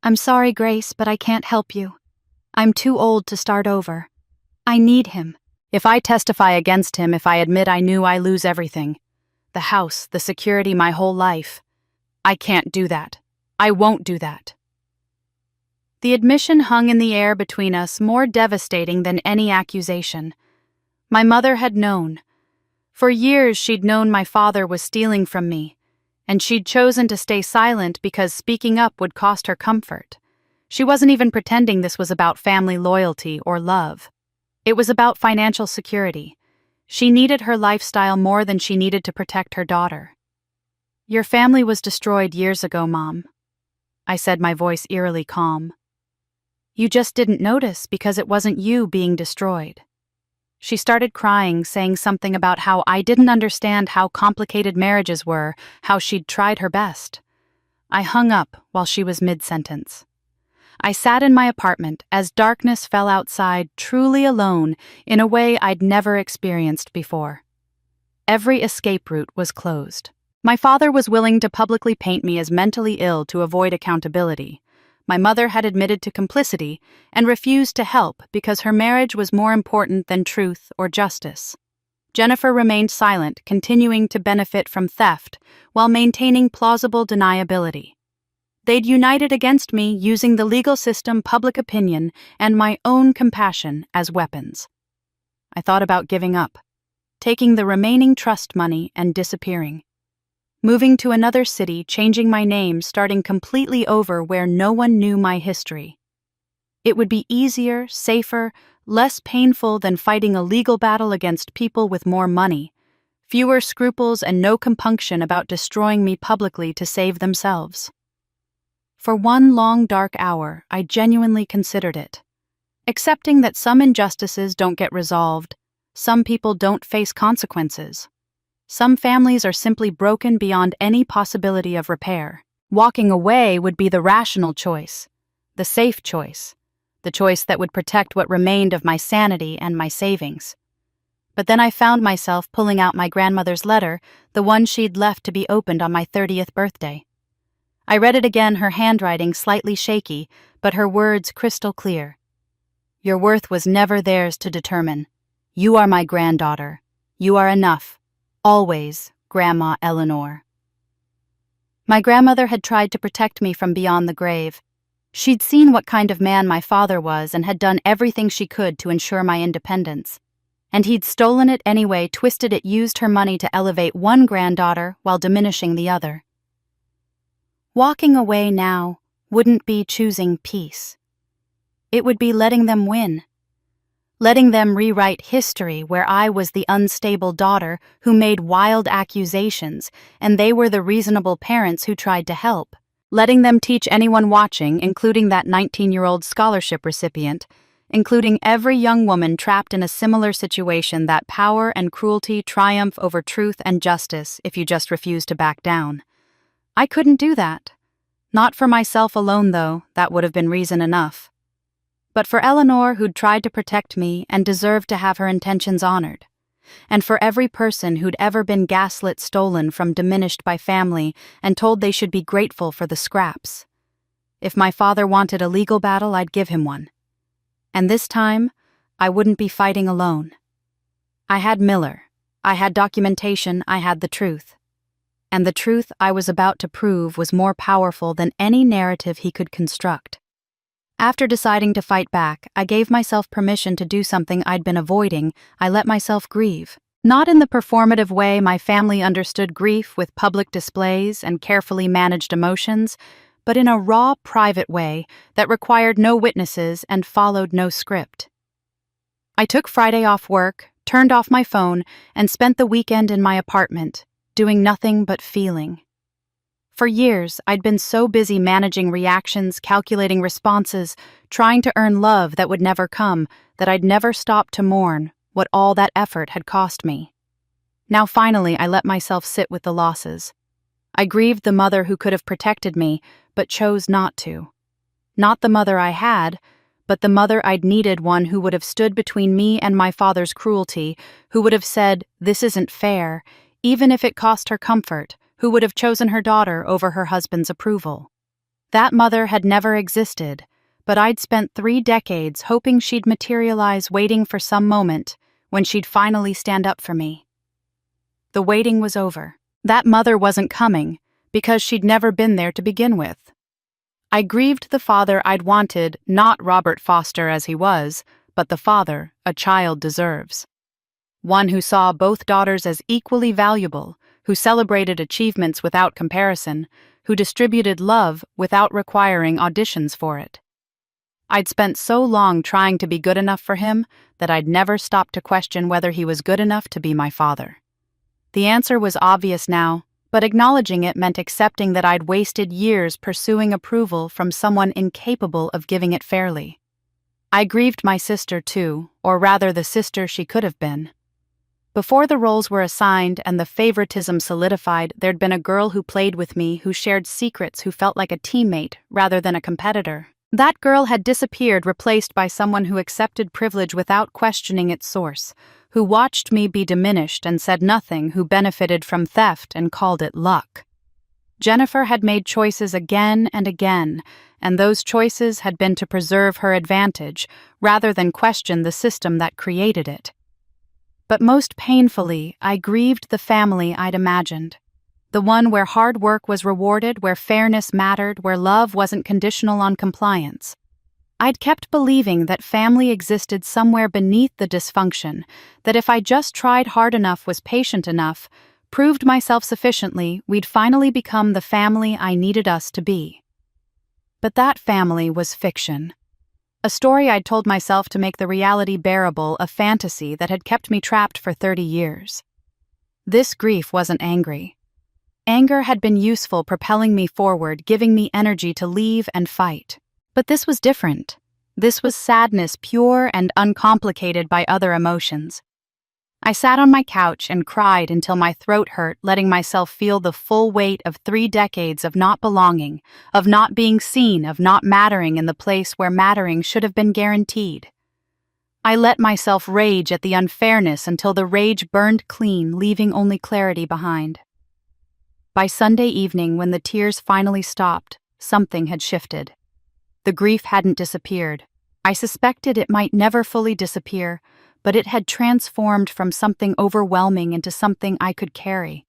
"I'm sorry, Grace, but I can't help you. I'm too old to start over. I need him. If I testify against him, if I admit I knew, I lose everything. The house, the security, my whole life. I can't do that. I won't do that." The admission hung in the air between us, more devastating than any accusation. My mother had known. For years she'd known my father was stealing from me, and she'd chosen to stay silent because speaking up would cost her comfort. She wasn't even pretending this was about family loyalty or love. It was about financial security. She needed her lifestyle more than she needed to protect her daughter. "Your family was destroyed years ago, Mom," I said, my voice eerily calm. "You just didn't notice because it wasn't you being destroyed." She started crying, saying something about how I didn't understand how complicated marriages were, how she'd tried her best. I hung up while she was mid-sentence. I sat in my apartment as darkness fell outside, truly alone in a way I'd never experienced before. Every escape route was closed. My father was willing to publicly paint me as mentally ill to avoid accountability. My mother had admitted to complicity and refused to help because her marriage was more important than truth or justice. Jennifer remained silent, continuing to benefit from theft while maintaining plausible deniability. They'd united against me, using the legal system, public opinion, and my own compassion as weapons. I thought about giving up, taking the remaining trust money and disappearing. Moving to another city, changing my name, starting completely over where no one knew my history. It would be easier, safer, less painful than fighting a legal battle against people with more money, fewer scruples and no compunction about destroying me publicly to save themselves. For one long dark hour, I genuinely considered it. Accepting that some injustices don't get resolved, some people don't face consequences. Some families are simply broken beyond any possibility of repair. Walking away would be the rational choice, the safe choice, the choice that would protect what remained of my sanity and my savings. But then I found myself pulling out my grandmother's letter, the one she'd left to be opened on my 30th birthday. I read it again, her handwriting slightly shaky, but her words crystal clear. "Your worth was never theirs to determine. You are my granddaughter. You are enough. Always, Grandma Eleanor." My grandmother had tried to protect me from beyond the grave. She'd seen what kind of man my father was and had done everything she could to ensure my independence. And he'd stolen it anyway, twisted it, used her money to elevate one granddaughter while diminishing the other. Walking away now wouldn't be choosing peace. It would be letting them win. Letting them rewrite history where I was the unstable daughter who made wild accusations and they were the reasonable parents who tried to help. Letting them teach anyone watching, including that 19-year-old scholarship recipient, including every young woman trapped in a similar situation, that power and cruelty triumph over truth and justice if you just refuse to back down. I couldn't do that. Not for myself alone, though, that would have been reason enough. But for Eleanor, who'd tried to protect me and deserved to have her intentions honored. And for every person who'd ever been gaslit, stolen from, diminished by family, and told they should be grateful for the scraps. If my father wanted a legal battle, I'd give him one. And this time, I wouldn't be fighting alone. I had Miller. I had documentation. I had the truth. And the truth I was about to prove was more powerful than any narrative he could construct. After deciding to fight back, I gave myself permission to do something I'd been avoiding. I let myself grieve. Not in the performative way my family understood grief, with public displays and carefully managed emotions, but in a raw, private way that required no witnesses and followed no script. I took Friday off work, turned off my phone, and spent the weekend in my apartment, doing nothing but feeling. For years, I'd been so busy managing reactions, calculating responses, trying to earn love that would never come, that I'd never stopped to mourn what all that effort had cost me. Now finally, I let myself sit with the losses. I grieved the mother who could have protected me, but chose not to. Not the mother I had, but the mother I'd needed, one who would have stood between me and my father's cruelty, who would have said, "This isn't fair," even if it cost her comfort, who would have chosen her daughter over her husband's approval. That mother had never existed, but I'd spent 3 decades hoping she'd materialize, waiting for some moment when she'd finally stand up for me. The waiting was over. That mother wasn't coming, because she'd never been there to begin with. I grieved the father I'd wanted, not Robert Foster as he was, but the father a child deserves. One who saw both daughters as equally valuable, who celebrated achievements without comparison, who distributed love without requiring auditions for it. I'd spent so long trying to be good enough for him that I'd never stopped to question whether he was good enough to be my father. The answer was obvious now, but acknowledging it meant accepting that I'd wasted years pursuing approval from someone incapable of giving it fairly. I grieved my sister too, or rather the sister she could have been. Before the roles were assigned and the favoritism solidified, there'd been a girl who played with me, who shared secrets, who felt like a teammate rather than a competitor. That girl had disappeared, replaced by someone who accepted privilege without questioning its source, who watched me be diminished and said nothing, who benefited from theft and called it luck. Jennifer had made choices again and again, and those choices had been to preserve her advantage rather than question the system that created it. But most painfully, I grieved the family I'd imagined. The one where hard work was rewarded, where fairness mattered, where love wasn't conditional on compliance. I'd kept believing that family existed somewhere beneath the dysfunction, that if I just tried hard enough, was patient enough, proved myself sufficiently, we'd finally become the family I needed us to be. But that family was fiction. A story I'd told myself to make the reality bearable, a fantasy that had kept me trapped for 30 years. This grief wasn't angry. Anger had been useful, propelling me forward, giving me energy to leave and fight. But this was different. This was sadness, pure and uncomplicated by other emotions. I sat on my couch and cried until my throat hurt, letting myself feel the full weight of 3 decades of not belonging, of not being seen, of not mattering in the place where mattering should have been guaranteed. I let myself rage at the unfairness until the rage burned clean, leaving only clarity behind. By Sunday evening, when the tears finally stopped, something had shifted. The grief hadn't disappeared. I suspected it might never fully disappear, but it had transformed from something overwhelming into something I could carry.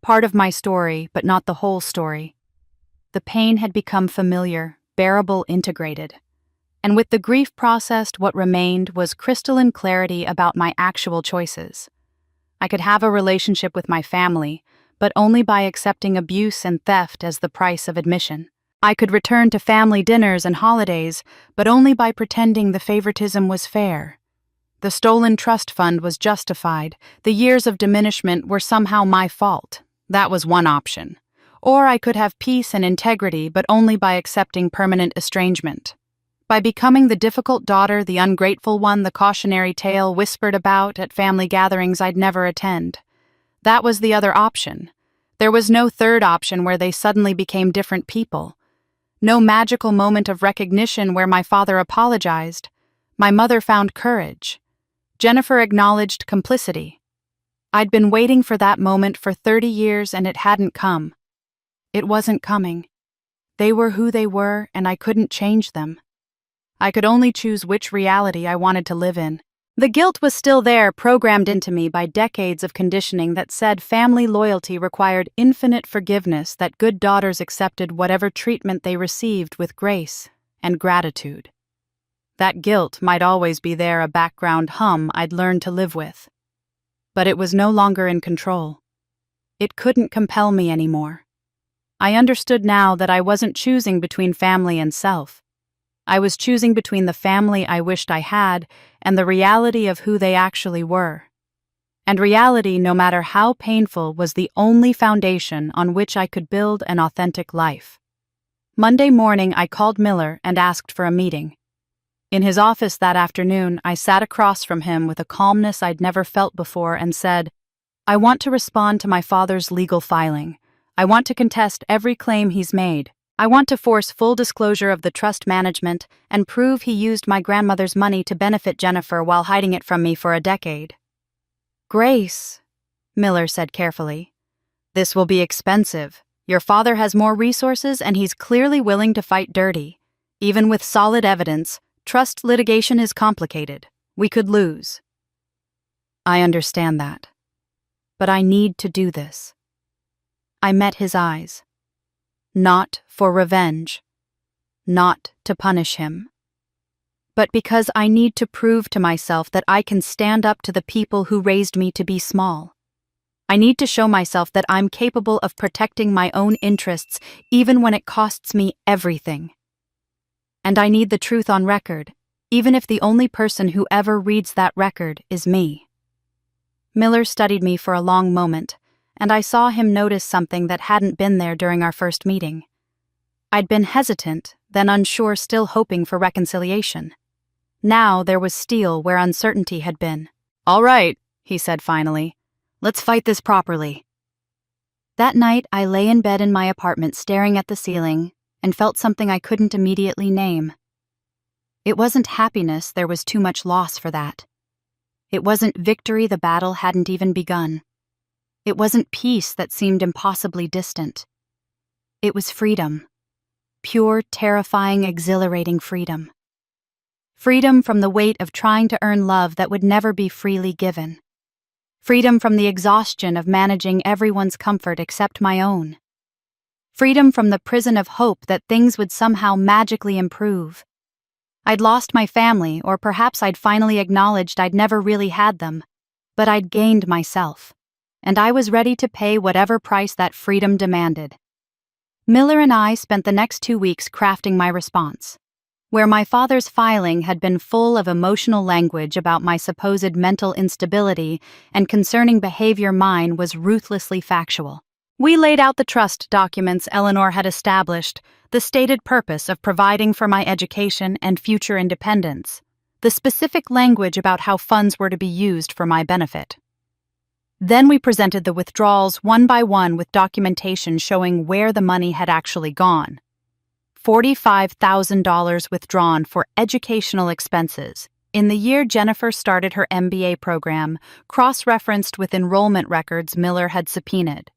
Part of my story, but not the whole story. The pain had become familiar, bearable, integrated. And with the grief processed, what remained was crystalline clarity about my actual choices. I could have a relationship with my family, but only by accepting abuse and theft as the price of admission. I could return to family dinners and holidays, but only by pretending the favoritism was fair. The stolen trust fund was justified. The years of diminishment were somehow my fault. That was one option. Or I could have peace and integrity, but only by accepting permanent estrangement. By becoming the difficult daughter, the ungrateful one, the cautionary tale whispered about at family gatherings I'd never attend. That was the other option. There was no third option where they suddenly became different people. No magical moment of recognition where my father apologized. My mother found courage. Jennifer acknowledged complicity. I'd been waiting for that moment for 30 years and it hadn't come. It wasn't coming. They were who they were and I couldn't change them. I could only choose which reality I wanted to live in. The guilt was still there, programmed into me by decades of conditioning that said family loyalty required infinite forgiveness, that good daughters accepted whatever treatment they received with grace and gratitude. That guilt might always be there, a background hum I'd learned to live with. But it was no longer in control. It couldn't compel me anymore. I understood now that I wasn't choosing between family and self. I was choosing between the family I wished I had and the reality of who they actually were. And reality, no matter how painful, was the only foundation on which I could build an authentic life. Monday morning, I called Miller and asked for a meeting. In his office that afternoon, I sat across from him with a calmness I'd never felt before and said, "I want to respond to my father's legal filing. I want to contest every claim he's made. I want to force full disclosure of the trust management and prove he used my grandmother's money to benefit Jennifer while hiding it from me for a decade." "Grace," Miller said carefully, "this will be expensive. Your father has more resources and he's clearly willing to fight dirty. Even with solid evidence, trust litigation is complicated. We could lose." "I understand that. But I need to do this." I met his eyes. Not for revenge. Not to punish him. But because I need to prove to myself that I can stand up to the people who raised me to be small. I need to show myself that I'm capable of protecting my own interests even when it costs me everything. And I need the truth on record, even if the only person who ever reads that record is me." Miller studied me for a long moment, and I saw him notice something that hadn't been there during our first meeting. I'd been hesitant, then unsure, still hoping for reconciliation. Now there was steel where uncertainty had been. "All right," he said finally. "Let's fight this properly." That night, I lay in bed in my apartment staring at the ceiling and felt something I couldn't immediately name. It wasn't happiness, there was too much loss for that. It wasn't victory, the battle hadn't even begun. It wasn't peace that seemed impossibly distant. It was freedom. Pure, terrifying, exhilarating freedom. Freedom from the weight of trying to earn love that would never be freely given. Freedom from the exhaustion of managing everyone's comfort except my own. Freedom from the prison of hope that things would somehow magically improve. I'd lost my family, or perhaps I'd finally acknowledged I'd never really had them, but I'd gained myself, and I was ready to pay whatever price that freedom demanded. Miller and I spent the next 2 weeks crafting my response. Where my father's filing had been full of emotional language about my supposed mental instability and concerning behavior, mine was ruthlessly factual. We laid out the trust documents Eleanor had established, the stated purpose of providing for my education and future independence, the specific language about how funds were to be used for my benefit. Then we presented the withdrawals one by one with documentation showing where the money had actually gone. $45,000 withdrawn for educational expenses in the year Jennifer started her MBA program, cross-referenced with enrollment records Miller had subpoenaed.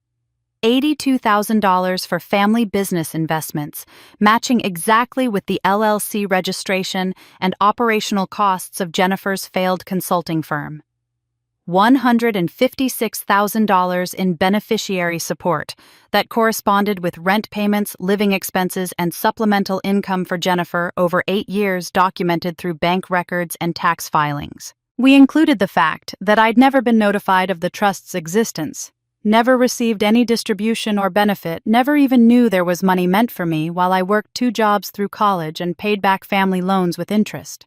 $82,000 for family business investments, matching exactly with the LLC registration and operational costs of Jennifer's failed consulting firm. $156,000 in beneficiary support that corresponded with rent payments, living expenses, and supplemental income for Jennifer over 8 years, documented through bank records and tax filings. We included the fact that I'd never been notified of the trust's existence, never received any distribution or benefit, never even knew there was money meant for me while I worked 2 jobs through college and paid back family loans with interest.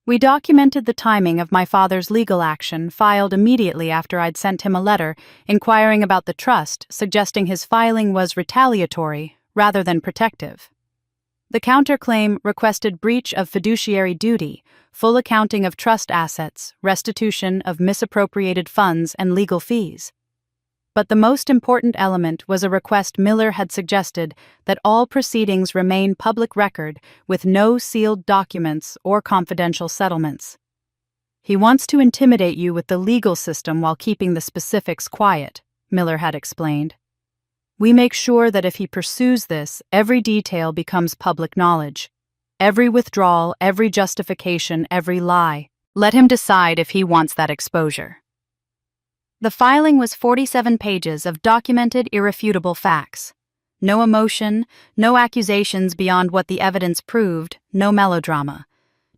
We documented the timing of my father's legal action, filed immediately after I'd sent him a letter inquiring about the trust, suggesting his filing was retaliatory rather than protective. The counterclaim requested breach of fiduciary duty, full accounting of trust assets, restitution of misappropriated funds, and legal fees. But the most important element was a request Miller had suggested that all proceedings remain public record with no sealed documents or confidential settlements. "He wants to intimidate you with the legal system while keeping the specifics quiet," Miller had explained. "We make sure that if he pursues this, every detail becomes public knowledge. Every withdrawal, every justification, every lie. Let him decide if he wants that exposure." The filing was 47 pages of documented, irrefutable facts. No emotion, no accusations beyond what the evidence proved, no melodrama.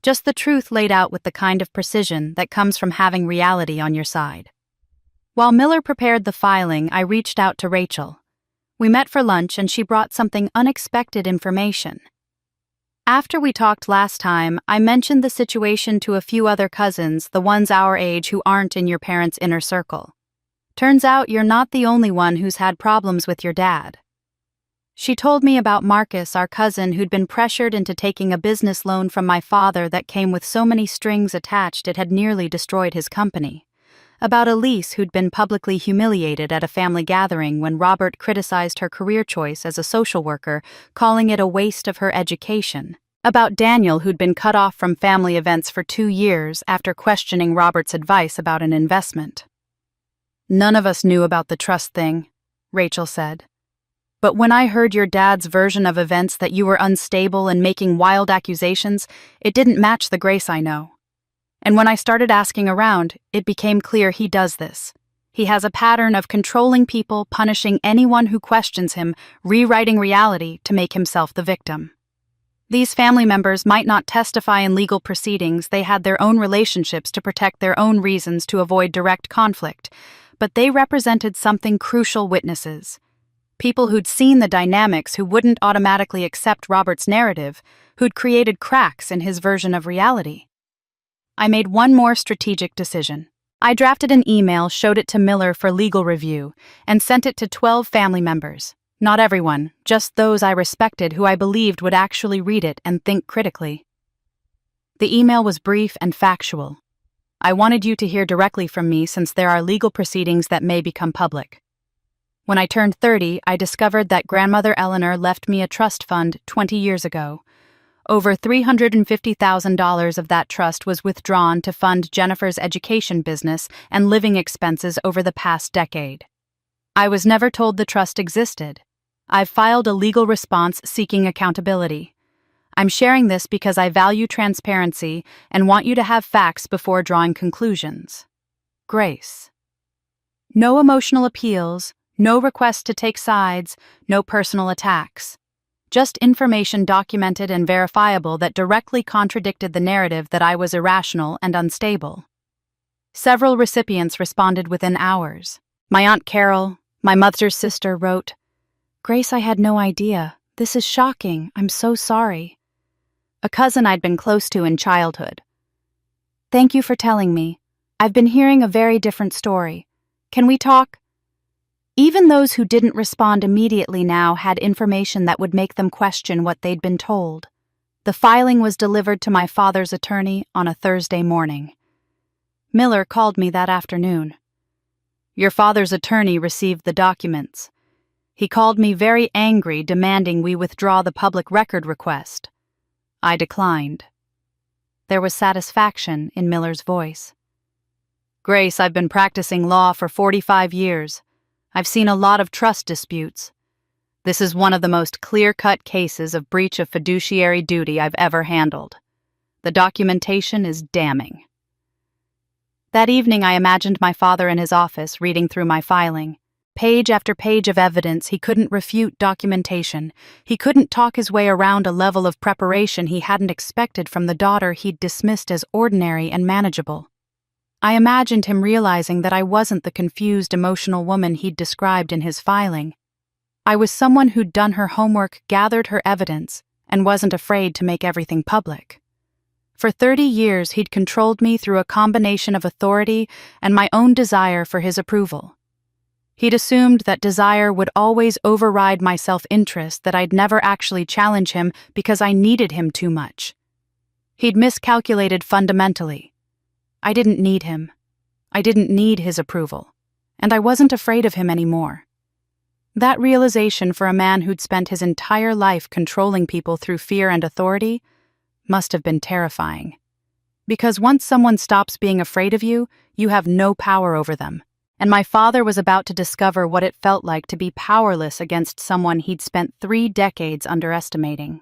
Just the truth laid out with the kind of precision that comes from having reality on your side. While Miller prepared the filing, I reached out to Rachel. We met for lunch and she brought something unexpected information. After we talked last time, I mentioned the situation to a few other cousins, the ones our age who aren't in your parents' inner circle. "Turns out you're not the only one who's had problems with your dad." She told me about Marcus, our cousin, who'd been pressured into taking a business loan from my father that came with so many strings attached it had nearly destroyed his company. About Elise, who'd been publicly humiliated at a family gathering when Robert criticized her career choice as a social worker, calling it a waste of her education. About Daniel, who'd been cut off from family events for 2 years after questioning Robert's advice about an investment. "None of us knew about the trust thing," Rachel said. "But when I heard your dad's version of events, that you were unstable and making wild accusations, it didn't match the Grace I know. And when I started asking around, it became clear he does this. He has a pattern of controlling people, punishing anyone who questions him, rewriting reality to make himself the victim. These family members might not testify in legal proceedings, they had their own relationships to protect their own reasons to avoid direct conflict, but they represented something crucial: witnesses. People who'd seen the dynamics, who wouldn't automatically accept Robert's narrative, who'd created cracks in his version of reality. I made one more strategic decision. I drafted an email, showed it to Miller for legal review, and sent it to 12 family members. Not everyone, just those I respected who I believed would actually read it and think critically. The email was brief and factual. I wanted you to hear directly from me since there are legal proceedings that may become public. When I turned 30, I discovered that grandmother Eleanor left me a trust fund 20 years ago. Over $350,000 of that trust was withdrawn to fund Jennifer's education business and living expenses over the past decade. I was never told the trust existed. I've filed a legal response seeking accountability. I'm sharing this because I value transparency and want you to have facts before drawing conclusions. Grace. No emotional appeals, no request to take sides, no personal attacks. Just information documented and verifiable that directly contradicted the narrative that I was irrational and unstable. Several recipients responded within hours. My Aunt Carol, my mother's sister, wrote, "Grace, I had no idea. This is shocking. I'm so sorry." A cousin I'd been close to in childhood. "Thank you for telling me. I've been hearing a very different story. Can we talk?" Even those who didn't respond immediately now had information that would make them question what they'd been told. The filing was delivered to my father's attorney on a Thursday morning. Miller called me that afternoon. "Your father's attorney received the documents. He called me very angry, demanding we withdraw the public record request. I declined." There was satisfaction in Miller's voice. "Grace, I've been practicing law for 45 years. I've seen a lot of trust disputes. This is one of the most clear-cut cases of breach of fiduciary duty I've ever handled. The documentation is damning." That evening I imagined my father in his office reading through my filing. Page after page of evidence. He couldn't refute documentation. He couldn't talk his way around a level of preparation he hadn't expected from the daughter he'd dismissed as ordinary and manageable. I imagined him realizing that I wasn't the confused, emotional woman he'd described in his filing. I was someone who'd done her homework, gathered her evidence, and wasn't afraid to make everything public. For 30 years, he'd controlled me through a combination of authority and my own desire for his approval. He'd assumed that desire would always override my self-interest, that I'd never actually challenge him because I needed him too much. He'd miscalculated fundamentally. I didn't need him. I didn't need his approval. And I wasn't afraid of him anymore. That realization for a man who'd spent his entire life controlling people through fear and authority must have been terrifying. Because once someone stops being afraid of you, you have no power over them. And my father was about to discover what it felt like to be powerless against someone he'd spent 3 decades underestimating.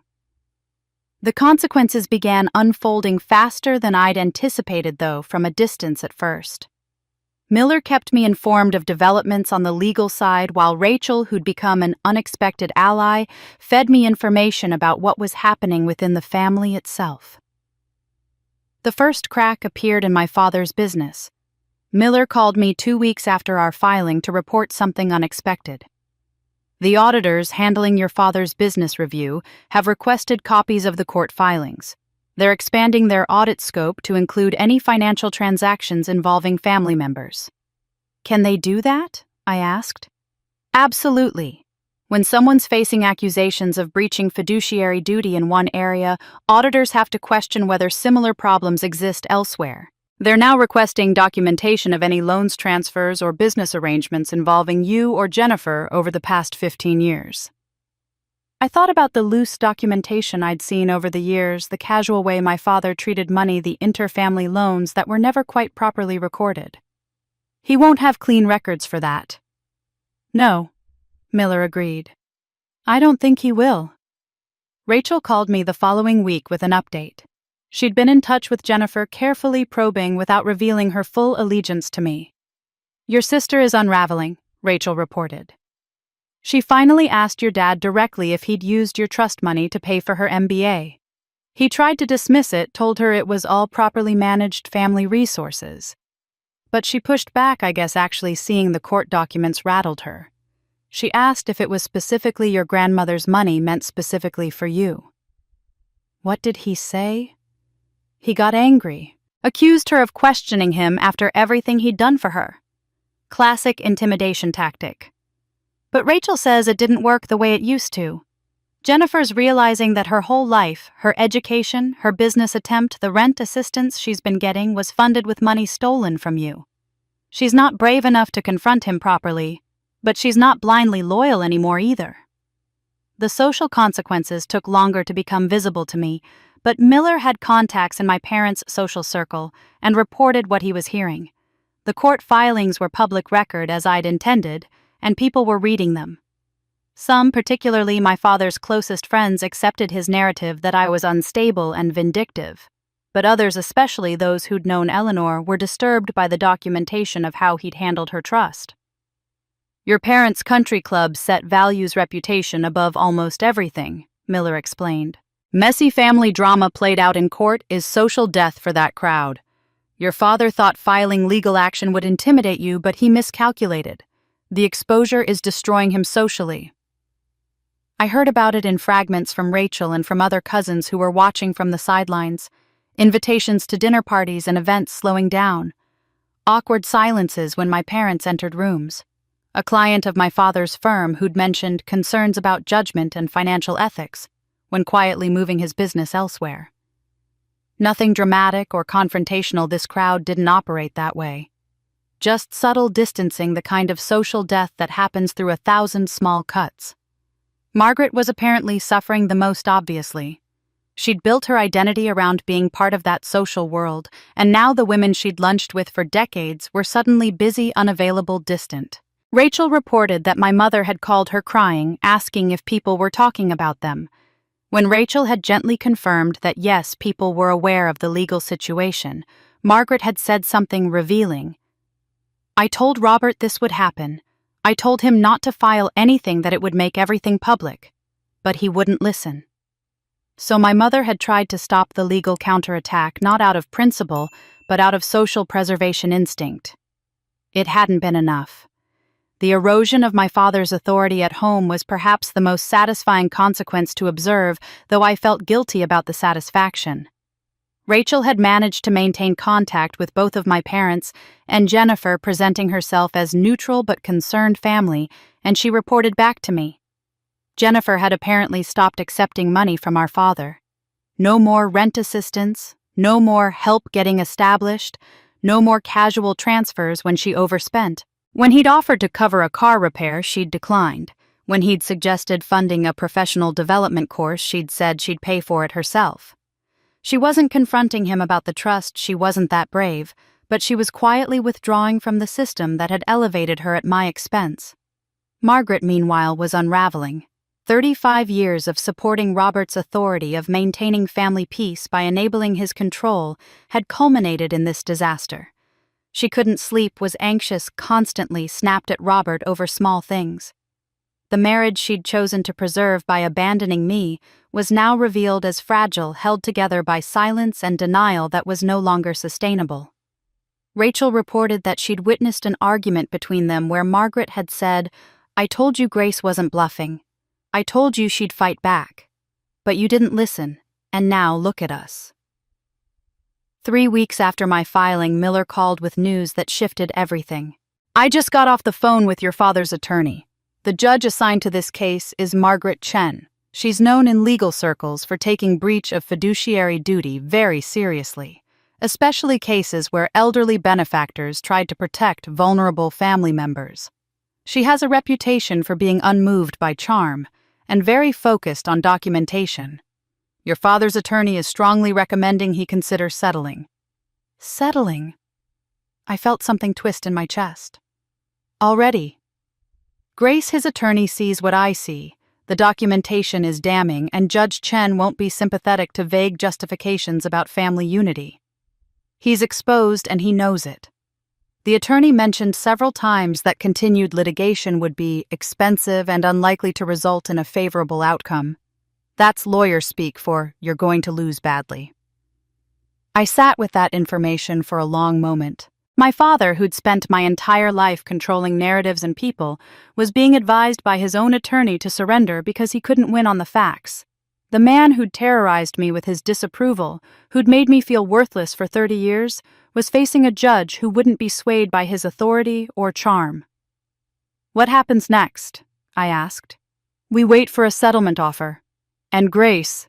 The consequences began unfolding faster than I'd anticipated, though, from a distance at first. Miller kept me informed of developments on the legal side, while Rachel, who'd become an unexpected ally, fed me information about what was happening within the family itself. The first crack appeared in my father's business. Miller called me 2 weeks after our filing to report something unexpected. "The auditors handling your father's business review have requested copies of the court filings. They're expanding their audit scope to include any financial transactions involving family members." "Can they do that?" I asked. "Absolutely. When someone's facing accusations of breaching fiduciary duty in one area, auditors have to question whether similar problems exist elsewhere. They're now requesting documentation of any loans transfers or business arrangements involving you or Jennifer over the past 15 years. I thought about the loose documentation I'd seen over the years, the casual way my father treated money, the inter-family loans that were never quite properly recorded. He won't have clean records for that. "No," Miller agreed. "I don't think he will." Rachel called me the following week with an update. She'd been in touch with Jennifer, carefully probing without revealing her full allegiance to me. "Your sister is unraveling," Rachel reported. "She finally asked your dad directly if he'd used your trust money to pay for her MBA. He tried to dismiss it, told her it was all properly managed family resources. But she pushed back, I guess actually seeing the court documents rattled her. She asked if it was specifically your grandmother's money meant specifically for you." What did he say? He got angry, accused her of questioning him after everything he'd done for her. Classic intimidation tactic. But Rachel says it didn't work the way it used to. Jennifer's realizing that her whole life, her education, her business attempt, the rent assistance she's been getting was funded with money stolen from you. She's not brave enough to confront him properly, but she's not blindly loyal anymore either. The social consequences took longer to become visible to me, but Miller had contacts in my parents' social circle and reported what he was hearing. The court filings were public record as I'd intended, and people were reading them. Some, particularly my father's closest friends, accepted his narrative that I was unstable and vindictive, but others, especially those who'd known Eleanor, were disturbed by the documentation of how he'd handled her trust. Your parents' country club set values reputation above almost everything, Miller explained. Messy family drama played out in court is social death for that crowd. Your father thought filing legal action would intimidate you, but he miscalculated. The exposure is destroying him socially. I heard about it in fragments from Rachel and from other cousins who were watching from the sidelines. Invitations to dinner parties and events slowing down. Awkward silences when my parents entered rooms. A client of my father's firm who'd mentioned concerns about judgment and financial ethics when quietly moving his business elsewhere. Nothing dramatic or confrontational, this crowd didn't operate that way. Just subtle distancing, the kind of social death that happens through 1,000 small cuts. Margaret was apparently suffering the most obviously. She'd built her identity around being part of that social world, and now the women she'd lunched with for decades were suddenly busy, unavailable, distant. Rachel reported that my mother had called her crying, asking if people were talking about them. When Rachel had gently confirmed that yes, people were aware of the legal situation, Margaret had said something revealing. I told Robert this would happen. I told him not to file anything, that it would make everything public. But he wouldn't listen. So my mother had tried to stop the legal counterattack not out of principle, but out of social preservation instinct. It hadn't been enough. The erosion of my father's authority at home was perhaps the most satisfying consequence to observe, though I felt guilty about the satisfaction. Rachel had managed to maintain contact with both of my parents, and Jennifer presenting herself as neutral but concerned family, and she reported back to me. Jennifer had apparently stopped accepting money from our father. No more rent assistance, no more help getting established, no more casual transfers when she overspent. When he'd offered to cover a car repair, she'd declined. When he'd suggested funding a professional development course, she'd said she'd pay for it herself. She wasn't confronting him about the trust, she wasn't that brave, but she was quietly withdrawing from the system that had elevated her at my expense. Margaret, meanwhile, was unraveling. 35 years of supporting Robert's authority, of maintaining family peace by enabling his control, had culminated in this disaster. She couldn't sleep, was anxious, constantly snapped at Robert over small things. The marriage she'd chosen to preserve by abandoning me was now revealed as fragile, held together by silence and denial that was no longer sustainable. Rachel reported that she'd witnessed an argument between them where Margaret had said, "I told you Grace wasn't bluffing. I told you she'd fight back. But you didn't listen, and now look at us." 3 weeks after my filing, Miller called with news that shifted everything. "I just got off the phone with your father's attorney. The judge assigned to this case is Margaret Chen. She's known in legal circles for taking breach of fiduciary duty very seriously, especially cases where elderly benefactors tried to protect vulnerable family members. She has a reputation for being unmoved by charm and very focused on documentation. Your father's attorney is strongly recommending he consider settling." Settling? I felt something twist in my chest. Already. Grace, his attorney, sees what I see. The documentation is damning, and Judge Chen won't be sympathetic to vague justifications about family unity. He's exposed, and he knows it. The attorney mentioned several times that continued litigation would be expensive and unlikely to result in a favorable outcome. That's lawyer speak for "you're going to lose badly." I sat with that information for a long moment. My father, who'd spent my entire life controlling narratives and people, was being advised by his own attorney to surrender because he couldn't win on the facts. The man who'd terrorized me with his disapproval, who'd made me feel worthless for 30 years, was facing a judge who wouldn't be swayed by his authority or charm. "What happens next?" I asked. "We wait for a settlement offer. And Grace—"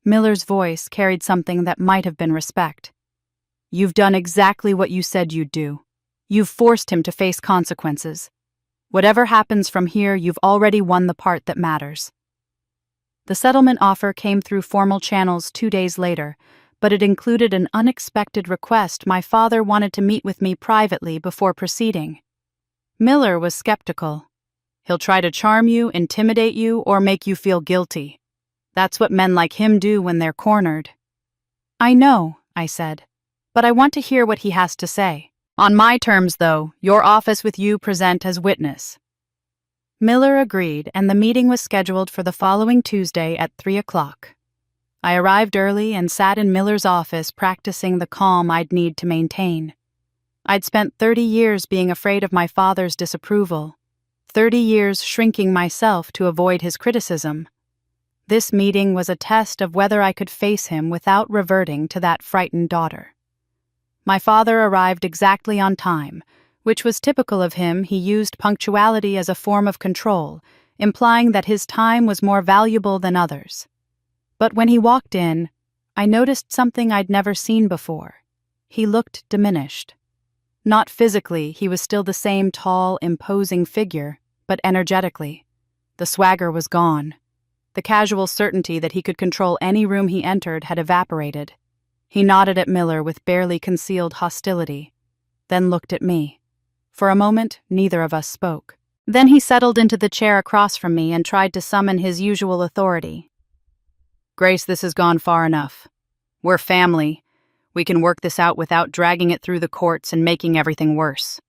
Miller's voice carried something that might have been respect. "You've done exactly what you said you'd do. You've forced him to face consequences. Whatever happens from here, you've already won the part that matters." The settlement offer came through formal channels 2 days later, but it included an unexpected request. My father wanted to meet with me privately before proceeding. Miller was skeptical. "He'll try to charm you, intimidate you, or make you feel guilty. That's what men like him do when they're cornered." "I know," I said, "but I want to hear what he has to say. On my terms, though, your office with you present as witness." Miller agreed, and the meeting was scheduled for the following Tuesday at 3 o'clock. I arrived early and sat in Miller's office practicing the calm I'd need to maintain. I'd spent 30 years being afraid of my father's disapproval, 30 years shrinking myself to avoid his criticism. This meeting was a test of whether I could face him without reverting to that frightened daughter. My father arrived exactly on time, which was typical of him. He used punctuality as a form of control, implying that his time was more valuable than others. But when he walked in, I noticed something I'd never seen before. He looked diminished. Not physically, he was still the same tall, imposing figure, but energetically. The swagger was gone. The casual certainty that he could control any room he entered had evaporated. He nodded at Miller with barely concealed hostility, then looked at me. For a moment, neither of us spoke. Then he settled into the chair across from me and tried to summon his usual authority. "Grace, this has gone far enough. We're family. We can work this out without dragging it through the courts and making everything worse."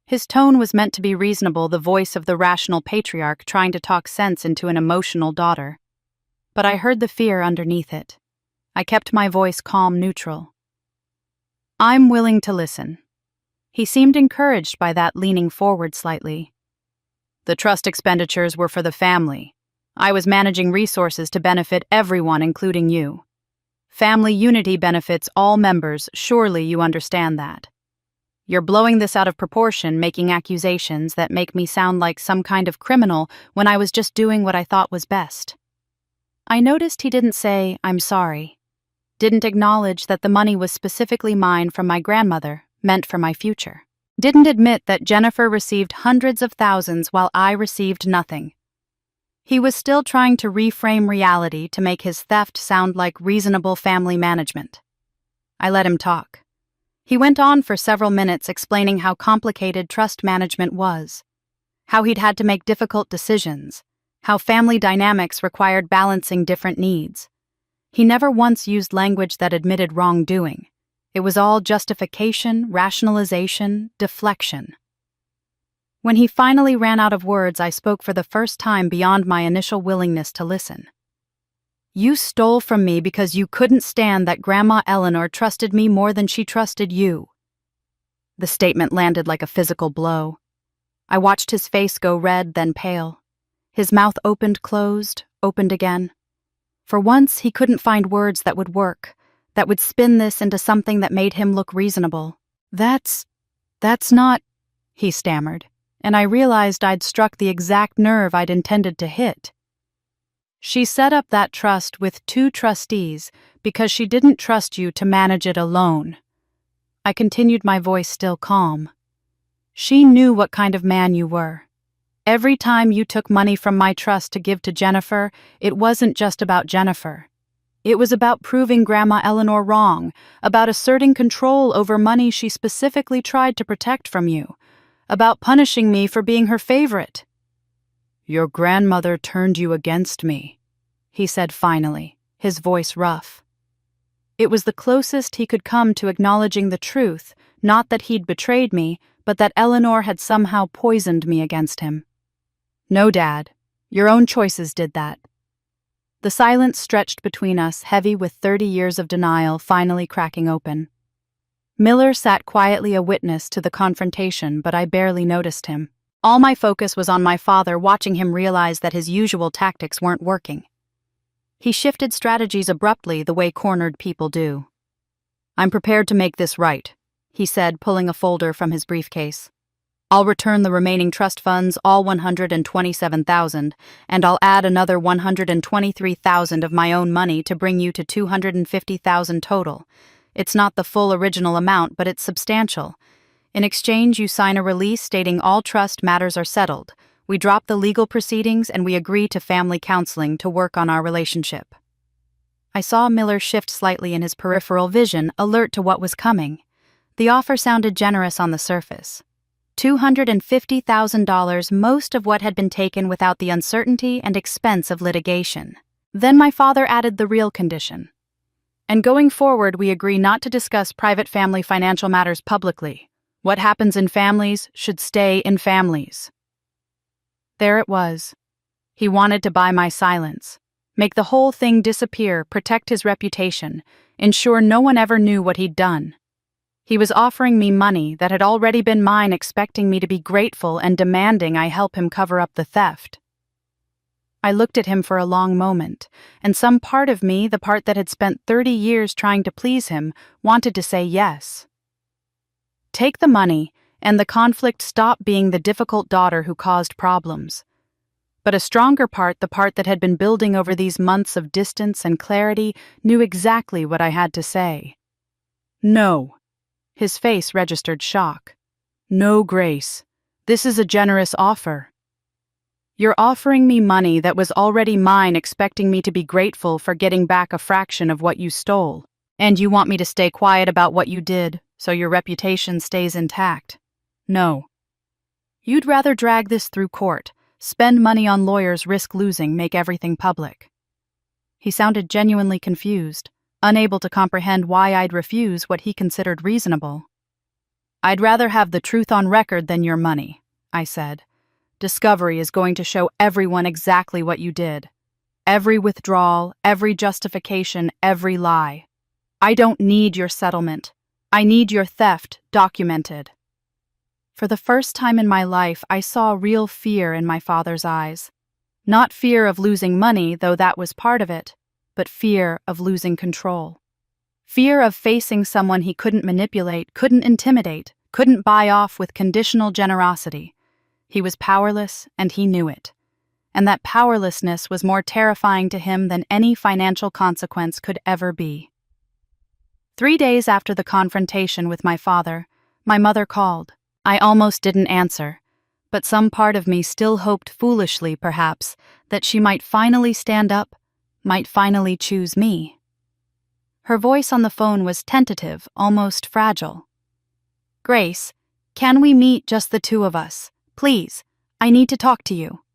His tone was meant to be reasonable, the voice of the rational patriarch trying to talk sense into an emotional daughter. But I heard the fear underneath it. I kept my voice calm, neutral. "I'm willing to listen." He seemed encouraged by that, leaning forward slightly. "The trust expenditures were for the family. I was managing resources to benefit everyone, including you. Family unity benefits all members, surely you understand that. You're blowing this out of proportion, making accusations that make me sound like some kind of criminal when I was just doing what I thought was best." I noticed he didn't say, "I'm sorry," didn't acknowledge that the money was specifically mine from my grandmother, meant for my future. Didn't admit that Jennifer received hundreds of thousands while I received nothing. He was still trying to reframe reality to make his theft sound like reasonable family management. I let him talk. He went on for several minutes explaining how complicated trust management was, how he'd had to make difficult decisions, how family dynamics required balancing different needs. He never once used language that admitted wrongdoing. It was all justification, rationalization, deflection. When he finally ran out of words, I spoke for the first time beyond my initial willingness to listen. "You stole from me because you couldn't stand that Grandma Eleanor trusted me more than she trusted you." The statement landed like a physical blow. I watched his face go red, then pale. His mouth opened, closed, opened again. For once, he couldn't find words that would work, that would spin this into something that made him look reasonable. That's not," he stammered, and I realized I'd struck the exact nerve I'd intended to hit. "She set up that trust with 2 trustees because she didn't trust you to manage it alone." I continued, my voice still calm. "She knew what kind of man you were. Every time you took money from my trust to give to Jennifer, it wasn't just about Jennifer. It was about proving Grandma Eleanor wrong, about asserting control over money she specifically tried to protect from you, about punishing me for being her favorite." "Your grandmother turned you against me," he said finally, his voice rough. It was the closest he could come to acknowledging the truth, not that he'd betrayed me, but that Eleanor had somehow poisoned me against him. "No, Dad. Your own choices did that." The silence stretched between us, heavy with 30 years of denial finally cracking open. Miller sat quietly a witness to the confrontation, but I barely noticed him. All my focus was on my father, watching him realize that his usual tactics weren't working. He shifted strategies abruptly the way cornered people do. "I'm prepared to make this right," he said, pulling a folder from his briefcase. "I'll return the remaining trust funds, all 127,000, and I'll add another 123,000 of my own money to bring you to 250,000 total. It's not the full original amount, but it's substantial. In exchange, you sign a release stating all trust matters are settled. We drop the legal proceedings and we agree to family counseling to work on our relationship." I saw Miller shift slightly in his peripheral vision, alert to what was coming. The offer sounded generous on the surface. $250,000, most of what had been taken without the uncertainty and expense of litigation. Then my father added the real condition. "And going forward, we agree not to discuss private family financial matters publicly. What happens in families should stay in families." There it was. He wanted to buy my silence, make the whole thing disappear, protect his reputation, ensure no one ever knew what he'd done. He was offering me money that had already been mine, expecting me to be grateful and demanding I help him cover up the theft. I looked at him for a long moment, and some part of me, the part that had spent 30 years trying to please him, wanted to say yes. Take the money, and the conflict stopped being the difficult daughter who caused problems. But a stronger part, the part that had been building over these months of distance and clarity, knew exactly what I had to say. "No." His face registered shock. "No, Grace. This is a generous offer. You're offering me money that was already mine, expecting me to be grateful for getting back a fraction of what you stole. And you want me to stay quiet about what you did, so your reputation stays intact. No. You'd rather drag this through court, spend money on lawyers, risk losing, make everything public." He sounded genuinely confused, unable to comprehend why I'd refuse what he considered reasonable. "I'd rather have the truth on record than your money," I said. "Discovery is going to show everyone exactly what you did. Every withdrawal, every justification, every lie. I don't need your settlement. I need your theft documented." For the first time in my life, I saw real fear in my father's eyes. Not fear of losing money, though that was part of it, but fear of losing control. Fear of facing someone he couldn't manipulate, couldn't intimidate, couldn't buy off with conditional generosity. He was powerless, and he knew it. And that powerlessness was more terrifying to him than any financial consequence could ever be. 3 days after the confrontation with my father, my mother called. I almost didn't answer, but some part of me still hoped, foolishly perhaps, that she might finally stand up, might finally choose me. Her voice on the phone was tentative, almost fragile. "Grace, can we meet, just the two of us? Please, I need to talk to you."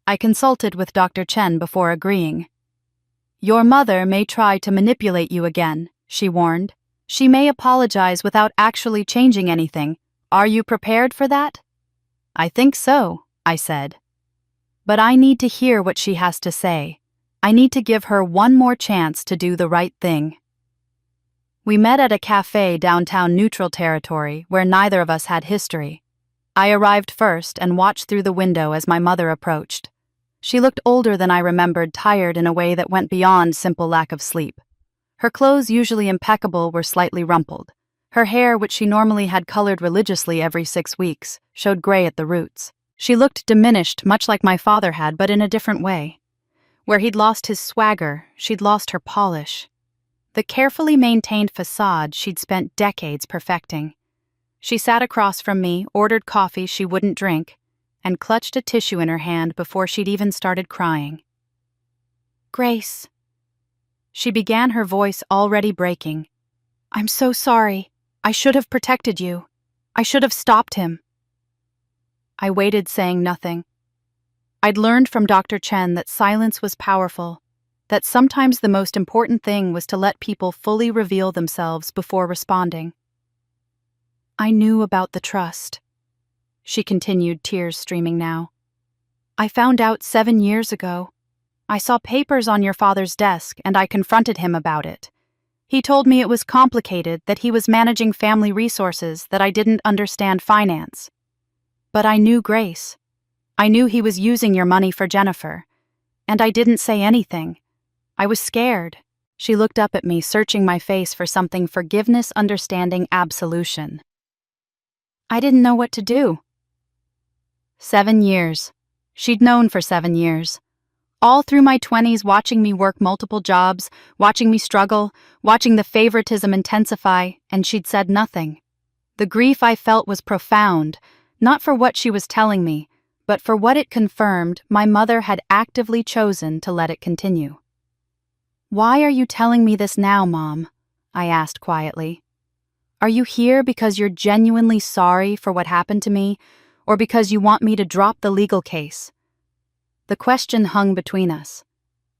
I consulted with Dr. Chen before agreeing. "Your mother may try to manipulate you again," she warned. "She may apologize without actually changing anything. Are you prepared for that?" "I think so," I said. "But I need to hear what she has to say. I need to give her one more chance to do the right thing." We met at a cafe downtown Neutral Territory where neither of us had history. I arrived first and watched through the window as my mother approached. She looked older than I remembered, tired in a way that went beyond simple lack of sleep. Her clothes, usually impeccable, were slightly rumpled. Her hair, which she normally had colored religiously every 6 weeks, showed gray at the roots. She looked diminished, much like my father had, but in a different way. Where he'd lost his swagger, she'd lost her polish. The carefully maintained facade she'd spent decades perfecting. She sat across from me, ordered coffee she wouldn't drink, and clutched a tissue in her hand before she'd even started crying. "Grace," she began, her voice already breaking. "I'm so sorry. I should have protected you. I should have stopped him." I waited, saying nothing. I'd learned from Dr. Chen that silence was powerful, that sometimes the most important thing was to let people fully reveal themselves before responding. "I knew about the trust," she continued, tears streaming now. "I found out 7 years ago. I saw papers on your father's desk, and I confronted him about it. He told me it was complicated, that he was managing family resources, that I didn't understand finance. But I knew Grace. I knew he was using your money for Jennifer, and I didn't say anything. I was scared. She looked up at me, searching my face for something: forgiveness, understanding, absolution. I didn't know what to do. 7 years. She'd known for 7 years. All through my 20s, watching me work multiple jobs, watching me struggle, watching the favoritism intensify, and she'd said nothing. The grief I felt was profound, not for what she was telling me, but for what it confirmed. My mother had actively chosen to let it continue. "Why are you telling me this now, Mom?" I asked quietly. "Are you here because you're genuinely sorry for what happened to me, or because you want me to drop the legal case?" The question hung between us.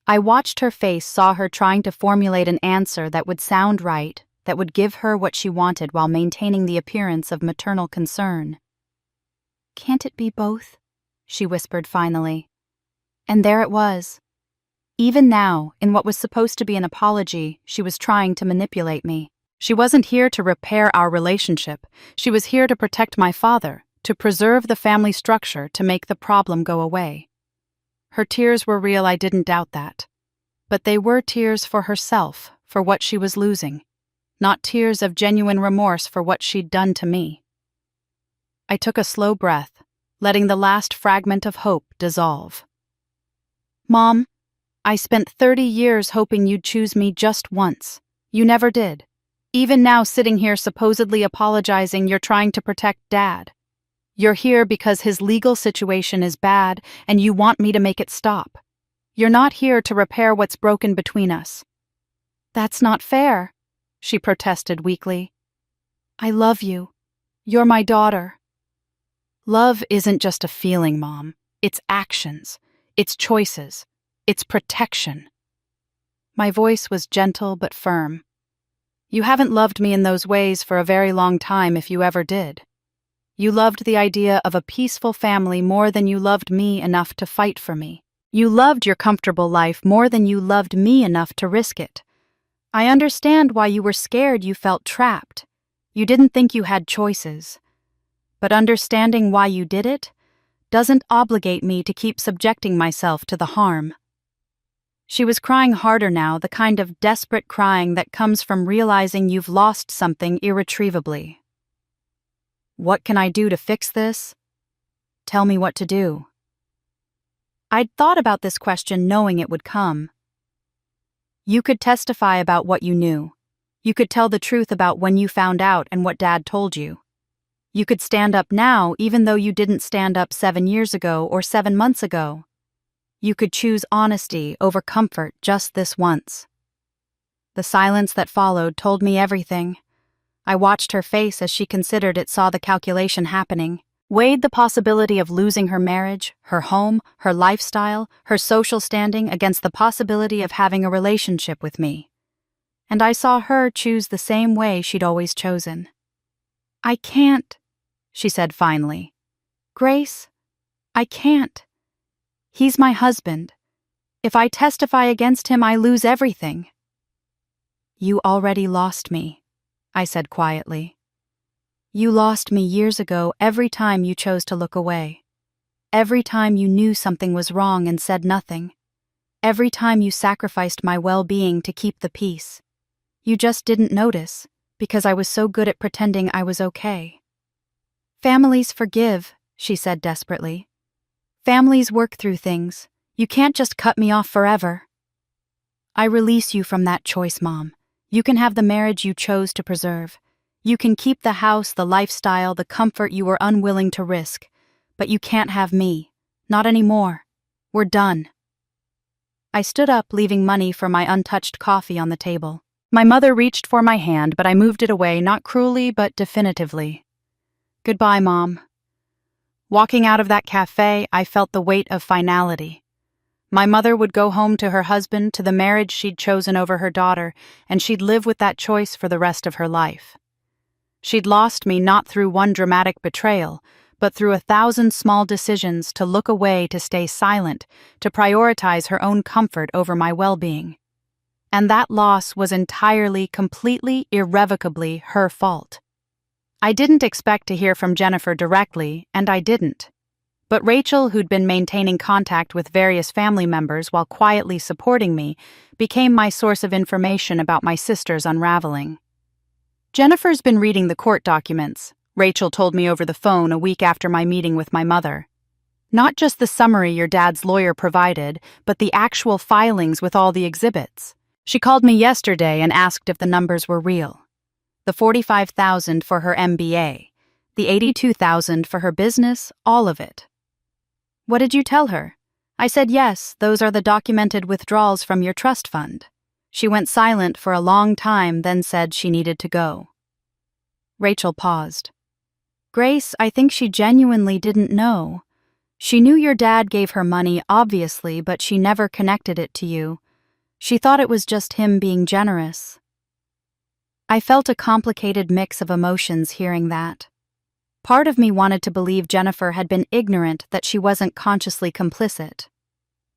I watched her face, saw her trying to formulate an answer that would sound right, that would give her what she wanted while maintaining the appearance of maternal concern. "Can't it be both?" she whispered finally. And there it was. Even now, in what was supposed to be an apology, she was trying to manipulate me. She wasn't here to repair our relationship. She was here to protect my father, to preserve the family structure, to make the problem go away. Her tears were real, I didn't doubt that. But they were tears for herself, for what she was losing, not tears of genuine remorse for what she'd done to me. I took a slow breath, letting the last fragment of hope dissolve. "Mom, I spent 30 years hoping you'd choose me just once. You never did. Even now, sitting here supposedly apologizing, you're trying to protect Dad. You're here because his legal situation is bad and you want me to make it stop. You're not here to repair what's broken between us." "That's not fair," she protested weakly. "I love you. You're my daughter." Love isn't just a feeling, Mom. It's actions. It's choices. It's protection. My voice was gentle but firm. "You haven't loved me in those ways for a very long time, if you ever did. You loved the idea of a peaceful family more than you loved me enough to fight for me. You loved your comfortable life more than you loved me enough to risk it. I understand why you were scared, you felt trapped. You didn't think you had choices. But understanding why you did it doesn't obligate me to keep subjecting myself to the harm." She was crying harder now, the kind of desperate crying that comes from realizing you've lost something irretrievably. "What can I do to fix this?" "Tell me what to do." I'd thought about this question knowing it would come. "You could testify about what you knew. You could tell the truth about when you found out and what Dad told you. You could stand up now even though you didn't stand up 7 years ago or 7 months ago. You could choose honesty over comfort just this once." The silence that followed told me everything. I watched her face as she considered it, saw the calculation happening, weighed the possibility of losing her marriage, her home, her lifestyle, her social standing against the possibility of having a relationship with me. And I saw her choose the same way she'd always chosen. "I can't," she said finally. "Grace, I can't. He's my husband. If I testify against him, I lose everything." "You already lost me," I said quietly. "You lost me years ago every time you chose to look away. Every time you knew something was wrong and said nothing. Every time you sacrificed my well-being to keep the peace. You just didn't notice, because I was so good at pretending I was okay." "Families forgive," she said desperately. "Families work through things. You can't just cut me off forever." "I release you from that choice, Mom. You can have the marriage you chose to preserve. You can keep the house, the lifestyle, the comfort you were unwilling to risk. But you can't have me. Not anymore. We're done." I stood up, leaving money for my untouched coffee on the table. My mother reached for my hand, but I moved it away, not cruelly, but definitively. "Goodbye, Mom." Walking out of that cafe, I felt the weight of finality. My mother would go home to her husband, to the marriage she'd chosen over her daughter, and she'd live with that choice for the rest of her life. She'd lost me not through one dramatic betrayal, but through 1,000 small decisions to look away, to stay silent, to prioritize her own comfort over my well-being. And that loss was entirely, completely, irrevocably her fault. I didn't expect to hear from Jennifer directly, and I didn't. But Rachel, who'd been maintaining contact with various family members while quietly supporting me, became my source of information about my sister's unraveling. "Jennifer's been reading the court documents," Rachel told me over the phone a week after my meeting with my mother. "Not just the summary your dad's lawyer provided, but the actual filings with all the exhibits. She called me yesterday and asked if the numbers were real. The $45,000 for her MBA, the $82,000 for her business, all of it." "What did you tell her?" I said, "Yes, those are the documented withdrawals from your trust fund." She went silent for a long time, then said she needed to go. Rachel paused. "Grace, I think she genuinely didn't know. She knew your dad gave her money, obviously, but she never connected it to you. She thought it was just him being generous." I felt a complicated mix of emotions hearing that. Part of me wanted to believe Jennifer had been ignorant, that she wasn't consciously complicit.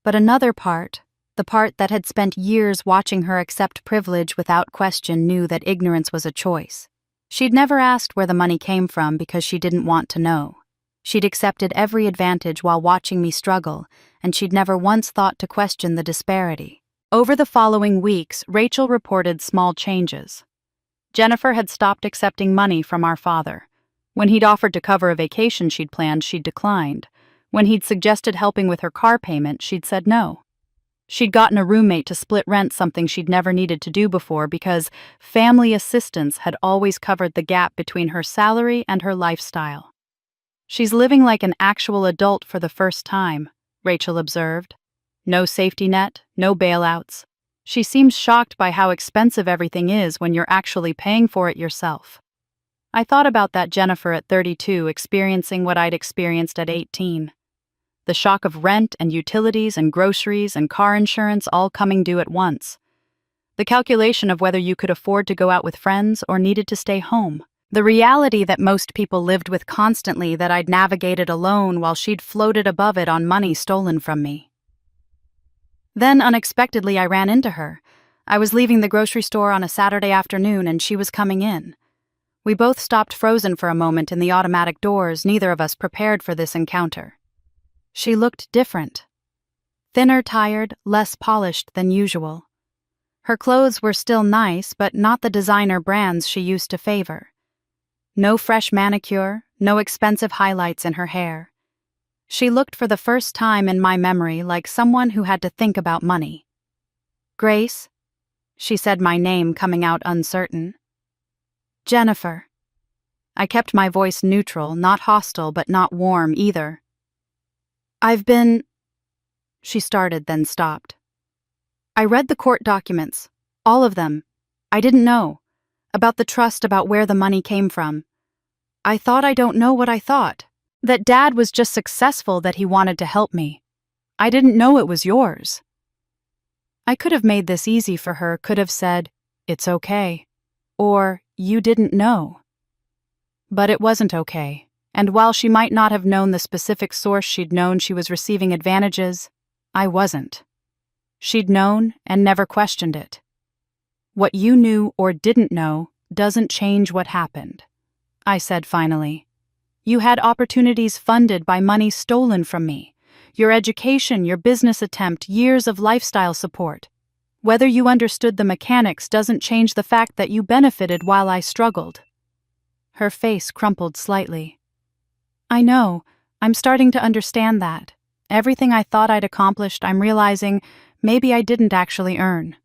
But another part, the part that had spent years watching her accept privilege without question, knew that ignorance was a choice. She'd never asked where the money came from because she didn't want to know. She'd accepted every advantage while watching me struggle, and she'd never once thought to question the disparity. Over the following weeks, Rachel reported small changes. Jennifer had stopped accepting money from our father. When he'd offered to cover a vacation she'd planned, she'd declined. When he'd suggested helping with her car payment, she'd said no. She'd gotten a roommate to split rent, something she'd never needed to do before because family assistance had always covered the gap between her salary and her lifestyle. "She's living like an actual adult for the first time," Rachel observed. "No safety net, no bailouts. She seems shocked by how expensive everything is when you're actually paying for it yourself." I thought about that Jennifer at 32 experiencing what I'd experienced at 18. The shock of rent and utilities and groceries and car insurance all coming due at once. The calculation of whether you could afford to go out with friends or needed to stay home. The reality that most people lived with constantly, that I'd navigated alone while she'd floated above it on money stolen from me. Then, unexpectedly, I ran into her. I was leaving the grocery store on a Saturday afternoon and she was coming in. We both stopped frozen for a moment in the automatic doors, neither of us prepared for this encounter. She looked different. Thinner, tired, less polished than usual. Her clothes were still nice, but not the designer brands she used to favor. No fresh manicure, no expensive highlights in her hair. She looked for the first time in my memory like someone who had to think about money. "Grace?" She said my name, coming out uncertain. "Jennifer." I kept my voice neutral, not hostile but not warm either. "I've been—" She started, then stopped. "I read the court documents. All of them. I didn't know. About the trust, about where the money came from. I thought I don't know what I thought. That Dad was just successful, that he wanted to help me. I didn't know it was yours." I could have made this easy for her, could have said, "It's okay," or "You didn't know." But it wasn't okay, and while she might not have known the specific source she'd known she was receiving advantages, I wasn't. She'd known and never questioned it. "What you knew or didn't know doesn't change what happened," I said finally. "You had opportunities funded by money stolen from me. Your education, your business attempt, years of lifestyle support. Whether you understood the mechanics doesn't change the fact that you benefited while I struggled." Her face crumpled slightly. "I know. I'm starting to understand that. Everything I thought I'd accomplished, I'm realizing maybe I didn't actually earn.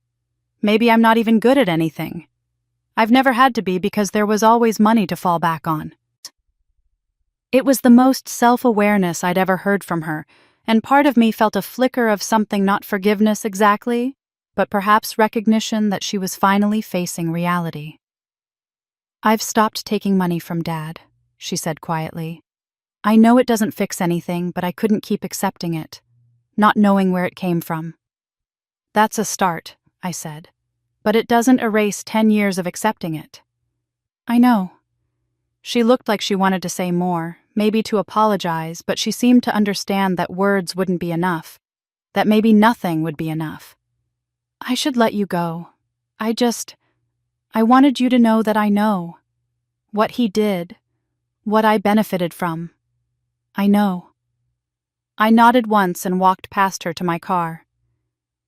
Maybe I'm not even good at anything. I've never had to be because there was always money to fall back on." It was the most self-awareness I'd ever heard from her, and part of me felt a flicker of something, not forgiveness exactly, but perhaps recognition that she was finally facing reality. "I've stopped taking money from Dad," she said quietly. "I know it doesn't fix anything, but I couldn't keep accepting it, not knowing where it came from." "That's a start," I said, "but it doesn't erase 10 years of accepting it." "I know." She looked like she wanted to say more, maybe to apologize, but she seemed to understand that words wouldn't be enough, that maybe nothing would be enough. "I should let you go. I wanted you to know that I know. What he did, what I benefited from. I know." I nodded once and walked past her to my car.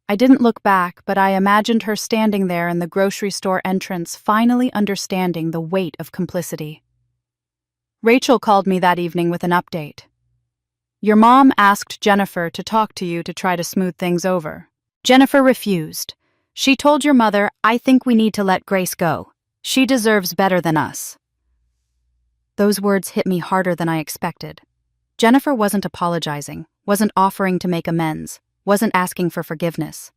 I didn't look back, but I imagined her standing there in the grocery store entrance, finally understanding the weight of complicity. Rachel called me that evening with an update. "Your mom asked Jennifer to talk to you to try to smooth things over. Jennifer refused. She told your mother, 'I think we need to let Grace go. She deserves better than us.'" Those words hit me harder than I expected. Jennifer wasn't apologizing, wasn't offering to make amends, wasn't asking for forgiveness.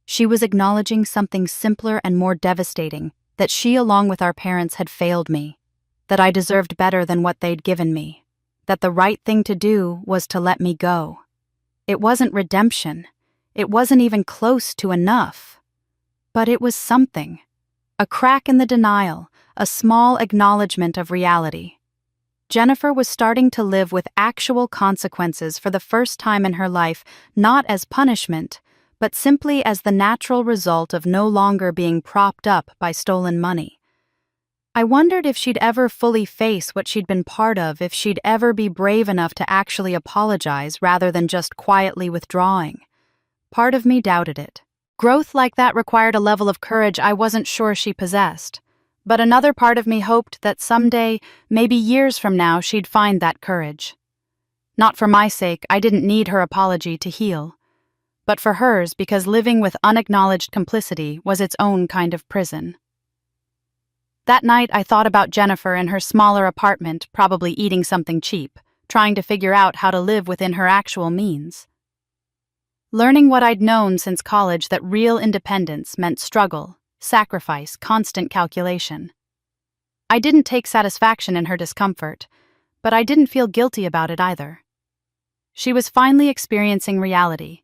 She was acknowledging something simpler and more devastating, that she, along with our parents, had failed me, that I deserved better than what they'd given me, that the right thing to do was to let me go. It wasn't redemption. It wasn't even close to enough. But it was something. A crack in the denial, a small acknowledgement of reality. Jennifer was starting to live with actual consequences for the first time in her life, not as punishment, but simply as the natural result of no longer being propped up by stolen money. I wondered if she'd ever fully face what she'd been part of, if she'd ever be brave enough to actually apologize rather than just quietly withdrawing. Part of me doubted it. Growth like that required a level of courage I wasn't sure she possessed. But another part of me hoped that someday, maybe years from now, she'd find that courage. Not for my sake, I didn't need her apology to heal. But for hers, because living with unacknowledged complicity was its own kind of prison. That night, I thought about Jennifer in her smaller apartment, probably eating something cheap, trying to figure out how to live within her actual means. Learning what I'd known since college, that real independence meant struggle, sacrifice, constant calculation. I didn't take satisfaction in her discomfort, but I didn't feel guilty about it either. She was finally experiencing reality,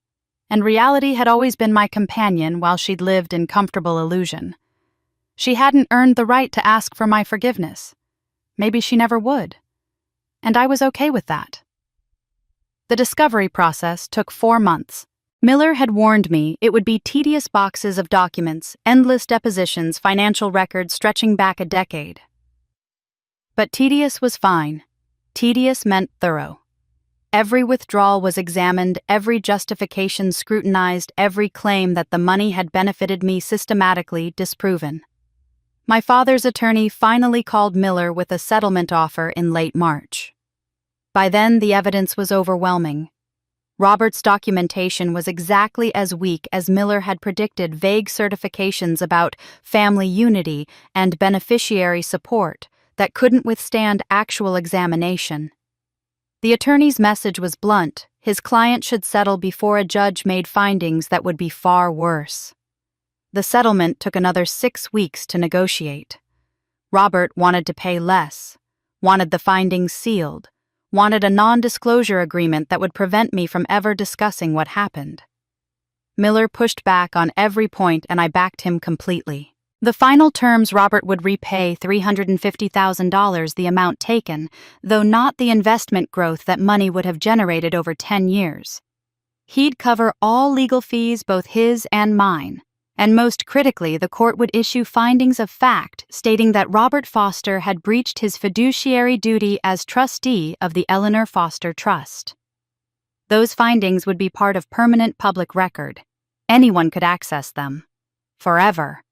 and reality had always been my companion while she'd lived in comfortable illusion. She hadn't earned the right to ask for my forgiveness. Maybe she never would. And I was okay with that. The discovery process took 4 months. Miller had warned me it would be tedious boxes of documents, endless depositions, financial records stretching back a decade. But tedious was fine. Tedious meant thorough. Every withdrawal was examined, every justification scrutinized, every claim that the money had benefited me systematically disproven. My father's attorney finally called Miller with a settlement offer in late March. By then, the evidence was overwhelming. Robert's documentation was exactly as weak as Miller had predicted, vague certifications about family unity and beneficiary support that couldn't withstand actual examination. The attorney's message was blunt: his client should settle before a judge made findings that would be far worse. The settlement took another 6 weeks to negotiate. Robert wanted to pay less, wanted the findings sealed, wanted a non-disclosure agreement that would prevent me from ever discussing what happened. Miller pushed back on every point, and I backed him completely. The final terms: Robert would repay $350,000, the amount taken, though not the investment growth that money would have generated over 10 years. He'd cover all legal fees, both his and mine. And most critically, the court would issue findings of fact stating that Robert Foster had breached his fiduciary duty as trustee of the Eleanor Foster Trust. Those findings would be part of permanent public record. Anyone could access them. Forever.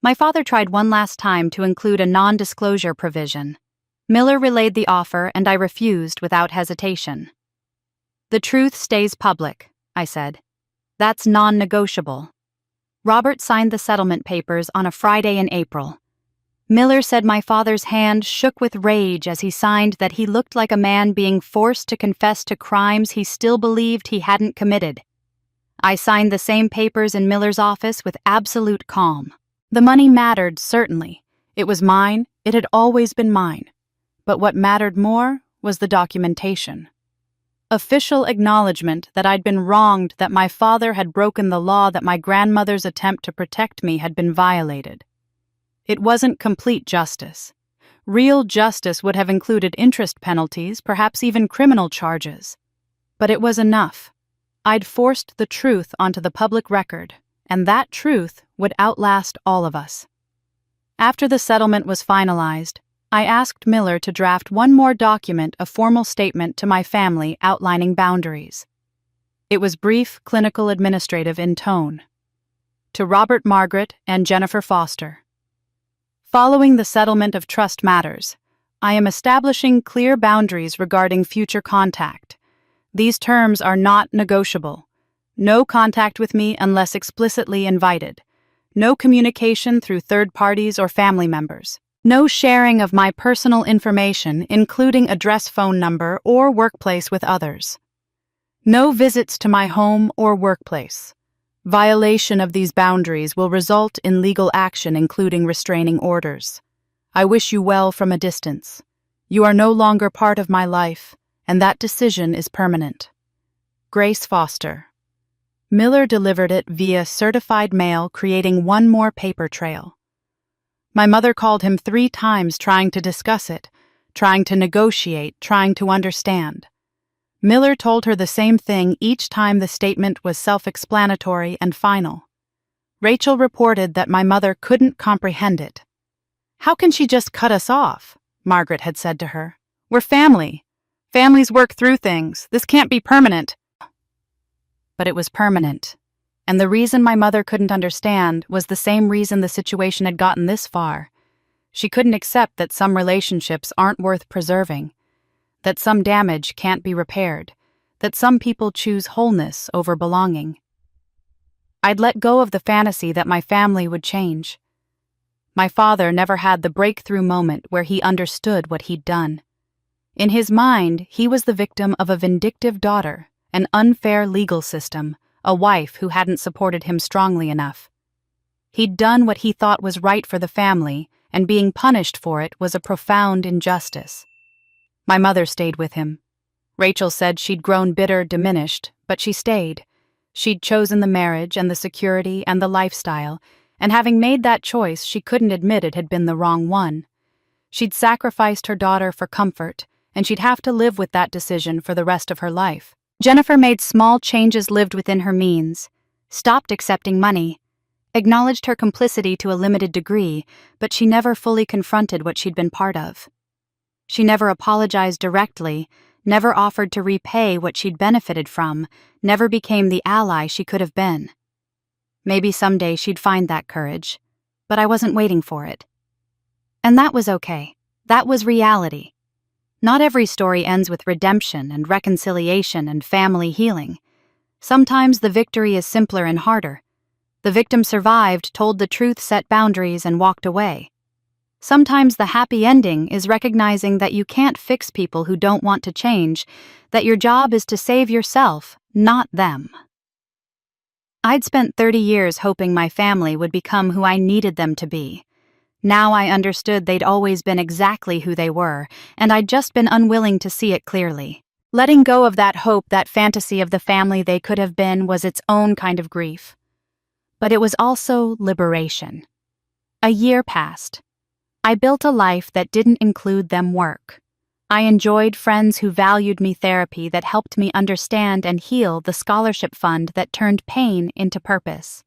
My father tried one last time to include a non-disclosure provision. Miller relayed the offer, and I refused without hesitation. "The truth stays public," I said. "That's non-negotiable." Robert signed the settlement papers on a Friday in April. Miller said my father's hand shook with rage as he signed, that he looked like a man being forced to confess to crimes he still believed he hadn't committed. I signed the same papers in Miller's office with absolute calm. The money mattered, certainly. It was mine, it had always been mine. But what mattered more was the documentation. Official acknowledgement that I'd been wronged, that my father had broken the law, that my grandmother's attempt to protect me had been violated. It wasn't complete justice. Real justice would have included interest penalties, perhaps even criminal charges. But it was enough. I'd forced the truth onto the public record, and that truth would outlast all of us. After the settlement was finalized, I asked Miller to draft one more document, a formal statement to my family outlining boundaries. It was brief, clinical, administrative in tone. To Robert, Margaret, and Jennifer Foster. Following the settlement of trust matters, I am establishing clear boundaries regarding future contact. These terms are not negotiable. No contact with me unless explicitly invited. No communication through third parties or family members. No sharing of my personal information, including address, phone number, or workplace with others. No visits to my home or workplace. Violation of these boundaries will result in legal action, including restraining orders. I wish you well from a distance. You are no longer part of my life, and that decision is permanent. Grace Foster. Miller delivered it via certified mail, creating one more paper trail. My mother called him 3 times trying to discuss it, trying to negotiate, trying to understand. Miller told her the same thing each time the statement was self-explanatory and final. Rachel reported that my mother couldn't comprehend it. "How can she just cut us off?" Margaret had said to her. "We're family. Families work through things. This can't be permanent." But it was permanent. And the reason my mother couldn't understand was the same reason the situation had gotten this far. She couldn't accept that some relationships aren't worth preserving, that some damage can't be repaired, that some people choose wholeness over belonging. I'd let go of the fantasy that my family would change. My father never had the breakthrough moment where he understood what he'd done. In his mind, he was the victim of a vindictive daughter, an unfair legal system, a wife who hadn't supported him strongly enough. He'd done what he thought was right for the family, and being punished for it was a profound injustice. My mother stayed with him. Rachel said she'd grown bitter, diminished, but she stayed. She'd chosen the marriage and the security and the lifestyle, and having made that choice, she couldn't admit it had been the wrong one. She'd sacrificed her daughter for comfort, and she'd have to live with that decision for the rest of her life. Jennifer made small changes, lived within her means, stopped accepting money, acknowledged her complicity to a limited degree, but she never fully confronted what she'd been part of. She never apologized directly, never offered to repay what she'd benefited from, never became the ally she could have been. Maybe someday she'd find that courage, but I wasn't waiting for it. And that was okay. That was reality. Not every story ends with redemption and reconciliation and family healing. Sometimes the victory is simpler and harder. The victim survived, told the truth, set boundaries, and walked away. Sometimes the happy ending is recognizing that you can't fix people who don't want to change, that your job is to save yourself, not them. I'd spent 30 years hoping my family would become who I needed them to be. Now I understood they'd always been exactly who they were, and I'd just been unwilling to see it clearly. Letting go of that hope, that fantasy of the family they could have been, was its own kind of grief. But it was also liberation. A year passed. I built a life that didn't include them work. I enjoyed friends who valued me, therapy that helped me understand and heal, the scholarship fund that turned pain into purpose.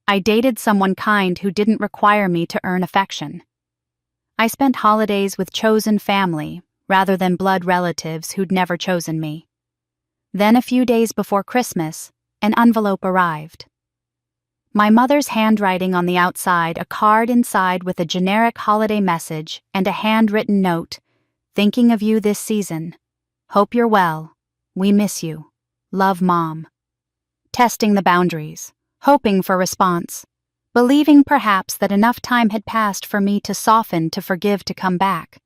I dated someone kind who didn't require me to earn affection. I spent holidays with chosen family rather than blood relatives who'd never chosen me. Then, a few days before Christmas, an envelope arrived. My mother's handwriting on the outside, a card inside with a generic holiday message and a handwritten note, "Thinking of you this season. Hope you're well. We miss you. Love, Mom." Testing the boundaries. Hoping for response, believing perhaps that enough time had passed for me to soften, to forgive, to come back.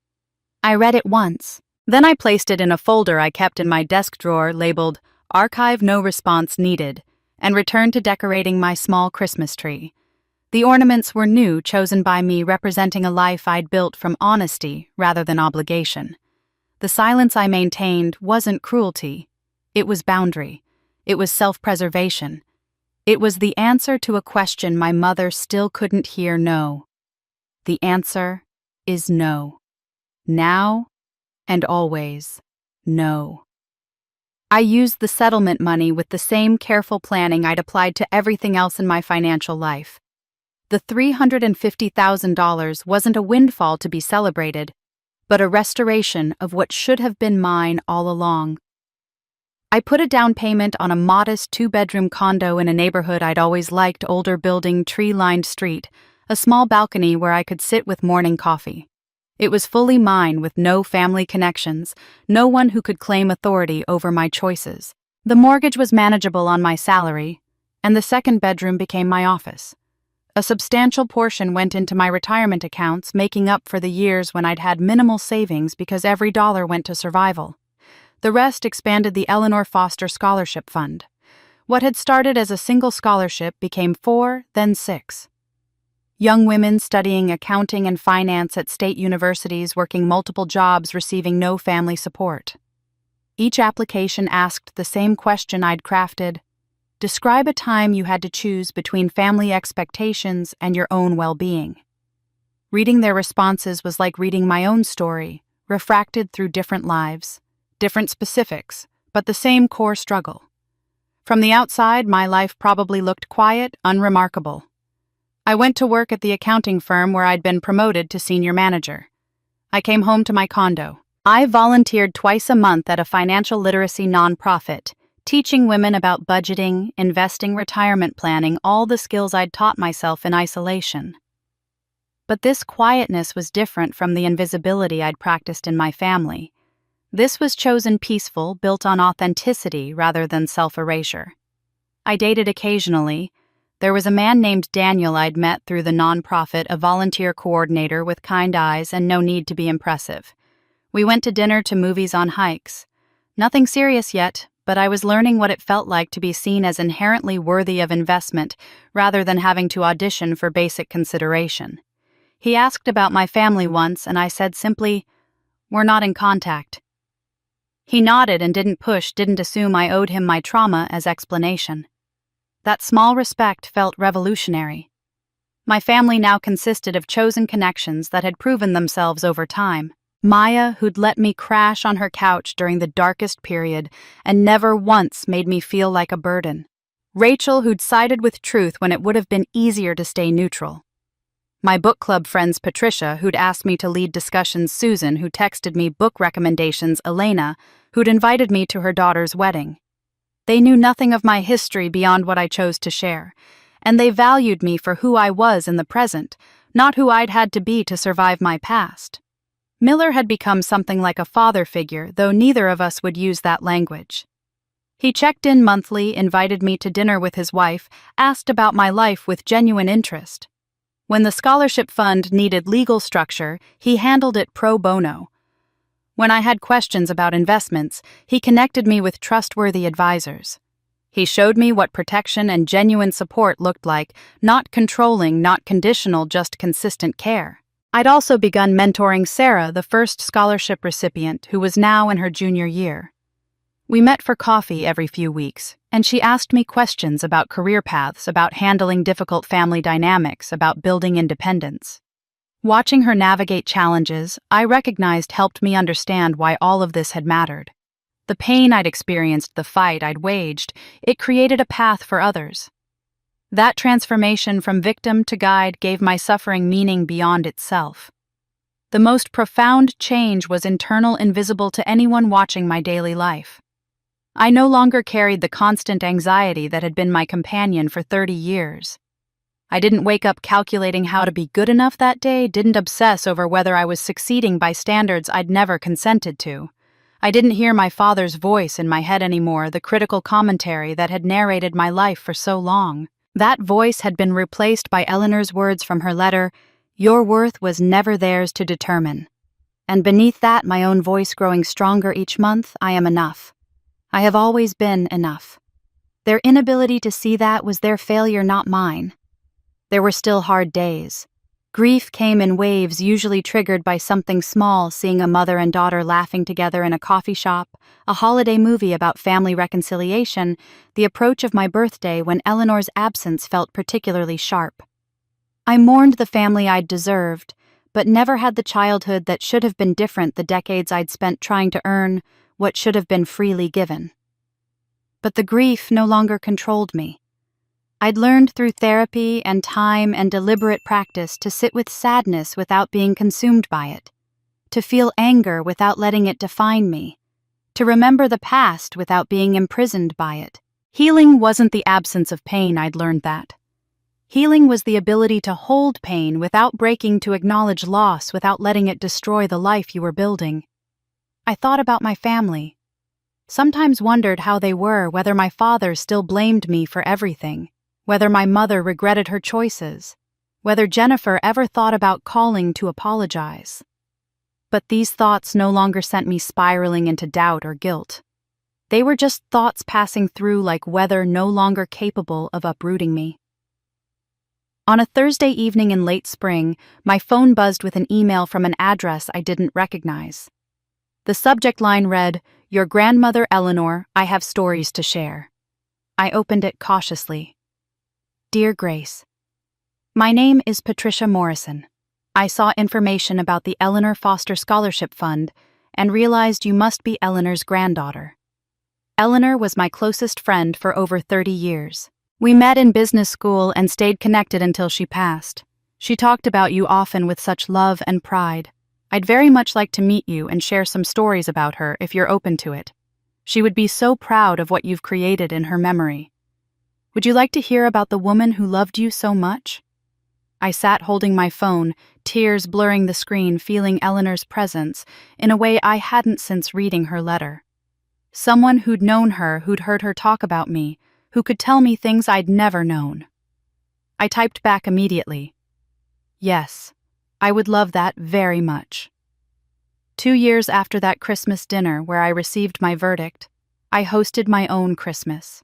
I read it once, then I placed it in a folder I kept in my desk drawer labeled "Archive No Response Needed," and returned to decorating my small Christmas tree. The ornaments were new, chosen by me, representing a life I'd built from honesty rather than obligation. The silence I maintained wasn't cruelty. It was boundary. It was self-preservation. It was the answer to a question my mother still couldn't hear no. The answer is no. Now and always, no. I used the settlement money with the same careful planning I'd applied to everything else in my financial life. The $350,000 wasn't a windfall to be celebrated, but a restoration of what should have been mine all along. I put a down payment on a modest 2-bedroom condo in a neighborhood I'd always liked, older building, tree-lined street, a small balcony where I could sit with morning coffee. It was fully mine with no family connections, no one who could claim authority over my choices. The mortgage was manageable on my salary, and the second bedroom became my office. A substantial portion went into my retirement accounts, making up for the years when I'd had minimal savings because every dollar went to survival. The rest expanded the Eleanor Foster Scholarship Fund. What had started as a single scholarship became 4, then 6. Young women studying accounting and finance at state universities, working multiple jobs, receiving no family support. Each application asked the same question I'd crafted: describe a time you had to choose between family expectations and your own well-being. Reading their responses was like reading my own story, refracted through different lives, different specifics, but the same core struggle. From the outside, my life probably looked quiet, unremarkable. I went to work at the accounting firm where I'd been promoted to senior manager. I came home to my condo. I volunteered twice a month at a financial literacy nonprofit, teaching women about budgeting, investing, retirement planning, all the skills I'd taught myself in isolation. But this quietness was different from the invisibility I'd practiced in my family. This was chosen peaceful, built on authenticity rather than self-erasure. I dated occasionally. There was a man named Daniel I'd met through the nonprofit, a volunteer coordinator with kind eyes and no need to be impressive. We went to dinner, to movies, on hikes. Nothing serious yet, but I was learning what it felt like to be seen as inherently worthy of investment rather than having to audition for basic consideration. He asked about my family once, and I said simply, "We're not in contact." He nodded and didn't assume I owed him my trauma as explanation. That small respect felt revolutionary. My family now consisted of chosen connections that had proven themselves over time. Maya, who'd let me crash on her couch during the darkest period and never once made me feel like a burden. Rachel, who'd sided with truth when it would have been easier to stay neutral. My book club friends Patricia, who'd asked me to lead discussions, Susan, who texted me book recommendations, Elena, who'd invited me to her daughter's wedding. They knew nothing of my history beyond what I chose to share, and they valued me for who I was in the present, not who I'd had to be to survive my past. Miller had become something like a father figure, though neither of us would use that language. He checked in monthly, invited me to dinner with his wife, asked about my life with genuine interest. When the scholarship fund needed legal structure, he handled it pro bono. When I had questions about investments, he connected me with trustworthy advisors. He showed me what protection and genuine support looked like, not controlling, not conditional, just consistent care. I'd also begun mentoring Sarah, the first scholarship recipient, who was now in her junior year. We met for coffee every few weeks, and she asked me questions about career paths, about handling difficult family dynamics, about building independence. Watching her navigate challenges, I recognized helped me understand why all of this had mattered. The pain I'd experienced, the fight I'd waged, it created a path for others. That transformation from victim to guide gave my suffering meaning beyond itself. The most profound change was internal, invisible to anyone watching my daily life. I no longer carried the constant anxiety that had been my companion for 30 years. I didn't wake up calculating how to be good enough that day, didn't obsess over whether I was succeeding by standards I'd never consented to. I didn't hear my father's voice in my head anymore, the critical commentary that had narrated my life for so long. That voice had been replaced by Eleanor's words from her letter, "Your worth was never theirs to determine." And beneath that, my own voice growing stronger each month, "I am enough. I have always been enough." Their inability to see that was their failure, not mine. There were still hard days. Grief came in waves, usually triggered by something small, seeing a mother and daughter laughing together in a coffee shop, a holiday movie about family reconciliation, the approach of my birthday when Eleanor's absence felt particularly sharp. I mourned the family I'd deserved, but never had the childhood that should have been different, the decades I'd spent trying to earn what should have been freely given. But the grief no longer controlled me. I'd learned through therapy and time and deliberate practice to sit with sadness without being consumed by it, to feel anger without letting it define me, to remember the past without being imprisoned by it. Healing wasn't the absence of pain, I'd learned that. Healing was the ability to hold pain without breaking, to acknowledge loss without letting it destroy the life you were building. I thought about my family. Sometimes wondered how they were, whether my father still blamed me for everything, whether my mother regretted her choices, whether Jennifer ever thought about calling to apologize. But these thoughts no longer sent me spiraling into doubt or guilt. They were just thoughts passing through like weather, no longer capable of uprooting me. On a Thursday evening in late spring, my phone buzzed with an email from an address I didn't recognize. The subject line read, "Your grandmother Eleanor, I have stories to share." I opened it cautiously. Dear Grace, my name is Patricia Morrison. I saw information about the Eleanor Foster Scholarship Fund and realized you must be Eleanor's granddaughter. Eleanor was my closest friend for over 30 years. We met in business school and stayed connected until she passed. She talked about you often with such love and pride. I'd very much like to meet you and share some stories about her if you're open to it. She would be so proud of what you've created in her memory. Would you like to hear about the woman who loved you so much? I sat holding my phone, tears blurring the screen, feeling Eleanor's presence in a way I hadn't since reading her letter. Someone who'd known her, who'd heard her talk about me, who could tell me things I'd never known. I typed back immediately. Yes, I would love that very much. 2 years after that Christmas dinner where I received my verdict, I hosted my own Christmas.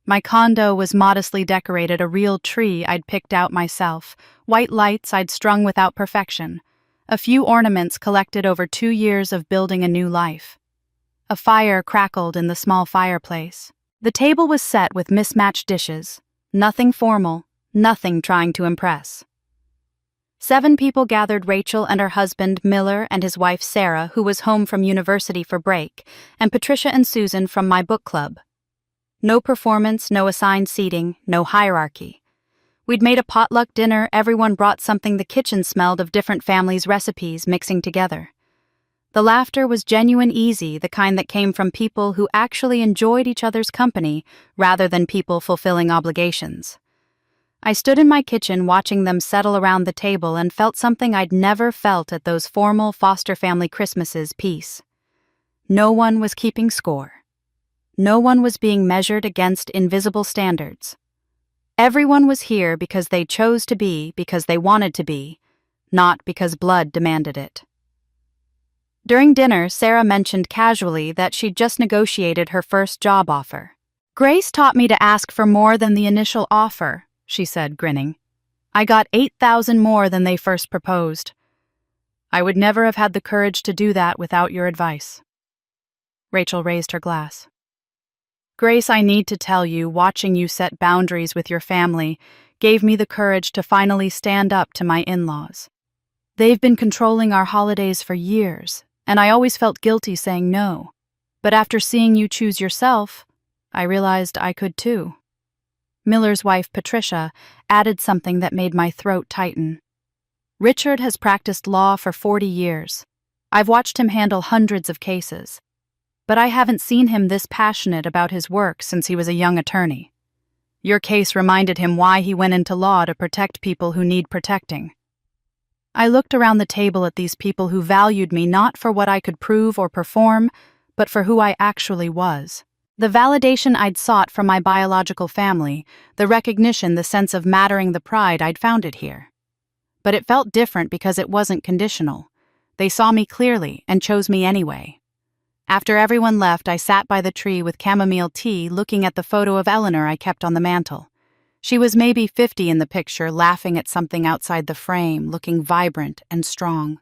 My condo was modestly decorated, a real tree I'd picked out myself, white lights I'd strung without perfection, a few ornaments collected over 2 years of building a new life. A fire crackled in the small fireplace. The table was set with mismatched dishes, nothing formal, nothing trying to impress. 7 people gathered: Rachel and her husband Miller and his wife Sarah, who was home from university for break, and Patricia and Susan from my book club. No performance, no assigned seating, no hierarchy. We'd made a potluck dinner, everyone brought something, the kitchen smelled of different families' recipes mixing together. The laughter was genuine, easy, the kind that came from people who actually enjoyed each other's company rather than people fulfilling obligations. I stood in my kitchen watching them settle around the table and felt something I'd never felt at those formal foster family Christmases: peace. No one was keeping score. No one was being measured against invisible standards. Everyone was here because they chose to be, because they wanted to be, not because blood demanded it. During dinner, Sarah mentioned casually that she'd just negotiated her first job offer. "Grace taught me to ask for more than the initial offer," she said, grinning. "I got $8,000 more than they first proposed. I would never have had the courage to do that without your advice." Rachel raised her glass. "Grace, I need to tell you, watching you set boundaries with your family gave me the courage to finally stand up to my in-laws. They've been controlling our holidays for years, and I always felt guilty saying no. But after seeing you choose yourself, I realized I could too." Miller's wife, Patricia, added something that made my throat tighten. "Richard has practiced law for 40 years. I've watched him handle hundreds of cases. But I haven't seen him this passionate about his work since he was a young attorney. Your case reminded him why he went into law, to protect people who need protecting." I looked around the table at these people who valued me not for what I could prove or perform, but for who I actually was. The validation I'd sought from my biological family, the recognition, the sense of mattering, the pride, I'd found it here. But it felt different because it wasn't conditional. They saw me clearly and chose me anyway. After everyone left, I sat by the tree with chamomile tea, looking at the photo of Eleanor I kept on the mantel. She was maybe 50 in the picture, laughing at something outside the frame, looking vibrant and strong.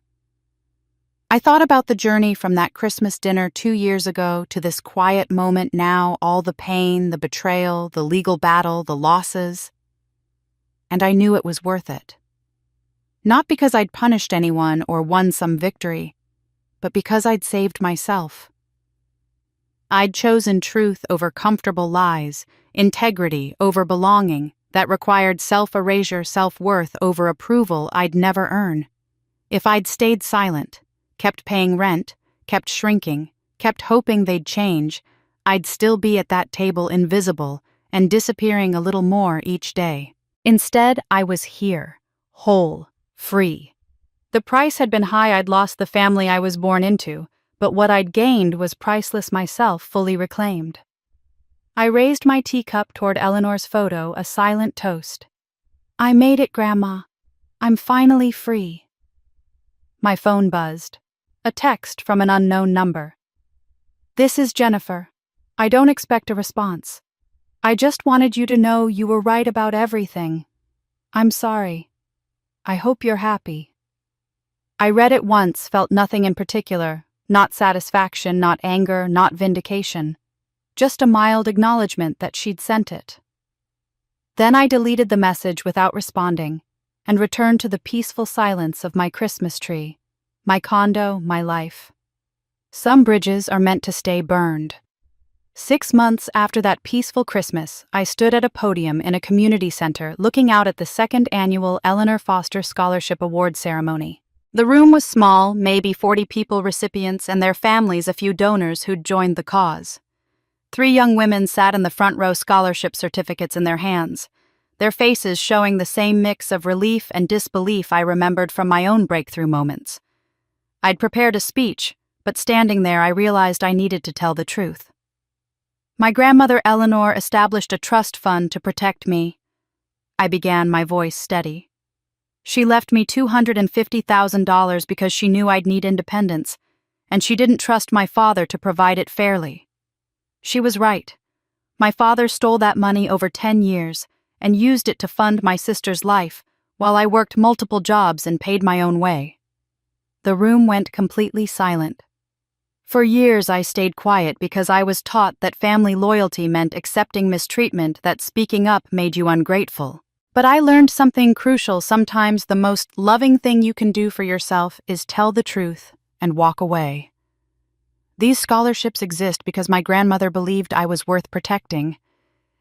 I thought about the journey from that Christmas dinner 2 years ago to this quiet moment now, all the pain, the betrayal, the legal battle, the losses. And I knew it was worth it. Not because I'd punished anyone or won some victory, but because I'd saved myself. I'd chosen truth over comfortable lies, integrity over belonging, that required self-erasure, self-worth over approval I'd never earn. If I'd stayed silent, kept paying rent, kept shrinking, kept hoping they'd change, I'd still be at that table invisible and disappearing a little more each day. Instead, I was here, whole, free. The price had been high. I'd lost the family I was born into, but what I'd gained was priceless, myself fully reclaimed. I raised my teacup toward Eleanor's photo, a silent toast. I made it, Grandma. I'm finally free. My phone buzzed. A text from an unknown number. This is Jennifer. I don't expect a response. I just wanted you to know you were right about everything. I'm sorry. I hope you're happy. I read it once, felt nothing in particular, not satisfaction, not anger, not vindication. Just a mild acknowledgement that she'd sent it. Then I deleted the message without responding and returned to the peaceful silence of my Christmas tree, my condo, my life. Some bridges are meant to stay burned. 6 months after that peaceful Christmas, I stood at a podium in a community center looking out at the second annual Eleanor Foster Scholarship Award ceremony. The room was small, maybe 40 people recipients and their families, a few donors who'd joined the cause. 3 young women sat in the front row, scholarship certificates in their hands, their faces showing the same mix of relief and disbelief I remembered from my own breakthrough moments. I'd prepared a speech, but standing there I realized I needed to tell the truth. My grandmother Eleanor established a trust fund to protect me. I began, my voice steady. She left me $250,000 because she knew I'd need independence, and she didn't trust my father to provide it fairly. She was right. My father stole that money over 10 years and used it to fund my sister's life while I worked multiple jobs and paid my own way. The room went completely silent. For years I stayed quiet because I was taught that family loyalty meant accepting mistreatment, that speaking up made you ungrateful. But I learned something crucial. Sometimes the most loving thing you can do for yourself is tell the truth and walk away. These scholarships exist because my grandmother believed I was worth protecting,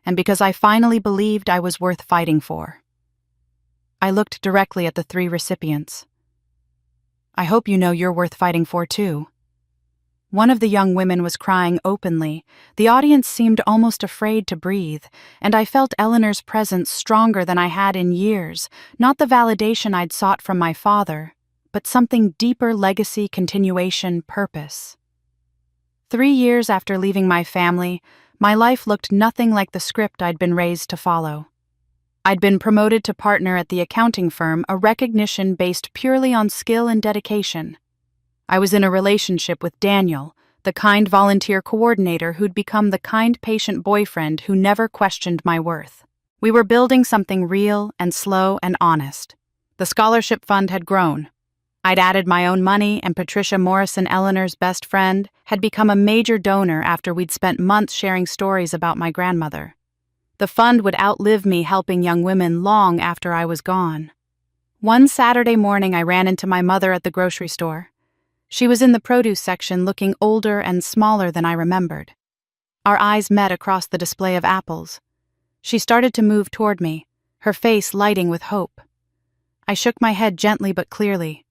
and because I finally believed I was worth fighting for. I looked directly at the 3 recipients. I hope you know you're worth fighting for too. One of the young women was crying openly. The audience seemed almost afraid to breathe, and I felt Eleanor's presence stronger than I had in years, not the validation I'd sought from my father, but something deeper: legacy, continuation, purpose. 3 years after leaving my family, my life looked nothing like the script I'd been raised to follow. I'd been promoted to partner at the accounting firm, a recognition based purely on skill and dedication. I was in a relationship with Daniel, the kind volunteer coordinator who'd become the kind patient boyfriend who never questioned my worth. We were building something real and slow and honest. The scholarship fund had grown. I'd added my own money, and Patricia Morrison, Eleanor's best friend, had become a major donor after we'd spent months sharing stories about my grandmother. The fund would outlive me, helping young women long after I was gone. One Saturday morning I ran into my mother at the grocery store. She was in the produce section, looking older and smaller than I remembered. Our eyes met across the display of apples. She started to move toward me, her face lighting with hope. I shook my head gently but clearly.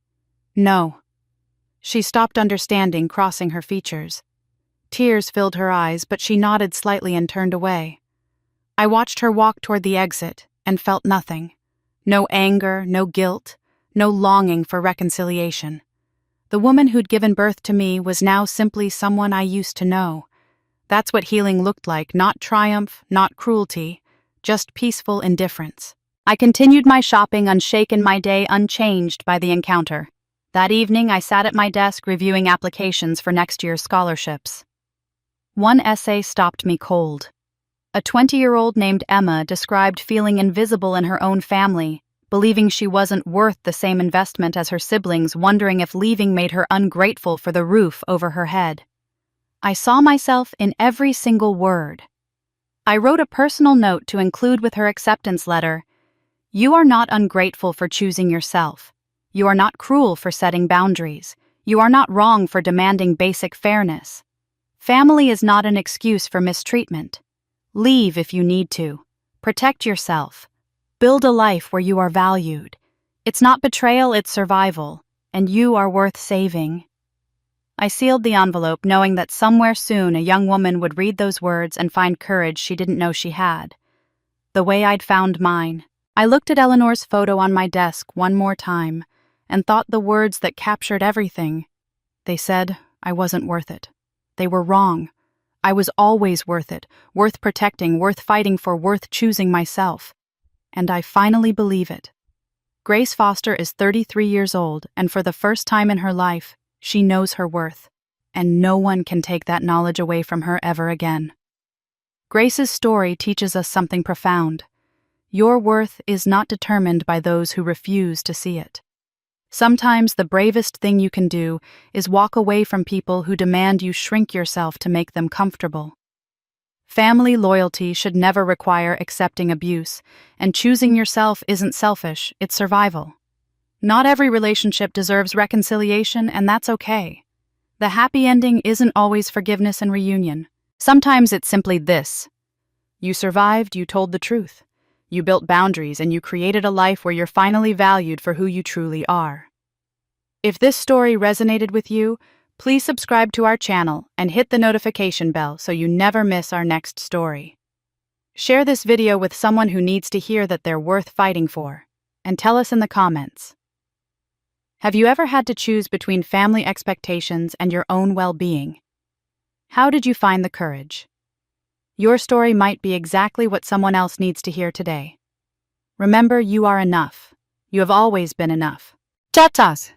No. She stopped, understanding, crossing her features. Tears filled her eyes, but she nodded slightly and turned away. I watched her walk toward the exit and felt nothing. No anger, no guilt, no longing for reconciliation. The woman who'd given birth to me was now simply someone I used to know. That's what healing looked like: not triumph, not cruelty, just peaceful indifference. I continued my shopping, unshaken, my day unchanged by the encounter. That evening, I sat at my desk reviewing applications for next year's scholarships. One essay stopped me cold. A 20-year-old named Emma described feeling invisible in her own family, believing she wasn't worth the same investment as her siblings, wondering if leaving made her ungrateful for the roof over her head. I saw myself in every single word. I wrote a personal note to include with her acceptance letter. You are not ungrateful for choosing yourself. You are not cruel for setting boundaries. You are not wrong for demanding basic fairness. Family is not an excuse for mistreatment. Leave if you need to. Protect yourself. Build a life where you are valued. It's not betrayal, it's survival, and you are worth saving. I sealed the envelope knowing that somewhere soon a young woman would read those words and find courage she didn't know she had. The way I'd found mine. I looked at Eleanor's photo on my desk one more time and thought the words that captured everything. They said I wasn't worth it. They were wrong. I was always worth it, worth protecting, worth fighting for, worth choosing myself. And I finally believe it. Grace Foster is 33 years old, and for the first time in her life, she knows her worth. And no one can take that knowledge away from her ever again. Grace's story teaches us something profound. Your worth is not determined by those who refuse to see it. Sometimes the bravest thing you can do is walk away from people who demand you shrink yourself to make them comfortable. Family loyalty should never require accepting abuse, and choosing yourself isn't selfish, it's survival. Not every relationship deserves reconciliation, and that's okay. The happy ending isn't always forgiveness and reunion. Sometimes it's simply this. You survived, you told the truth. You built boundaries, and you created a life where you're finally valued for who you truly are. If this story resonated with you, please subscribe to our channel and hit the notification bell so you never miss our next story. Share this video with someone who needs to hear that they're worth fighting for, and tell us in the comments. Have you ever had to choose between family expectations and your own well-being? How did you find the courage? Your story might be exactly what someone else needs to hear today. Remember, you are enough. You have always been enough. Chatas!